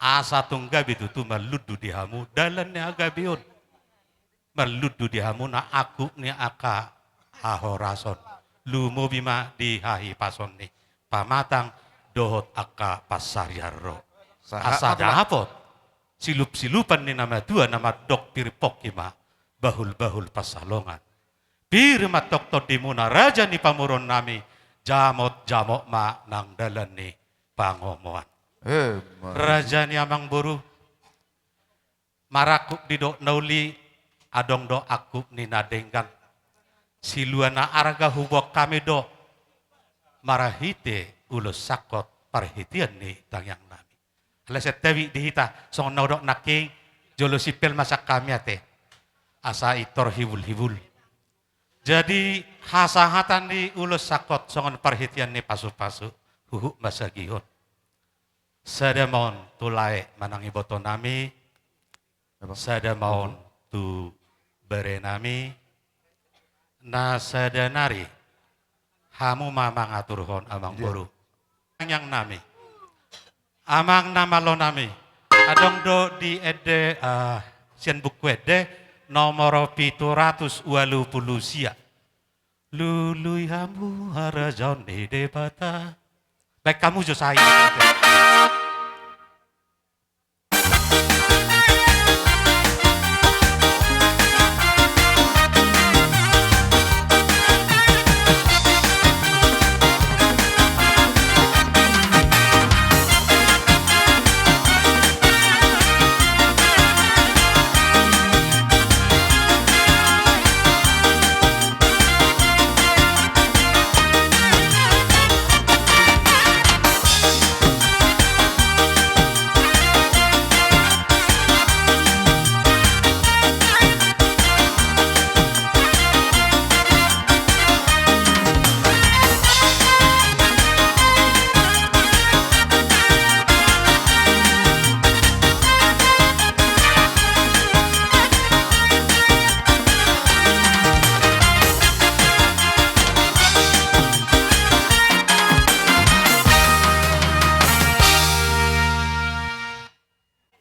Asa tunggabi tutu maludu di hamu dalam ni agabion. Maludu di hamuna aku ni aka hahorason. Lumo bima di hahi pason ni. Pamatang dohot aka pasaryaro. Asa dapot. Silup-silupan ni nama dua nama dok piripok ima. Bahul-bahul pasalongan. Bir matok to dimuna raja ni pamuron nami. Jamot-jamok ma nang dalan ni pangomoan. Raja ni amang buru. Marakuk di dok nauli. Adong do aku ni nadenggan. Siluana arga hubok kami do. Marahite ulo sakot perhitian ni tangyang nami. Leset tewi dihita song naudok naking jolo sipel masak kami ate. Asa itor hibul-hibul. Jadi hasahatan di ulo sakot songon perhitian ni pasu-pasu huhuk masagihon. Sadamon tulai manangi boto nami. Sadamon tu berenami. Na sadanari hamu mamang aturhon amang boru. Yang nami. Amang nama lo nami. Adong do di ede sian buku ede nomor 780 sia. Lului hamu harajon di debata. Baik kamu jo saya.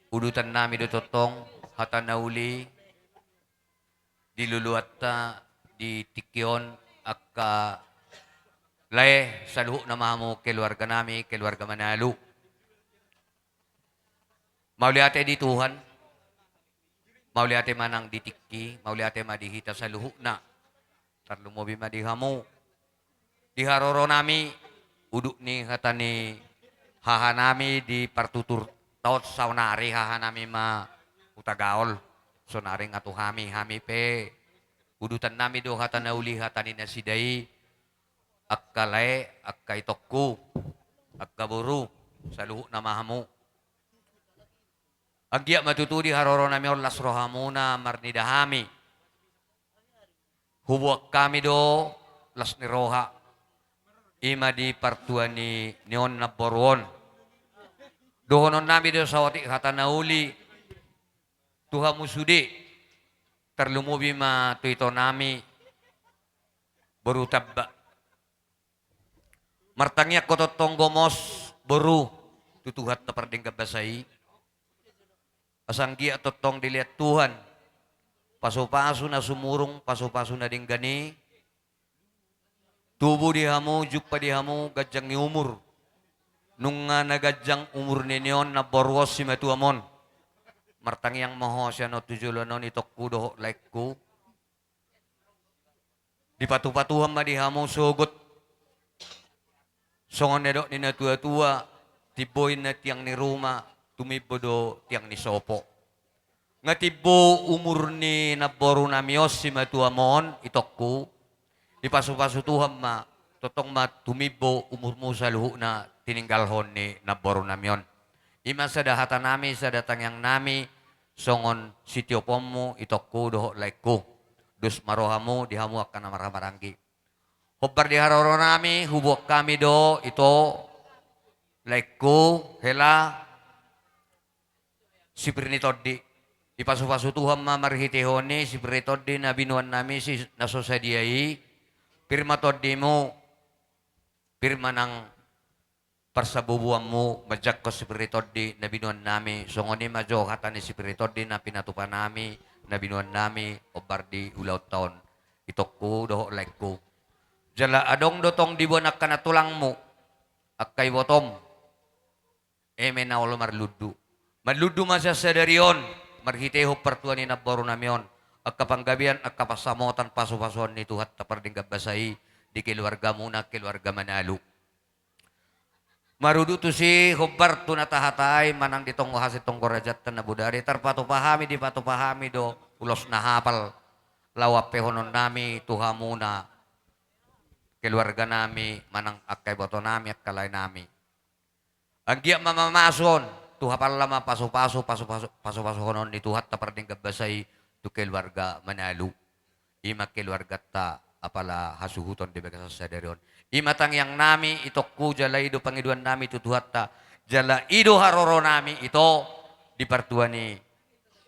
Udutan nami do totong hata nauli diluluatta di tikyon akka lae saluhuk na mahamo keluarga nami keluarga Manalu. Mauliate di Tuhan. Mauliate manang ditikki, mauliate madihita sa luhuk na. Tarlumobi madihamo. Diharoro nami uduk ni hata ni haha nami di partutur taot saunari hahanami ma utagaol. Sonari nga to hami pe. Udutan nami do hata nauli hata ni nasidai. Akkalay, akkaitokku, akkaburu, sa luho na mahamu. Agya matutudi haroro nami olas rohamuna marnidahami. Hubuak kami do las ni roha. Ima di partuan ni neon na boruon. Dohonon nami do sawati hata nauli. Tuha musudi. Terlumubi ma tuito nami. Baru tabba. Martangyak ko tonggomos baru. Tutuhat na parding kabasay. Asanggi at totong dilihat Tuhan. Paso-paso na sumurong, paso-paso na ding gani. Tubo di hamo, juk pa di hamo, gadyang ni umur. Nung nagadyang umur ninyon na borwas si matuamon. Martangyang maho siya no tujulo no itok kudo like ko. Di patu-patuhan ma di hamo sugot. Songon na do ni na tua-tua, tiboy na tiyang ni Roma, tumibodo tiyang ni Sopo. Nga tibo umur ni naboro na miyos si matuamon, itokku, ipaso-paso tuham ma, totong ma tumibo umur mo sa luho na tininggalhon ni naboro na miyon. Ima sa dahata nami, sa datang yang nami, songon sityo pomo, itokku, doho like ko. Dus marohamu, dihamu akan na maramaranggi. Hubbar di haroro nami, hubok kami do, ito, like ko, hela, si Prinitodi. Ipaso-paso Tuhan mamarhitihoni, si Prinitodi na binuan nami, si nasosadiai, pirma todi mo, pirma ng parsabubuan mo, majak ko si Prinitodi na binuan nami, songoni majo hata ni si Prinitodi na pinatupan nami, na binuan nami, hubbar di ulaw taon. Itokku, doho like ko. Jala adong dotong dibuan akan natulang mo, akkay botom, eme na ulo marludu. Marludu masya sadarion, marhiteho pertuan ni naboro namion, akkapanggabian, akkapasamotan paso-pasoan ni Tuhat taparding gabasay, di keluarga muna, keluarga Manalu. Marudu tu si hubbar tu natahatay, manang ditong wahasit tong korajat na budari, tarpatupahami, di patupahami do, ulos na hapal, lawap pehonon nami, tuha muna, keluarga nami, manang akkay boto nami, akkalay nami. Ang giya mamamason, tuha palama paso-paso honon ni Tuhat taparding gabasay, tu keluarga Manalu. Ima keluarga ta, apala hasuhuton di baga sa sadarion. Ima tangyang nami, itokku jala ido pangiduan nami, tutuhat ta, jala ido haroro nami, ito, di partuan ni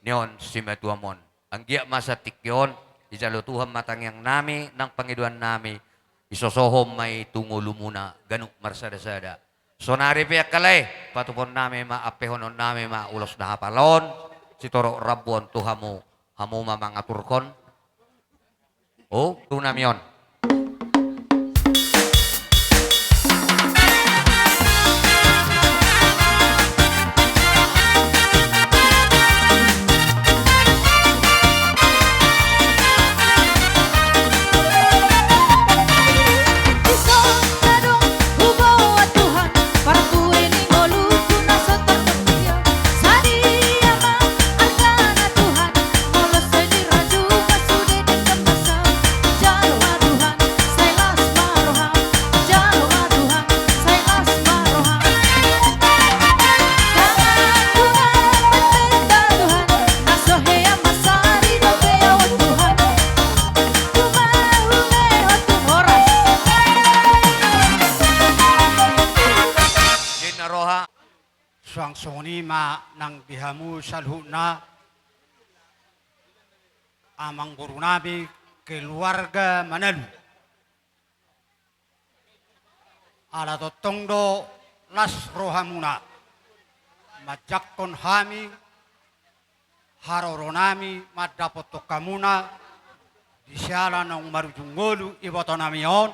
neon si matuamon. Ang giya masatik yon, ijalo Tuhan matangyang nami, ng pangiduan nami, isosohom may tungulo muna, ganuk marsada-sada. Sonari piyak kalay, patupon namin maapehonon namin maulos na hapalon, si Toro Rabuan tu hamu mamangaturkon. Oh, tunam yon. Suang sonima nang bihamu salhuna amang guru nabi keluarga Manalu. Ala totong do las rohamuna majakon hami haroronami madapot tokamuna di siala nang marujungolu ibotonamion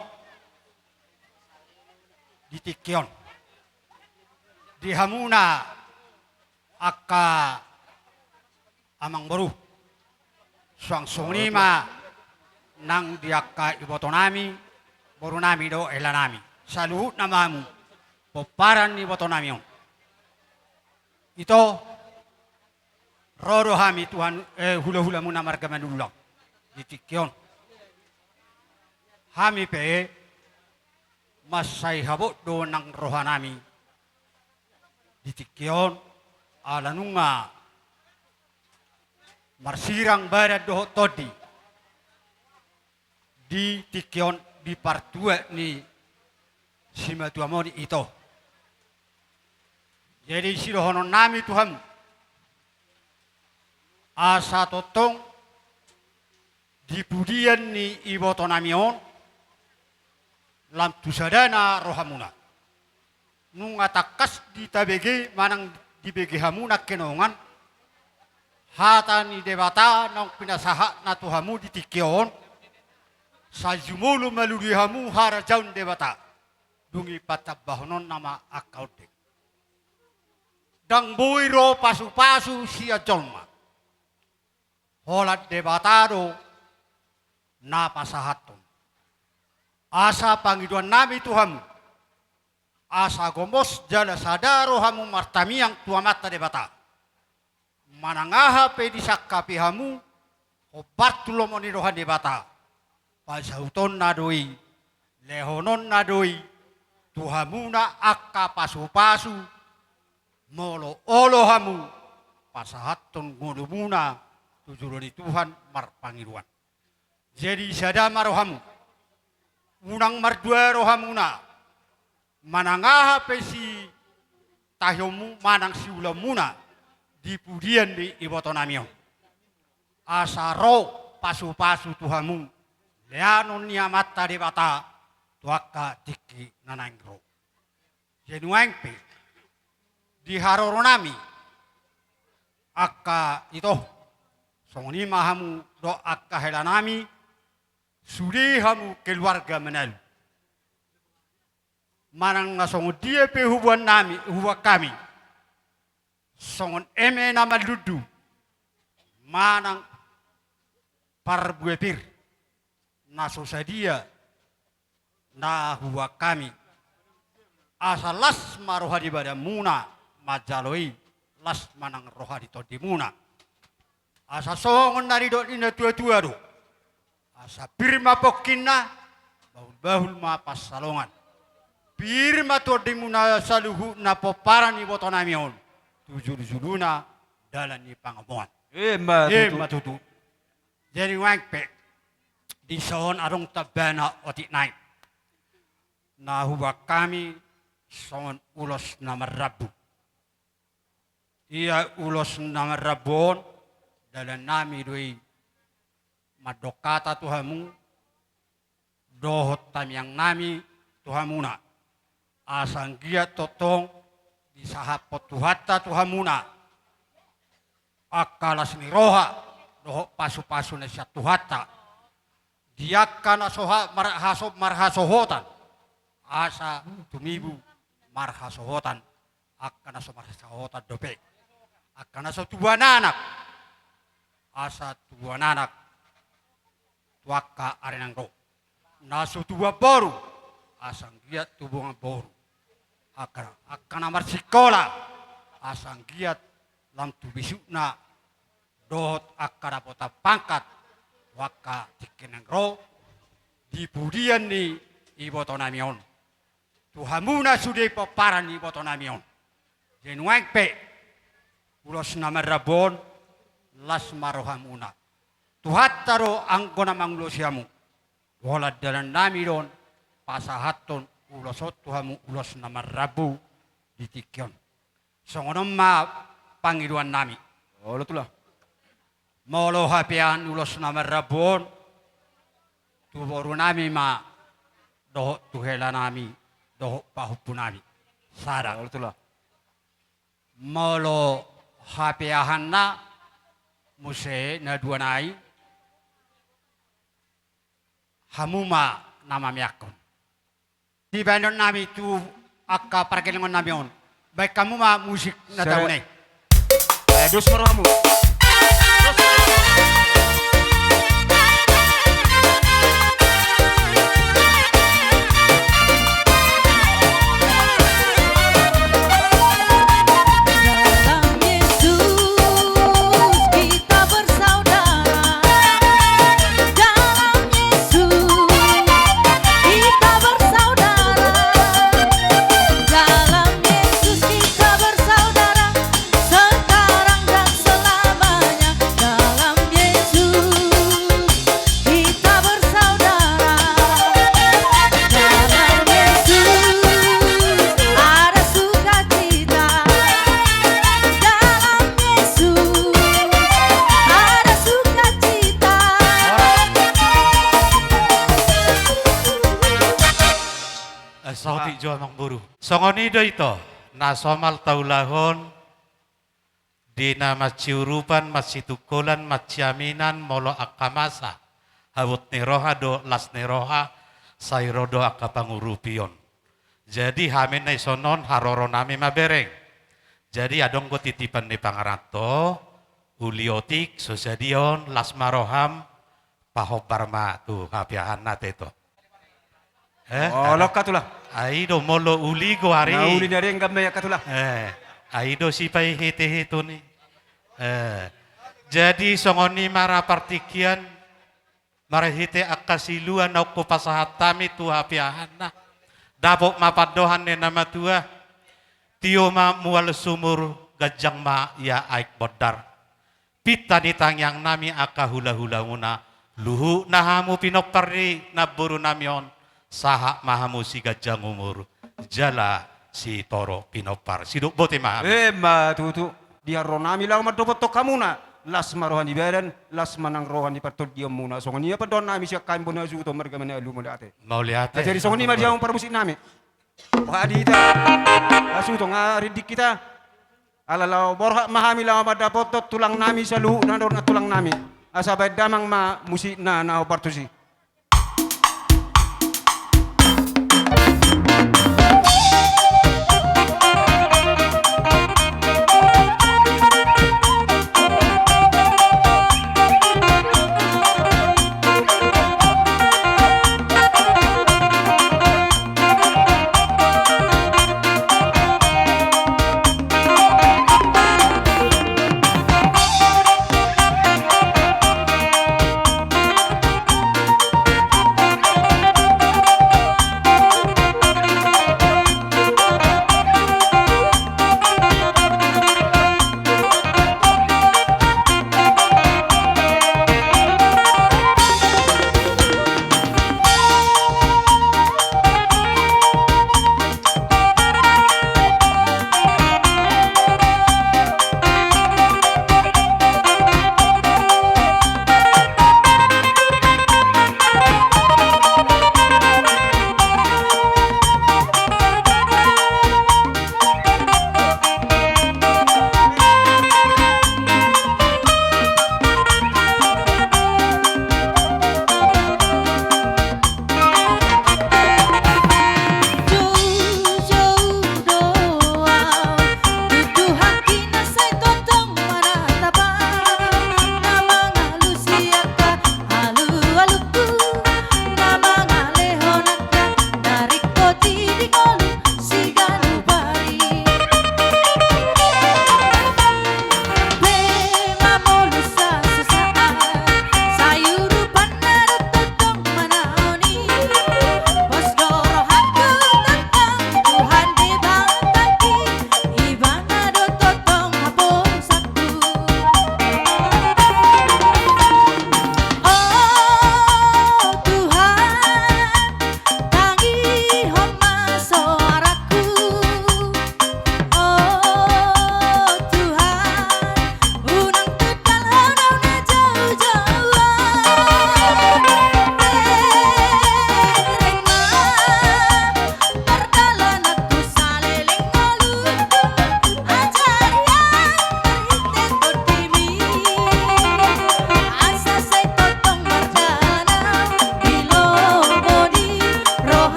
ditikyon. Di hamuna akka amang baru suang sonima nang diakka iboto nami baru nami do elanami saluhut namamu poparan iboto nami on Ito, rodo hami Tuhan hula-hula muna marga manulang. Ditikyon. Hami pe masay habot do ng rohanami. Ditikyon alanunga marsirang barat doho todi. Ditikyon di partua ni simatuamoni ito. Jadi sirohonon nami Tuhan asa totong dipudian ni iboto namion lam tusadana rohamuna nung atakas di tabege manang dibege hamuna kenongan hata ni debata nang pinasaha na tuhamu ditikyon sa jumulu maluli hamu harajaun debata dungi patabahonon nama akaude dang buiro pasu-pasu siya jolma. Holat debatado na pasahaton. Asa pangiduan nami Tuhan. Asa gomos jala sadaro hamu martamiang tuamata debata. Manangaha pedisakka pihamu obartulo monirohan debata. Pasauton nadoi, lehonon nadoi, tuhamuna akka pasu-pasu, molo olo hamu pasahaton ngudumuna tujuroni Tuhan marpangiruan. Jadi sada marohamu unang mardua rohamuna manangaha pesi tahyomu manang siulamuna dipudian di ibotonamio asaro pasu-pasu Tuhamu leanon niamata debata tuaka tiki nanangro jenuangpe di haroronami akka ito songoni mahamu do akka helanami sudi hamu keluarga menalu manang ngasong dia pe hubuan nami huwa kami songon eme nama ludu manang parbuepir naso sadia na huwa kami asalas marohadi pada muna majaloi las manang rohadi to dimuna asa songon nari do ina tua-tua do asa pirma pokina bahul-bahul ma pasalongan pirma to dimuna saluhu na poparani botonamion tujur-juruna dalan ni pangamuan matutu jadi wangpe di son arong tabana otik naik na huwa kami songon ulos nama rabu ia ulos nama rabon dalam nami doi madokata Tuhamu dohot tamyang nami Tuhamuna asanggia totong disahapot tuhata Tuhamuna akalas ni roha dohot pasu-pasu na siya tuhata diakan asoha marhasohotan asa tumibu marhasohotan akan aso marhasohotan dope akan aso tuan anak asa tuan anak tuaka arenangro naso tua boru asang giat tubungan boru akan amar sekolah asang giat lam tubisukna dohot akan apota pangkat waka tikenangro dipudian ni ibotonamion Tuhamuna sudah paparan ibotonamion jenuangpe ulos nama rabon las marohamuna tuhataro anggona manglosiamu wala dalan namidon pasahaton ulosot Tuhamu ulos nama rabu ditikyon songonom ma pangiduan nami tulah molo hapian ulos nama rabon tuboru nami ma doho tuhela nami doho pahupu nami sada tulah molo hapiahan na muse na duanai hamuma nama miyakon di bandon nami tu akka parkelingon nami on baik kamu ma musik na taunay dus maramu Soti jo amang buru. Songonido ito, nasomal taulahon, di nama ciurupan, masitukulan, maciaminan, molo akamasa, hawut neroha do las neroha, sayrodo akapangurupion. Jadi hamin na isonon haroro nami mabereng. Jadi adong ko titipan ni pangarato, uliotik, sosadion, las maroham, pahobarma tu kapiahan nate to. Lokatulah. Aido molo uli go hari. Na uli dari yang gamay katulah. Aido sipay hete-heto ni. Jadi songoni mara partikian marahite akasiluan na ko pasahatami tu hapiahan na. Dapok mapadohan ni nama tua. Tio ma mual sumur gajang ma ya aik bodar. Pita ni tangyang nami akahula-hula muna. Luhu nahamu pinopari na buru namion. Saha mahamu si gajang umur. Jala si toro pinopar. Siduk bote maham. Tutu. Dia ronami lang madopot to kamuna. Las marohan di badan, las manang rohan di patut dia muna. Songoni apa don nami siya kain bona juto mereka mana alu mula ate. Mau lihat. Jadi songoni mah dia permusik nami. Wadi ita. Asu to ngaridik kita. Alalau borha mahami lawa madapot to tulang nami salu nandor na tulang nami. Asabay damang ma musik na opartusi.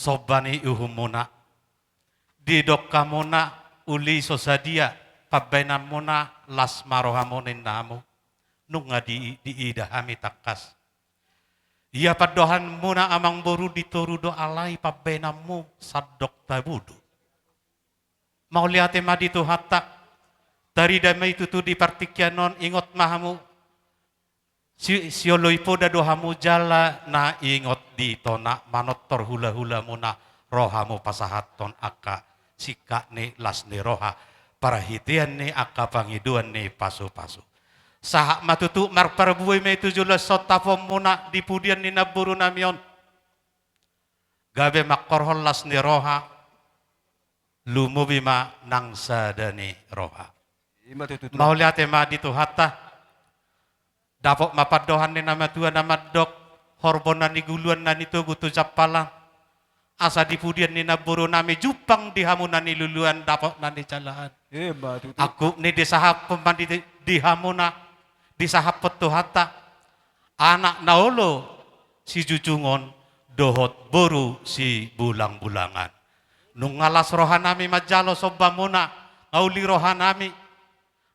sobani uhumuna didok kamuna uli sosadia pabenamuna las marohamonin namu nunga di idahami takas ia padohan muna amang boru ditorudo alai pabenamu sadok tabudu mau lihat madi tu hatak dari damai itu tu di partikianon ingot mahamu sioloi poda dohamu jala na ingot di tona manotor hula-hula muna rohamu pasahaton aka sika ne las ne roha para hitian ne aka pangiduan ne pasu-pasu sahak matutu mar parbuai me itu jula sotafom muna di pudian ni naburu namion gabe makorhol las ne roha lumubima nang sadani roha mau lihat ema di tu hatta dapat mapadohan ni nama Tuhan nama dok horbonan ni guluan nani tu gutu japalang asa di pudian ni naburu nami jupang di hamunan ni luluan dapat nani jalan aku ni disahap pemandi di hamuna disahap petu hatta anak naolo si jujungon dohot boru si bulang-bulangan nungalas rohanami majalo sobamuna ngauli rohanami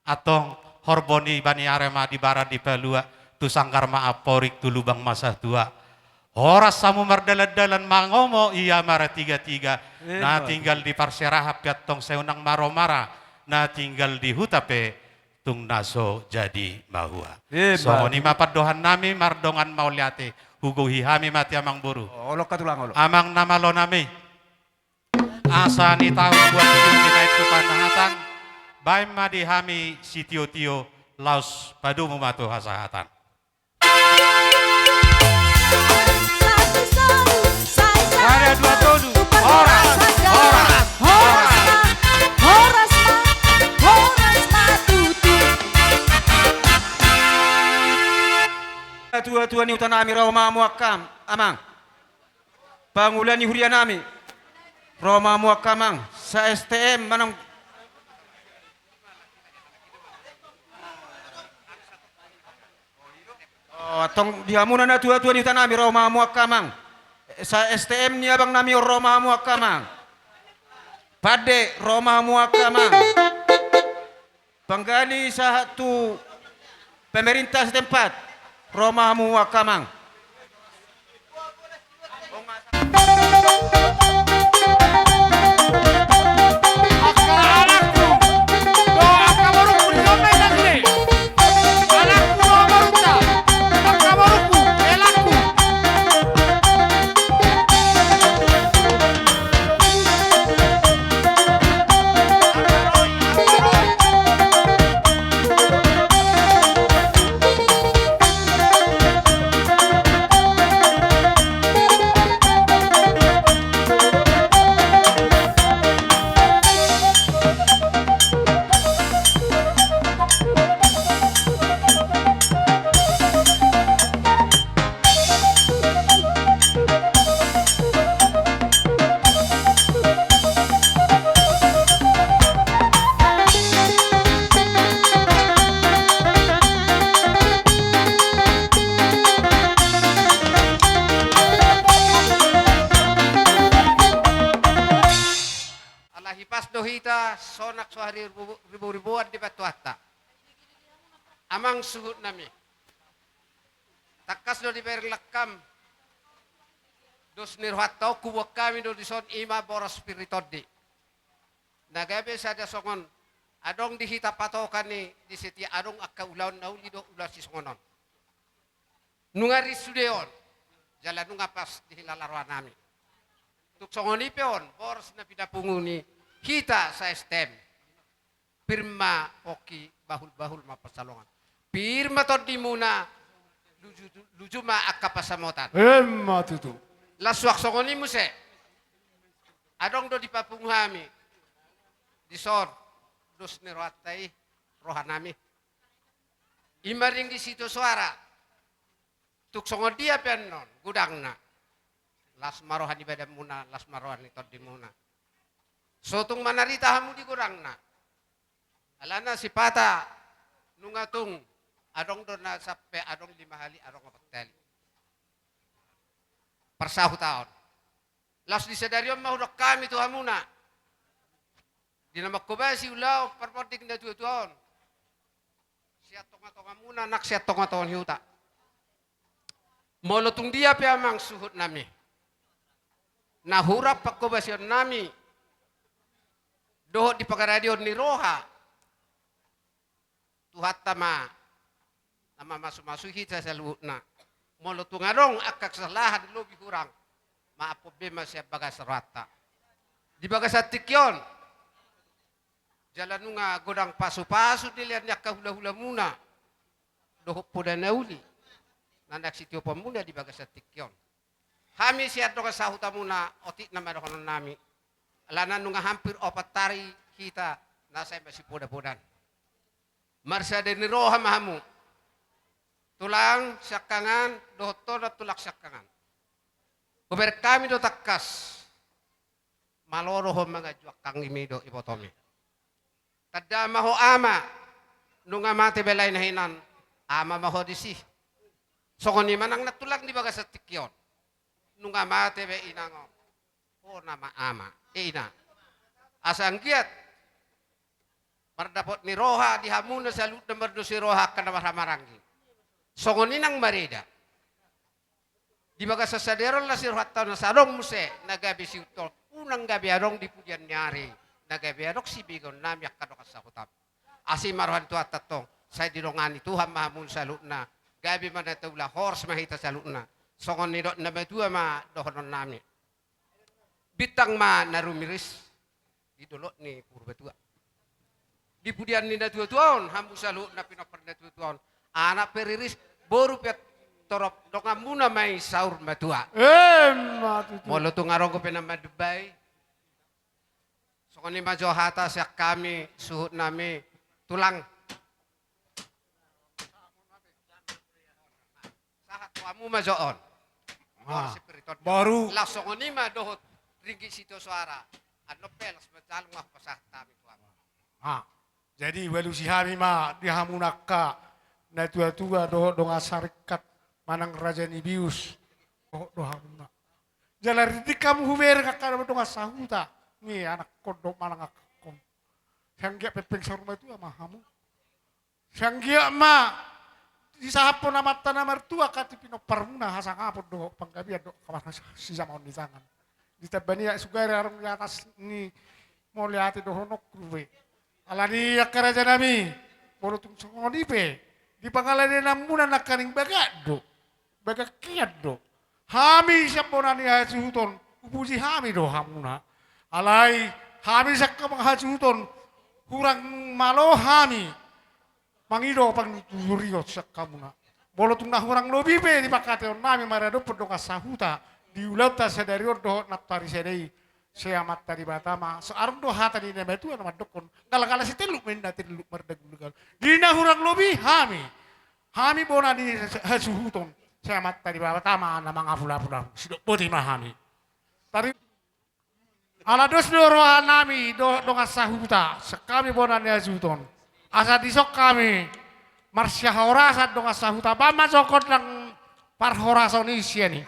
atong horboni bani arema di barat di pelua tu sangkar maaporik tu lubang masa tua horas samu mardalan-dalan mangomo iya mara tiga-tiga na tinggal di parserahap piatong seunang maromara na tinggal di hutape tung naso jadi mahua songoni mapadohan nami mardongan mauliate huguhi hami mati amang buru olok katulang olok amang nama lo nami asa ni tahu buat itu panahatan baik madi hami si tio-tio laus padu mematu hasahatan. Ada dua tolu, horas. Tua-tua ni utanami Roma muakam, amang. Pangulan ni hurianami. Roma muakamang sa STM manang tong dihamuna na tua-tua ni tanami Roma muakamang sa STM ni abang nami Roma muakamang pade Roma muakamang panggali sa tu pemerintah setempat Roma muakamang sonak suhari ribu-ribuan di batu hatta. Amang suhut nami. Takas do di berlakam. Dos nirhatau kuwak kami do di son ima boros spiritodi. Nagabe sada songon. Adong dihita patokan ni di setia adong akka ulaon nauli do ulah si songonon. Nungari sudeon. Jalan nunga pas di hilalarwan nami. Tuk songoni peon boros na pidapungu ni kita sa STM. Pirma poki bahul-bahul mapasalongan. Pirma todi muna luju ma akka pasamotan. Emma tutu. Laswak songoni muse. Adong do di papunghami. Di sor dos neroatai rohanami. Imaring di situ suara. Tuk songon dia penon gudangna. Las marohan ibadah muna, las marohan itu di muna. Sotung manarita hamu di gudangna. Alana si pata nungatung adong dona sampai adong 5 hari adong 4 kali. Persahu tahun. Las di sedarion mahudok kami Tuhan muna. Di nama kubasi ulau perpodik na tuon. Siya tonga-tonga muna nak siya tonga-tonga hiuta. Molotung dia pe amang suhut nami. Nahurap pagkubasyon nami. Dohot di pagkaradion ni Roha. Tuhat tama. Nama masu-masuhi sa luhut na. Molotung arong akak kesalahan lebih kurang. Maapo bema siya bagas rata. Di bagas atikyon. Jalan nga godang pasu-pasu dilihat niya kahula-hula muna. Dohot po na nauli. Nandak sitio pemuna di bagas atikyon. Kami siya doka sahuta muna otik na marokonon nami. Alanan nga hampir 4 tari kita nasa masih poda-podan. Marsa de ni Roha mahamu. Tulang syakangan dohot tulak syakangan. Kuber kami do takas. Maloroho mga juak kang imido ipotomi. Tada maho ama. Nunga mati belay na hinan. Ama maho disi. So kung manang natulak di bagas sa tikyon. Nunga mati be inango. O nama ama. Ina. Asang giat. Pardapot ni Roha di hamuna sa lut nomor 2 si Roha ka namarhamaranggi. So kung ninang marida. Di bagas sa saderon la si Roha tao na sarong muse. Nagabi si utol. Unang gabi arong di pudian nyari. Nagabi arok si bigon nami akadokas sa hutab. Asi marohan tu atatong. Saya dirongani Tuhan mahamun sa lut na. Gabi manatula horse mahita sa lut na. So kung nidot na badua ma dohonon nami. Bitang ma narumiris. Idolot ni purbatua. Di pudian ni natutuan. Hambu sa lut na pinaper natutuan. Anak periris. Boru piat torop. Donga muna may saur matua. Molo tu ngarong ko pinamadubay. So kung ni majo hata siya kami. Suhut nami. Tulang. Kamu majoon. Baru. Langsung ni ma dohot ringgi situ suara. Ano pelas betal ngah pasah kami tuan. Jadi walu si kami ma dihamunaka na tua-tua dohot dong asarikat manang raja Nibius. Dohot dohamuna. Jalan di kamu huber kakak dong asahuta. Ni anak kodok manang akakong. Sanggia pepeng saruma itu ama hamu. Sanggia ma di sahapo na mata na mertua kati pinoparmuna hasang apod do panggabi do kawan si zaman di tangan. Di tabani ya sugari arong di atas ni mau lihat do honok kruwe. Alani akaraja nami polutung songonipe di pangalan namuna nakaring bagado. Bagakiat do. Hami siapa nani hajuton upuji hami do hamuna. Alai hami sakka menghajuton kurang malo hami. Mangido pang turiot sa kamuna. Bolotung na hurang lobi be di pakateon nami marado podong asahuta di ulauta sa darior do naptari sedei seamat tadi batama searang do hata di nama itu nama dokon kala si teluk menda teluk merdegul di na hurang lobi hami bona di hasuhuton seamat tadi batama nama ngapula-pula sidok poti mahami tari ala dos do roha nami do asahuta sekami bona di hasuhuton asa disok kami marsya horasat dong asahuta bama sokot lang par horason isya ni.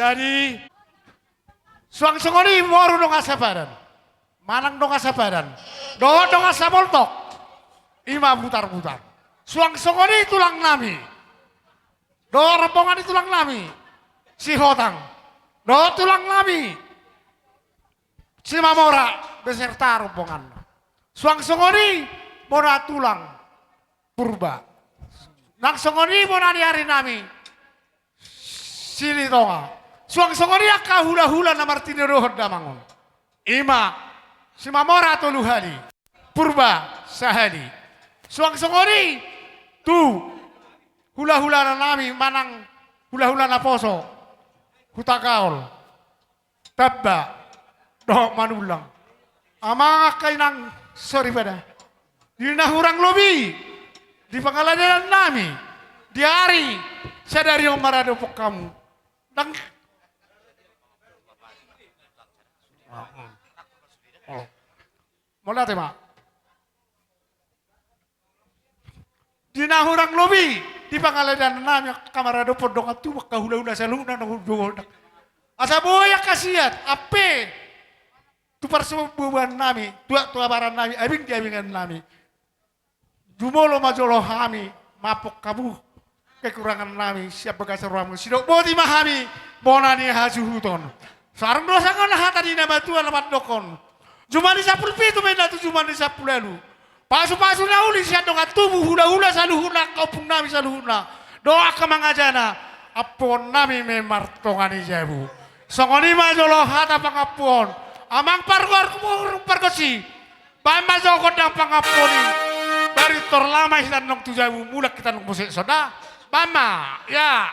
Jadi suang songoni moru dong asabaran. Manang dong asabaran. Doa dong asaboltok. Ima putar-putar. Suang songoni tulang nami. Doa rombongan tulang nami. Si Hotang. Doa tulang nami. Si Mamora beserta rombongan. Suang songoni mona tulang purba. Nang songoni mona di hari nami. Sili tonga. Suang songoni akka hula-hula na martini rohod damangon. Ima, si Mamora toluhali. Purba sahali. Suang songoni tu hula-hula na nami manang hula-hula na poso. Hutakaol. Tabba. Doh manulang. Amang akay nang sorry pada. Di nahurang lobi. Di pangalanan nami. Di hari saya dari Marado pok kamu. Dang Mola tema. Di nahurang lobi di pangalanan nami kamarado podong atu kahula-hula saluna na hudong. Asa boya kasiat ape tu persembuhan nami, tua baran nami, abing diabingan nami. Dumolo majolo kami, mapok kamu kekurangan nami, siap bekas ruamu. Sidok boti mahami, bonani hajuhuton. Sarang dosa kan hata di nama Tuhan lemat dokon. Cuma di 10 pitu mena tu cuma di 10 lalu. Pasu-pasu nauli siap donga tubuh hula-hula saluhuna kaupung nami saluhuna. Doa kemangajana, apon nami memartongani jabu. Songoni majolo hata pangapon. Amang pargosi. Bamba jokot yang pangaponi. Dari torlama hitan nong tujabu mulak kita nong musik soda. Bamba, ya.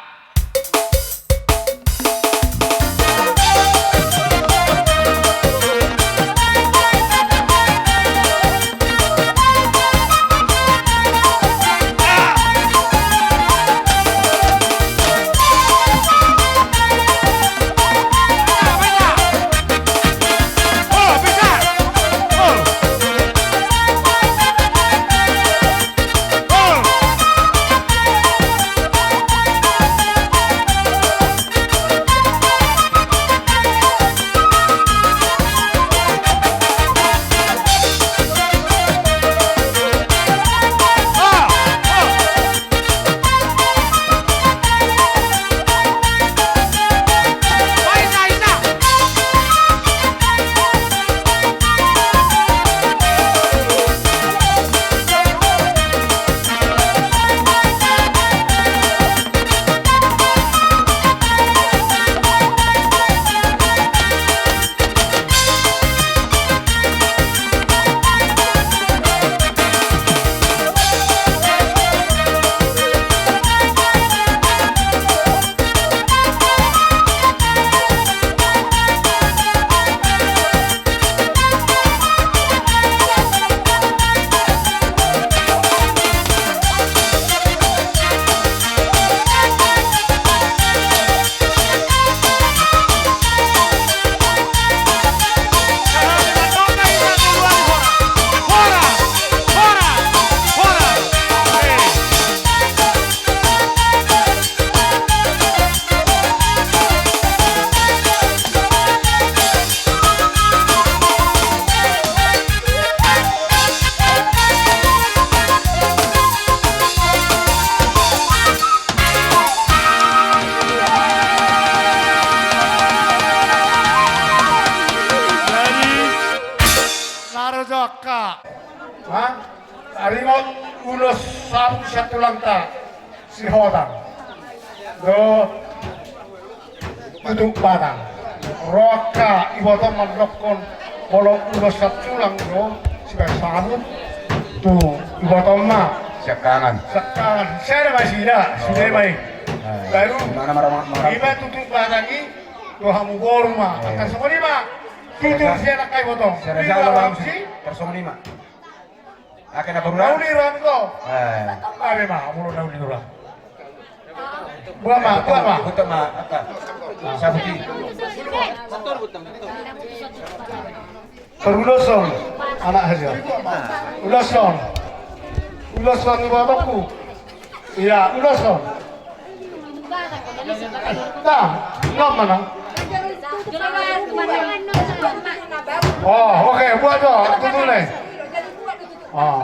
Harimau ulos sapu satu langkah si Hotang. Do tutup batang. Roka ibotong mandokon kalau ulos satu lang do si sabut tu ibotong ma Sekangan. Saya masih ada sudah baik. Baru iba tutup batang ini do hamu gorma. Akan semua ni ma tutup siapa kai botong. Saya jauh lah personi ma. Akan apa bulan? Nauli ramko. Abe mah, mulu nauli dulu. Buat mah. Buat mah apa? Sabuti. Uloson, anak haja. Uloson di bawahku. Iya, uloson. Dah, nom mana? Oh, oke, buat tuh, tunggu nih. Oh,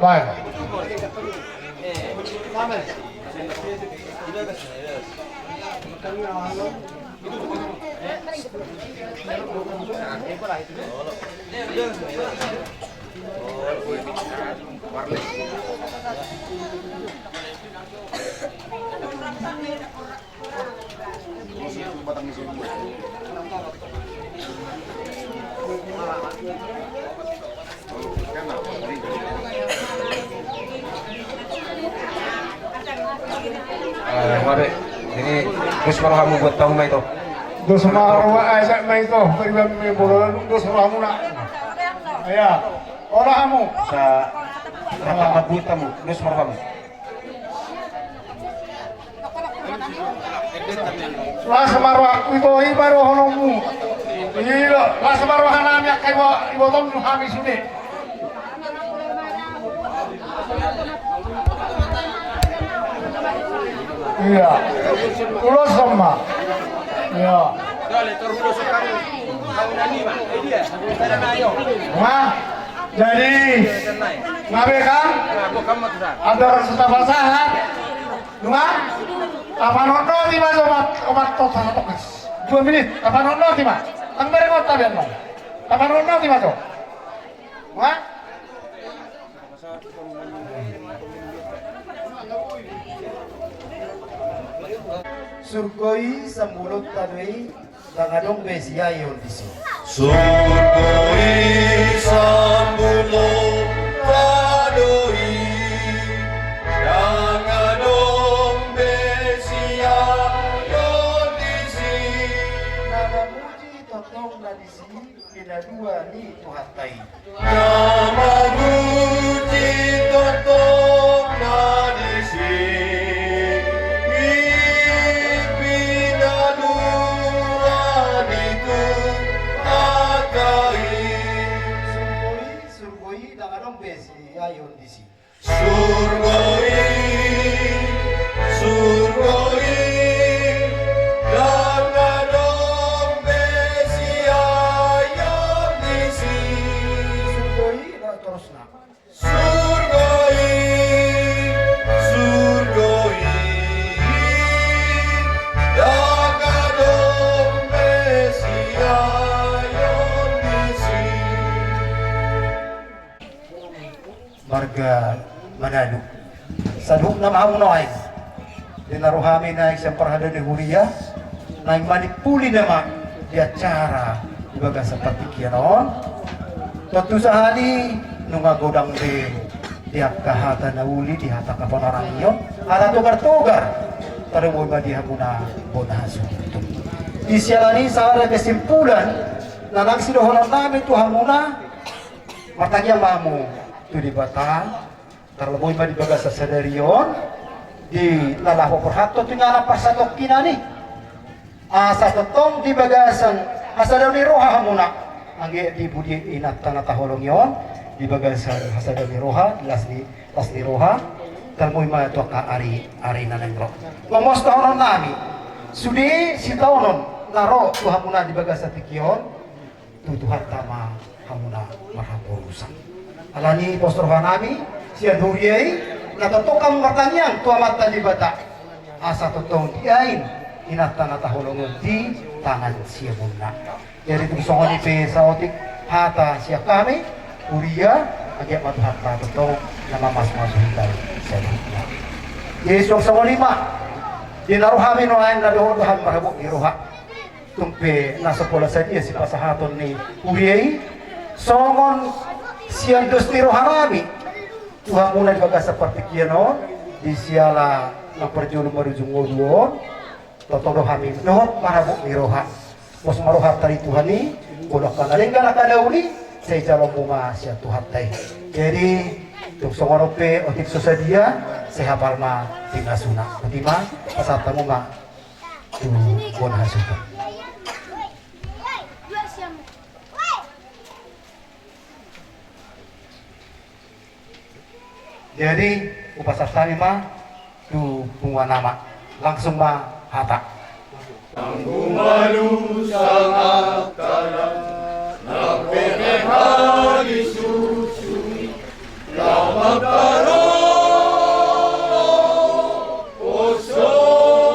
baik. Mare, ini terus kalau kamu buat tahu itu. Dos marwa aja mai to, pribam me bolon dos ramu nak. Aya, ora kamu. Sa rapat mabutamu, terus marwamu. Lah semarwa itu baru honomu. Iya, lah semarwa hanam ya kai ibo tom hami sude. Iya. Ulos sama. Iya. Wah, jadi ngabe kan? Ada serta pasangan. Dua, apa nono tiba obat total tokas. 2 menit, apa nono tiba? Kan berengot tabian no. Apa nono tiba to? Wah. Surgoi sambulut tadui dangadong besia yon disi. Surgoi sambulut tadui dangadong besia yon disi. Nama muji totong na disi pinadua ni tuhatai. Nama muji totong na disi. Ayon disi. Surgoi, surgoi, dangadong besia yon disi. Surgoi na terus na. Surgoi, surgoi, dangadong besia yon disi. Marga Manado. Sadhuk na maunay. Dinaruhami na isang parhada ni Huria na manipuli naman di acara ibaga sa patikianon. Tutu sahani nung agodang di kahata na uli di hata kapanarang iyon. Ara tugar-tugar. Taruboy ba di hapuna bonaso. Isyalani sa ara kesimpulan na nagsidohonan namin Tuhan muna matanya mamu itu di Batam, terlebih di bagas sadarion di lalaho perhato tinggal pasatok kinani. Asa tetong di bagasan asadaw ni roha muna angge di budi inat tanah taholong yon di bagasan asadaw ni roha las ni roha terlebih ma to ka ari na nengro. Ngomos tahonon nami sudi si tahonon naro tuha muna di bagasan tikion tutuhat tama hamuna mahapurusan. Alani postor hanami siya duriyay natutokang pertanyaan tua mata di bata asa totong diain inata natahulungan di tangan siya muna. Jadi tugsongan ipe sa otik hata siya kami uriya agak matuhat na totong nama mas-masuhitan sa dunia. Yesus sa lima dinaruhami no ayin na doon bahan marabok iruha tumpe nasa pula sa dia si pasahaton ni uriyay songon siang dos tiro harami Tuhan mulai bagas seperti kiano di siala na perjulu marujung ngoluon toto rohami nohot marabuk miroha mos maroha tari Tuhan ni bolok kana lenggala kada uli saya calon bunga sia Tuhan tay jadi tuk songorope otik susadia saya hafal ma tinasuna kutima pasatamu ma tu bon hasuka. Jadi upasasami mah tu bunga nama langsung mahata. Malu sangat kalah, nampaknya hari susui, lama karo, osoluki,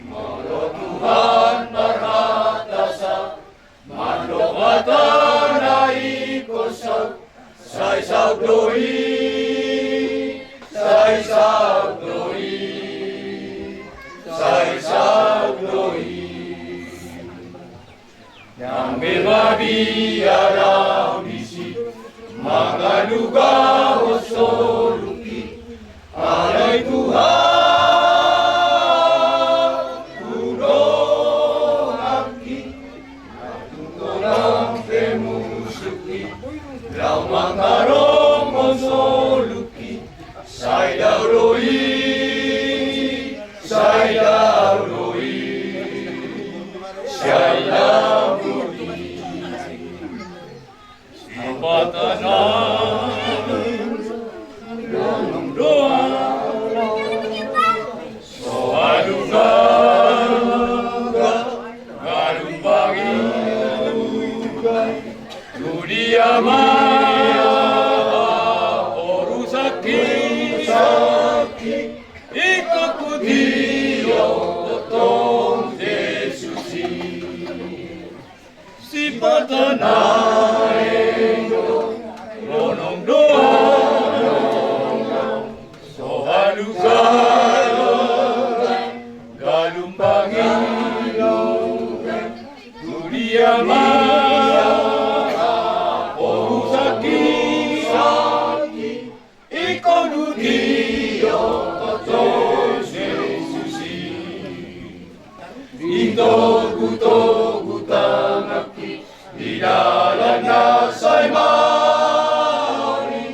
malu Tuhan marhatasa, malu matanai kosau, sai saudoi, sai saudoi. Sai saudoi yang bebabiara misi mangaluga osoluki alai Tuhan kunongaki tunong kemusuki lau mangarong osoluki sai dauroi Sai dauroi, sai dauroi, simpatanang donong doa, soaluga, garumbangi, dunia maya, orusaki, Dio totong Yesusi si patanay ronong doa sohalugan galumpangin dunia maya orusaki ikonu Dio totong Togu tangaki di dalamnya saya mari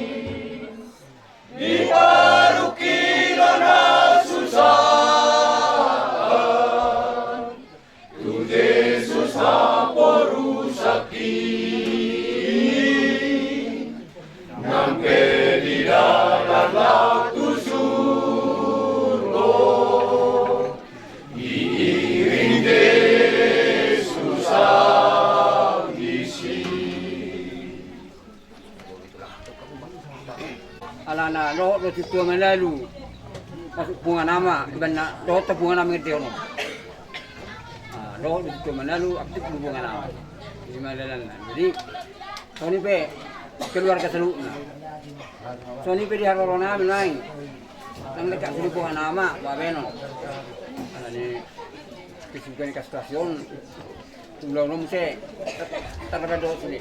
di parukilan susah tu Yesus haporusaki nangke di dalam waktu surga alana roh do situ melalu masuk bunga nama ibana roh tu bunga nama itu roh do situ melalu aktif bunga nama di malalan jadi soni pe keluarga seluruhnya soni pe di harorona lain nang dekat sini bunga nama babeno ini kesibukan ke stasiun tulang nom se terdapat do sini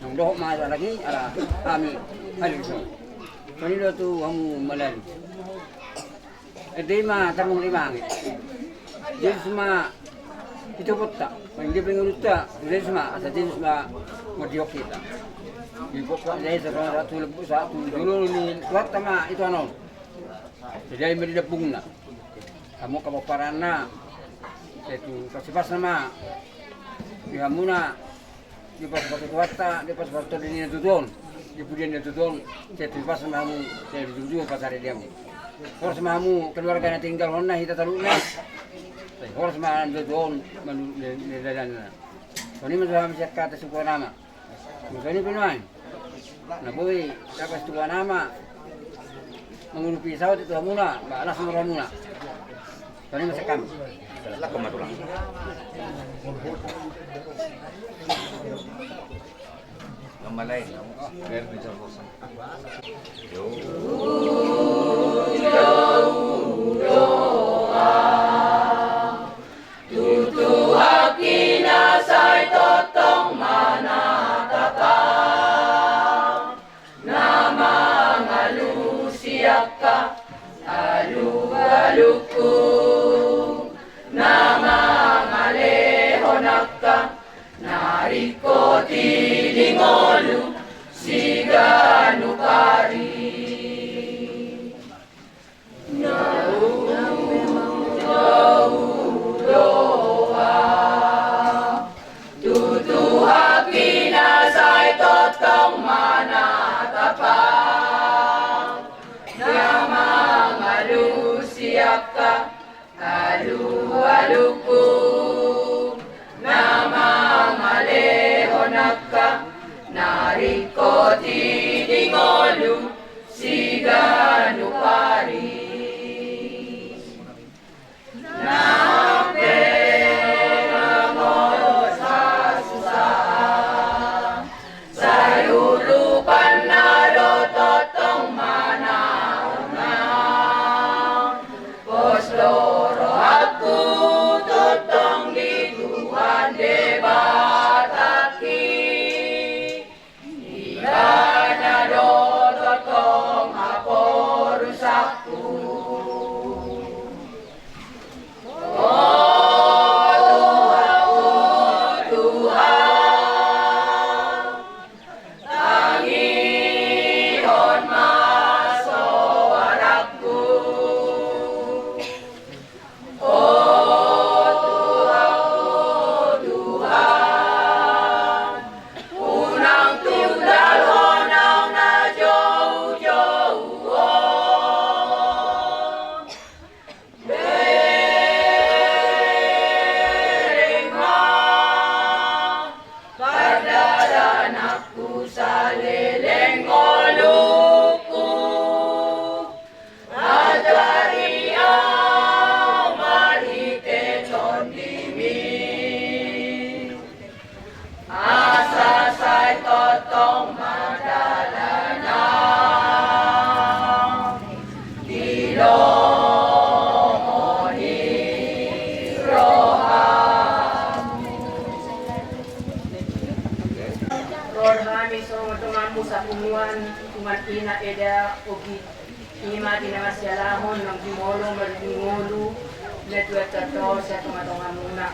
nang doh ma lagi ada kami hari itu Kanino tu kamu malam? Edi mah kamu lima. Jadi semua itu kota. Hindi pengurus tak. Jadi semua ada jenis semua modiok kita. Di pokok saya sekarang satu dulu ni kuat sama itu anon. Jadi mesti dapung na. Kamu kabaparan na. Itu kasih pas nama. Di hamuna. Di pas kuat di pas ini tudon. Kemudian dia tudong, saya terima sama kamu, saya duduk pasar dia. Harus mamu keluarga yang tinggal honna kita taluna. Harus mahan tudong menudadan. Kini masih masih kata suku nama. Kini penuan. Nah boy, dapat suku nama. Mengurus pisau itu hamuna, balas murah. Kini masih kami. Lah kematulang. Malay. Tutuhaki na say totong manatata na mga lusiyak ka alu-aluku na mga lehonak ka nariko tilingolu siganu kari tutuhaki na say totong manatapang na mga lusiyak alu-aluku nama malehonaka nariko tidingolu siganu paris nape namoro sa susah sayulupan naro totong manaunang posloro aku totong di Tuhan debataki Igana do totong haporusaku Oh Tuhan tangihon masawaraku Oh Tuhan unang tunggal honang na jauh-jauh Berima Pardadan aku sa leleng oluku Adariang marhite condimi Asa say totong madalana Dilomoni Rohami so tumamu sa kumuan kumat ina eda ogi ima dinamasyalahon ng dimolo maligingolo netwet tato sa tumatong muna.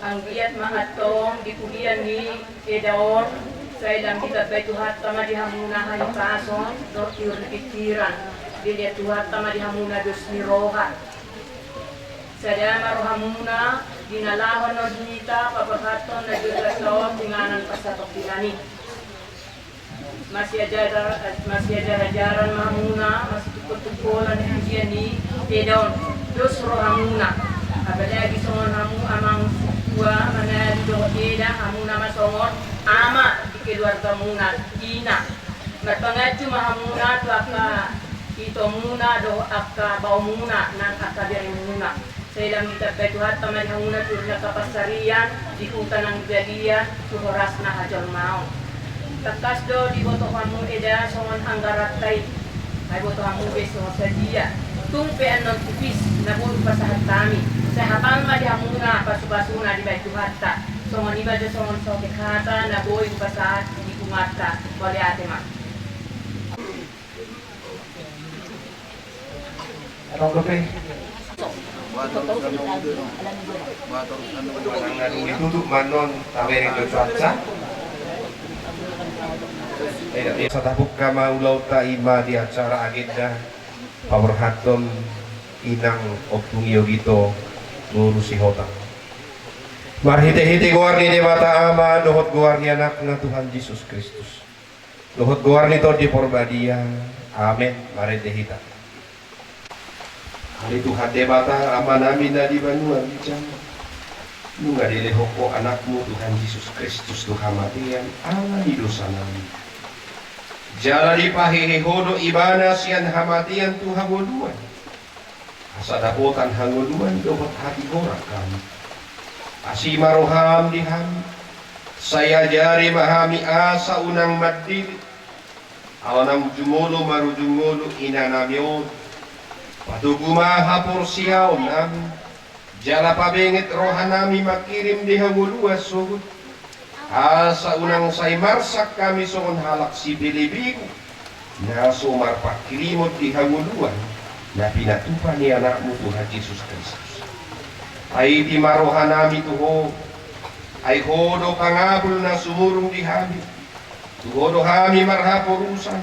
Ang giat mahatong dikulian ni edaor sa ilang kitabay tuhat tama dihamuna hayo kason dortiur pikiran dilihat tuhat tama dihamuna dos ni roha. Sadama rohamuna dinalahon no dinita papakaton na dulasaw tinganan pasatok tinani. Masih ada ajaran mahamuna masih tukul-tukulan yang ni edon dos rohamuna. Apalagi songon hamu amang tua mana do eda hamuna masongon ama di keluarga muna ina. Matpangatu mahamuna tu aka ito muna do aka bau muna nan aka dari muna. Sa ilang itabay tuhat taman hanguna turna kapasarian di hutan ng galian tuhoras na hajol maon. Takas do di boto kamu eda songon anggaratay ay boto kamu beso sa dia. Tumpe anon tipis na bulu pasahat kami. Sa hapang ma di hamuna pasubasuna di bay tuhatta. Songon iba do songon soke kata na boy pasahat di kumata wali ate ma. Anong gabi? Duduk manon tawering do cuaca. Sa tabuk kama ulaw ta ima di acara agenda pamerhaton inang optung yogito ngurusi hotang. Marhite-hite guarni di mata ama dohot guarni anak na Tuhan Yesus Kristus. Dohot guarni to di porbadia. Amen. Marhite-hita. Hari Tuhan debata ama namin na di banuan bicara. Nung adileho ko anakmu Tuhan Yesus Kristus Tuhan matian ala di dosa namin. Jala di pahihihodo ibana siyan hamatian Tuhan goduan. Asa dapotan hangoduan dohot hati horak kami. Asima roham diham. Saya jari mahami asa unang madili. Awanang jumolo marujumolo inanamyon. Patuguma hapor siyaw namin. Jala pabengit rohan nami makirim di hanguluas sugod. Asa unang say marsak kami soon halak si Bilibigo. Na sumar pakirimot di hanguluan. Na pinatupan ni anakmu Tuhan Yesus Kristus. Ay di marohan nami tuho. Ay hodo kangabul na sumurong di hami. Tuhodo hami marhaporusan.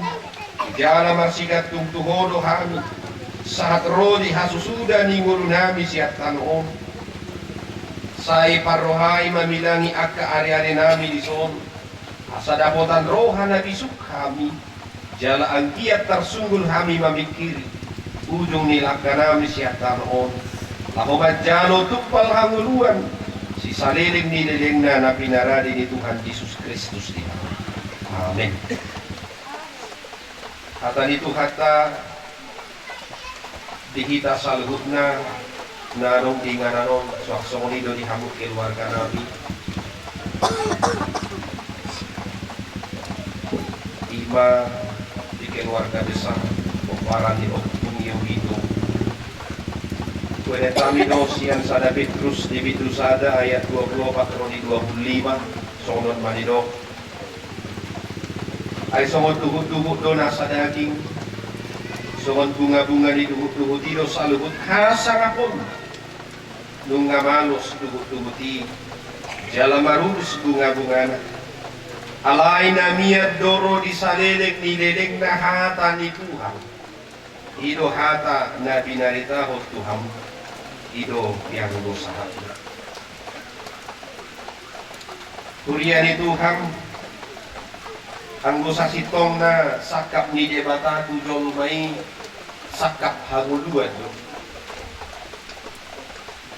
Jala marsigat tung tuhodo hami. Saat rodi hasusuda ni ngulu nami siat tanon. Say parrohai mamilangi akka ari-ari nami di son. Asa dapotan roha na bisuk kami. Jala ang kiat tersunggul kami mamikiri. ujung nilakkanami siya taon. Ako madjalo tupal hanguluan, si saliling nililing na pinaradi ni Tuhan Yesus Kristus di Amen. Kata ni Tuhan ta, dihita sa luhut na narong ingananon suaksong nido di hamut keluarga namin. Ima di keluarga desa, para ni Oktung yung ito. Pwede kami daw siyan sa Petrus, di Petrus ada ayat 24 di 25, songon manido. Ay songon tuhut-tuhut do nasa daging, songon bunga-bunga di tuhut-tuhut do sa lubut, hasangapon. Nung ngamalos tuhut-tuhuti, jala marurus bunga-bunga na. Alay na miyad doro di salelek ni lelek na hata ni Tuhan. Ido hata na binaritaho Tuhan. Ido yang usaha. Kurian itu Tuhan ang usaha sitong na sakap ni debata tujol may sakap haguluan do.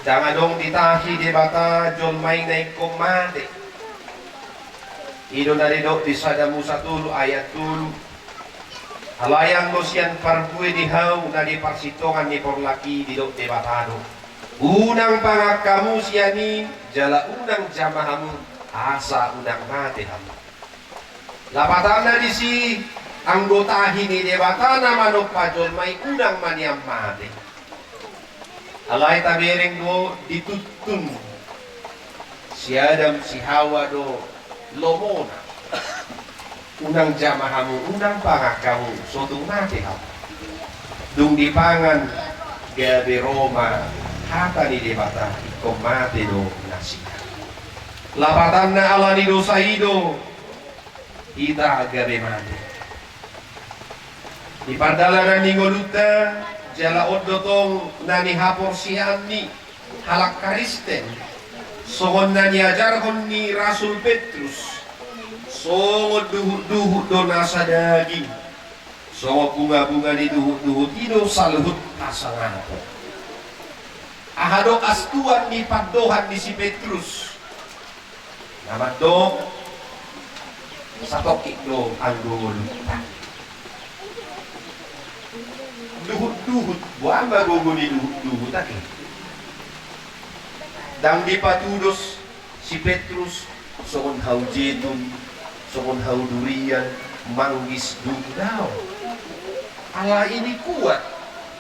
Jangan dong ditahi debata jol may na ikomate. Ido na rin di Sadamu 1 ayat 2. Halayang mo siyan parbuwe di haw na di parsitongan ni porlaki di dok debatado. Unang pangakamu siyani jala unang jamahamu asa unang mati hamu. Lapatan na di si anggotahi ni debata na manok pajol may unang maniam mati. Alay tabiring do ditutun si Adam si Hawa do lomona. Unang jamahamu, unang pangakamu sotong mati hamu. Dung dipangan gabi Roma hata ni debata komate do nasika. Lapatan na ala ni dosa ido ita gabe mate. Di pardalanan ni ngoluta jala odotong nani hapor siyan ni halak karisten. Songon nani ajarkon ni Rasul Petrus. Songon duhut-duhut do nasa daging. Songon bunga-bunga ni duhut-duhut ido saluhut pasangan. Ahadok astuan ni padohan ni si Petrus. Nama dok satokik do anggol. Duhut-duhut buamba gogo ni duhut-duhut lagi. Dang dipatudos si Petrus songon hau jetun, songon hau durian, manggis daw. Ala ini kuat,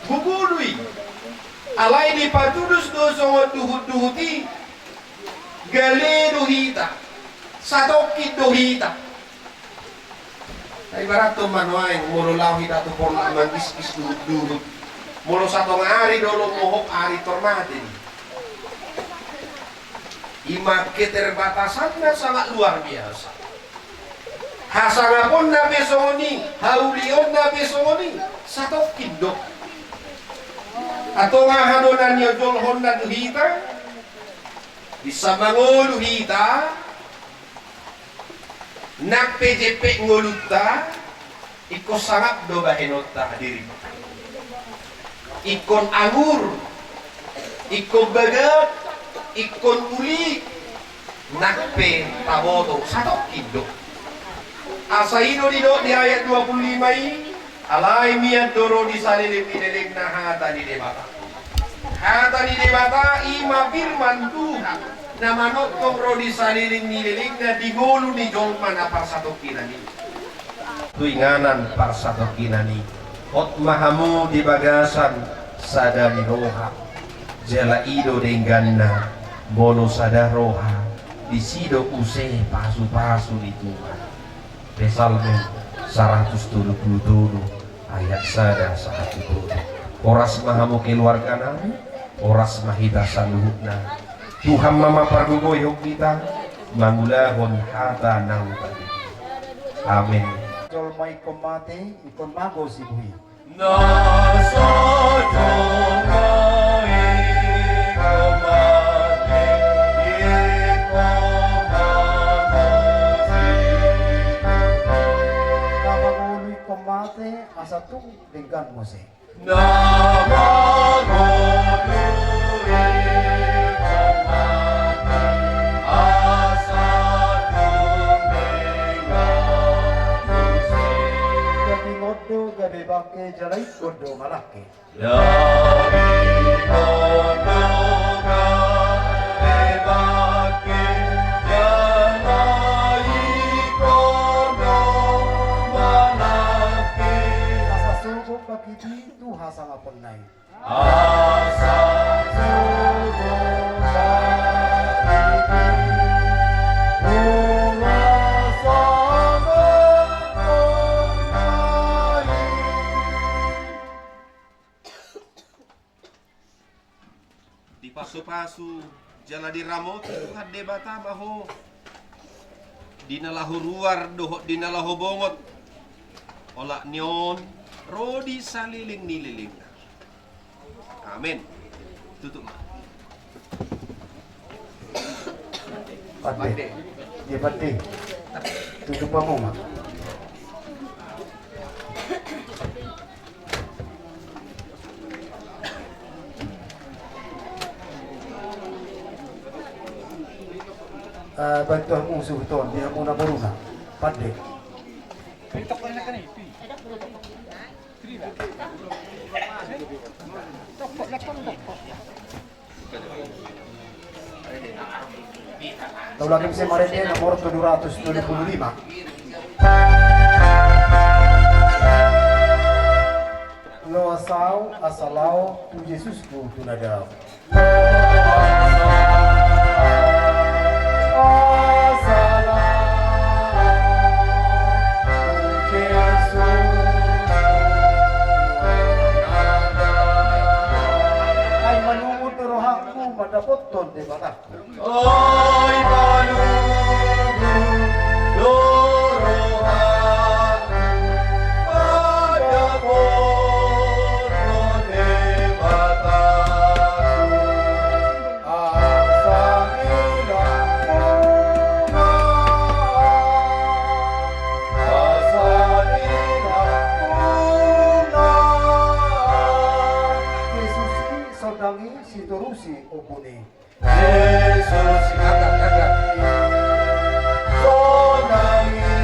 gugului. Alay ni patudus do songon duhut-duhuti gale duhita satokit duhita ay barato manuay muro law hita to porla mangis-gis duhut-duhut muro satong ari dolo mohok ari tormatin ima keterbatasannya sangat luar biasa hasangapon na besongoni haulion na besongoni satokit do atau ngahadonan niya jolhon na duhita bisa mangoluhita nak PJP ngoluta iko sangap do bahenota diri ikon angur ikon bagat ikon uli nak pe taboto satu kido asaino di ayat 25 ini alay miyad doro di salilim na hata ni debata. Hata ni debata ima firman Tuhan na manotong ro di salilim nililing na digolo ni jolman na parsato kinani. Tuinganan parsato kinani. Ot mahamu di bagasan sada ni roha. Jela ido dengganna mono sada roha. Di sido use pasu-pasu di Tuhan. Pesalmen 177 ayat sada saat itu oras mahamu keluarga nami oras mahita saluhutna Tuhan mama pargugoy hok kita mangulahon hata nang tadi amin jol may komate ikon mago si buhi nasa jongay komate komate asa tung denggan mo si na pake. Asa sugo pagiti tu hasa nga penay. Di pasu-pasu jala di ramot hadde bata baho dinalahu ruar doho dinalahu bongot ola nyon rodi saliling nililing. Amin. Tutup. Pade. Dia pade. Tutup mo ma. Bantu mo suhuton, dia mo na boruna. Pade. Tawagin si Marite nomor 725. Lo asau asalau tu Yesusku tunadau. Ay manungod na rohangku madapoton di bataku. Oy manungod rohangku madapoton di bataku. Asa ilang muna, asa ilang muna. Yesus saudangi siturusi opune. Yesus agak saudangi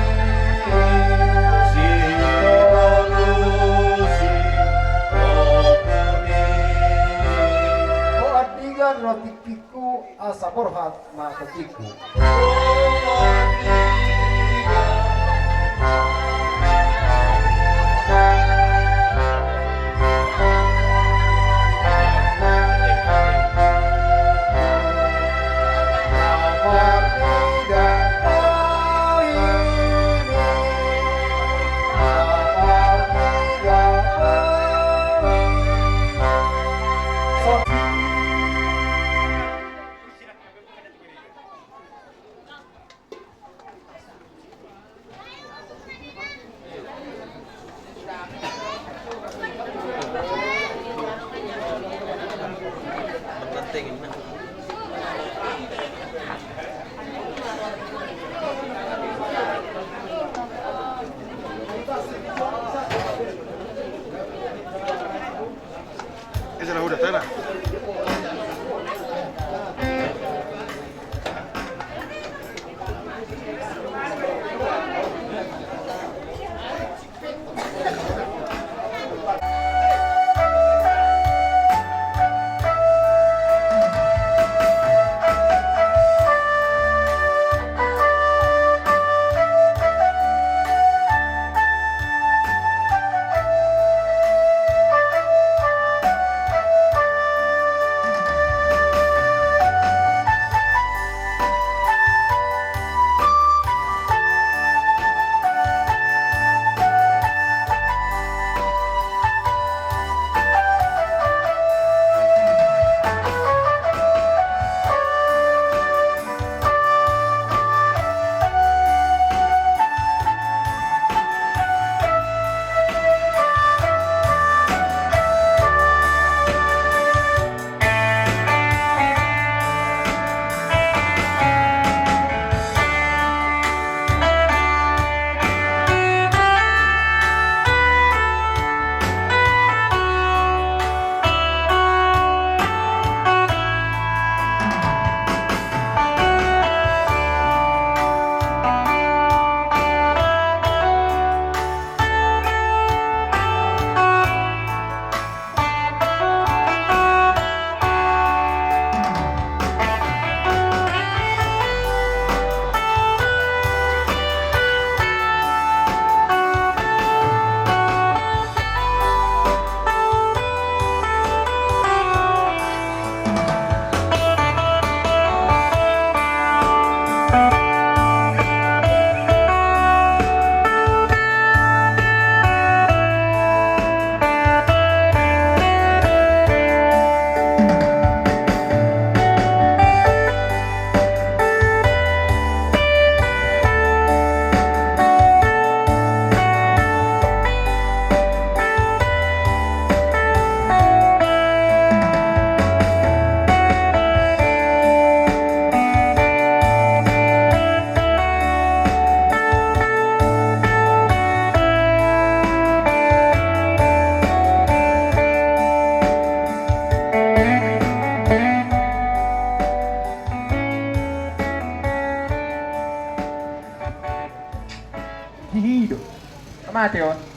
siturusi opune. O adigan rotikiku asa borhat makatiku. Esa la udah tara. Mateon